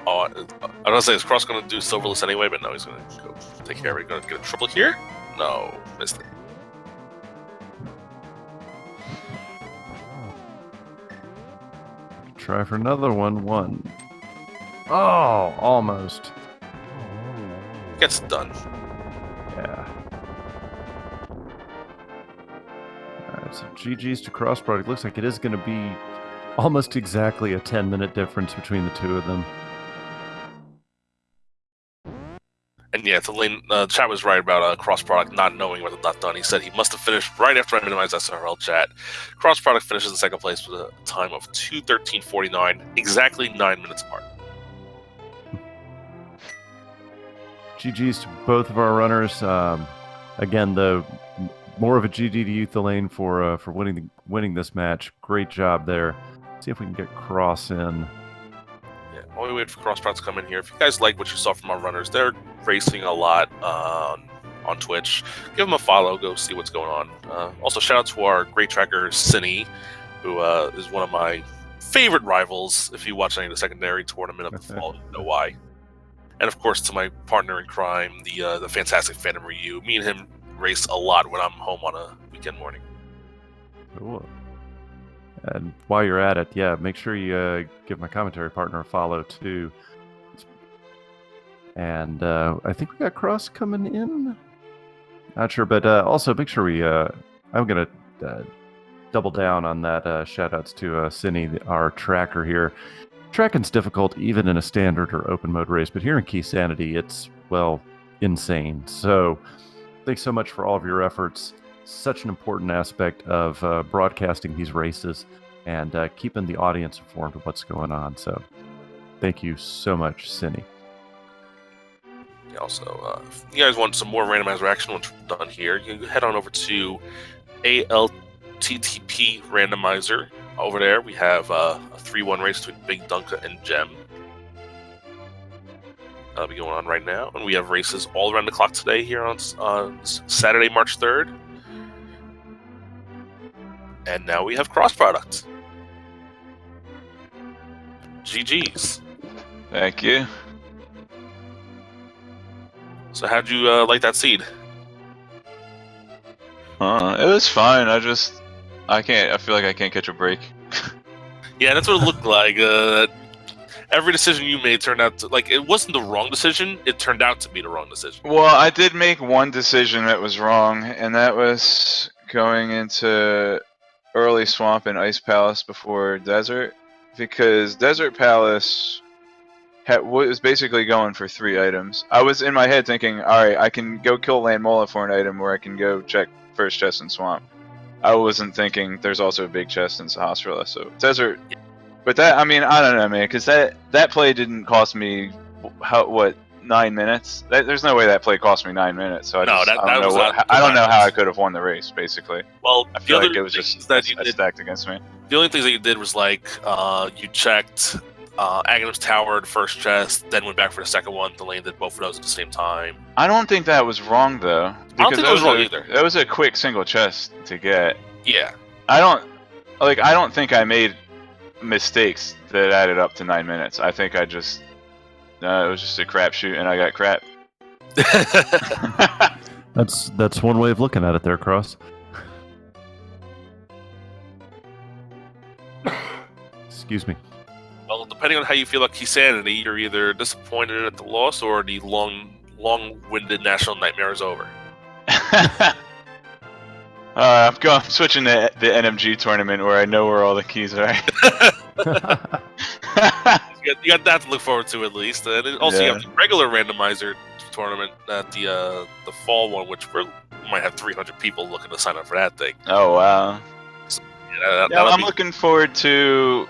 Oh, I was gonna say, is Cross gonna do Silverless anyway, but no, he's gonna go take care of it. Gonna get a triple here? No, missed it. Try for another one. Oh, almost. Gets done. Yeah. Alright, so GG's to Cross Product. Looks like it is going to be almost exactly a 10-minute difference between the two of them. And yeah, the chat was right about Cross Product not knowing what not done. He said he must have finished right after I minimized SRL chat. Cross Product finishes in second place with a time of 2:13.49, exactly 9 minutes apart. GG's to both of our runners. Again, more of a GG to you, Thalanee, for winning this match. Great job there. See if we can get Cross in. Yeah, while we wait for Cross Product to come in here, if you guys like what you saw from our runners, they're racing a lot on Twitch. Give them a follow. Go see what's going on. Also, shout out to our great tracker, Cine, who is one of my favorite rivals. If you watch any of the secondary tournament of the fall, you know why. And of course, to my partner in crime, the fantastic Phantom Ryu. Me and him race a lot when I'm home on a weekend morning. Cool. And while you're at it, yeah, make sure you give my commentary partner a follow too. And I think we got Cross coming in. Not sure, but also make sure we. I'm gonna double down on that. Shout outs to Cine, our tracker here. Tracking's difficult even in a standard or open mode race, but here in Keysanity, it's, well, insane. So thanks so much for all of your efforts. Such an important aspect of broadcasting these races. and keeping the audience informed of what's going on. So thank you so much, Cindy. Also, if you guys want some more randomizer action once we're done here, you can head on over to ALTTP Randomizer. Over there, we have a 3-1 race between Big Dunka and Gem. That'll be going on right now. And we have races all around the clock today here on Saturday, March 3rd. And now we have cross product. GG's. Thank you. So how'd you like that seed? It was fine. I can't. I feel like I can't catch a break. Yeah, that's what it looked like. Every decision you made turned out to, like, it wasn't the wrong decision. It turned out to be the wrong decision. Well, I did make one decision that was wrong, and that was going into early swamp and ice palace before desert, because desert palace was basically going for 3 items. I was in my head thinking, all right, I can go kill Landmola for an item, or I can go check first chest in swamp. I wasn't thinking there's also a big chest in Sahasrara, so desert. But that, I mean, I don't know, man, because that play didn't cost me, 9 minutes? There's no way that play cost me 9 minutes. So I don't know how I could have won the race, basically. Well, I feel like it was just stacked against me. The only things that you did was, like, you checked Aghanim's Tower, the first chest, then went back for the second one. The lane did both of those at the same time. I don't think that was wrong, though. I don't think that was wrong either. That was a quick single chest to get. Yeah. I don't think I made mistakes that added up to 9 minutes. I think it was just a crapshoot, and I got crap. That's one way of looking at it there, Cross. Excuse me. Well, depending on how you feel about Keysanity, you're either disappointed at the loss or the long-winded national nightmare is over. I'm switching to the NMG tournament where I know where all the keys are. You got that to look forward to at least, and then also you have the regular randomizer tournament at the fall one, which we might have 300 people looking to sign up for that thing. Oh wow! So, I'm looking forward to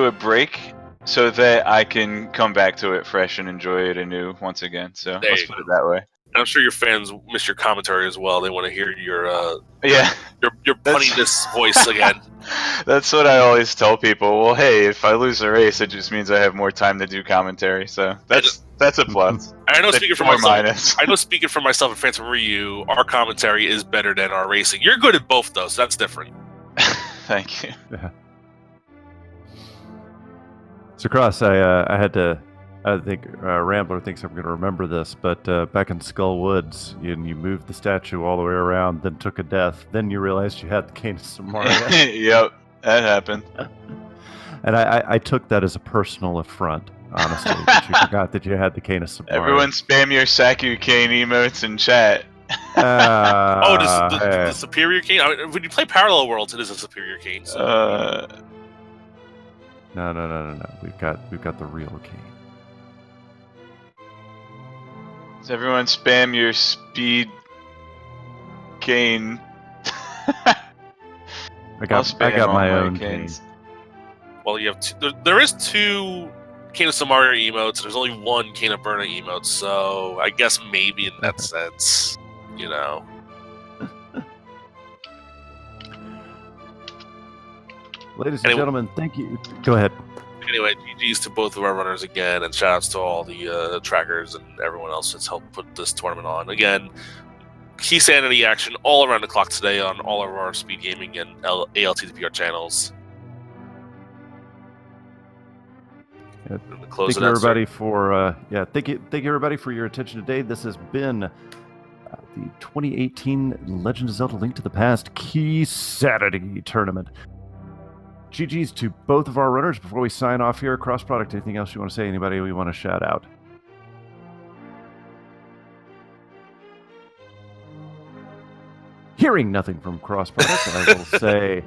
a break so that I can come back to it fresh and enjoy it anew once again. So let's put it that way. I'm sure your fans miss your commentary as well. They want to hear your punniness voice again. That's what I always tell people. Well, hey, if I lose a race, it just means I have more time to do commentary. So that's a plus. I know speaking for myself. I know speaking for myself and Phantom Ryu, our commentary is better than our racing. You're good at both, though, so that's different. Thank you. Yeah. So, Cross, I think Rambler thinks I'm going to remember this, but back in Skull Woods, you moved the statue all the way around, then took a death, then you realized you had the Cane of Samaria. Yep, that happened. And I took that as a personal affront, honestly, that you forgot that you had the Cane of Samaria. Everyone spam your Saku Cane emotes in chat. The Superior Cane? I mean, when you play Parallel Worlds, it is a Superior Cane. So. No. We've got the real cane. Does everyone spam your speed cane? I got my own cane. Well, you have there is 2 Cane of Samaria emotes. There's only 1 Cane of Burna emote, so I guess maybe in that sense, you know. Ladies and gentlemen, thank you. Go ahead. Anyway, GG's to both of our runners again, and shoutouts to all the trackers and everyone else that's helped put this tournament on. Again, Keysanity action all around the clock today on all of our Speed Gaming and ALTTPR channels. Yeah, thank you everybody for thank you everybody for your attention today. This has been the 2018 Legend of Zelda: Link to the Past Keysanity Tournament. GG's to both of our runners. Before we sign off here, Cross Product, anything else you want to say? Anybody we want to shout out? Hearing nothing from Cross Product, I will say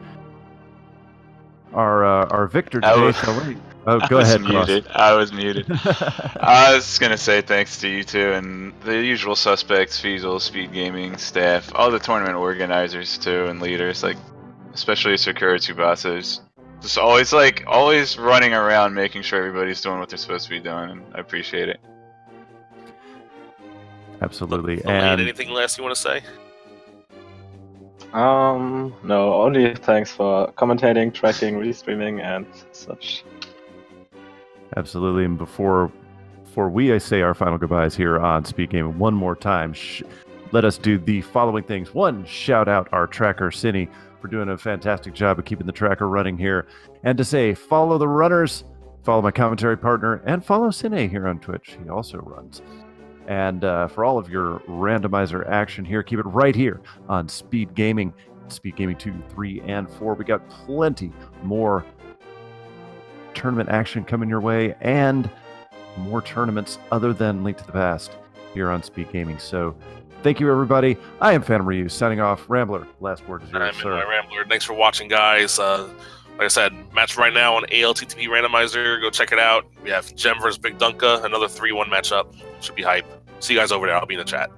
our victor today. Go ahead, Cross. I was muted. I was going to say thanks to you two and the usual suspects, Feasel, Speed Gaming, staff, all the tournament organizers too, and leaders. Like, especially Sakura Tsubasa. Just always running around making sure everybody's doing what they're supposed to be doing, and I appreciate it. Absolutely. And anything last you want to say? No, only thanks for commentating, tracking, restreaming, and such. Absolutely. And before we say our final goodbyes here on Speed Gaming, one more time, let us do the following things. One, shout out our tracker, Cine, for doing a fantastic job of keeping the tracker running here. And to say, follow the runners, follow my commentary partner, and follow Cine here on Twitch. He also runs. And for all of your randomizer action here, keep it right here on Speed Gaming, Speed Gaming 2, 3, and 4. We got plenty more tournament action coming your way and more tournaments other than Link to the Past here on Speed Gaming. So thank you, everybody. I am Phantom Ryu, signing off. Rambler, last word is yours, I'm sir. my Rambler. Thanks for watching, guys. Like I said, match right now on ALTTP Randomizer. Go check it out. We have Gem versus Big Dunka, another 3-1 matchup. Should be hype. See you guys over there. I'll be in the chat.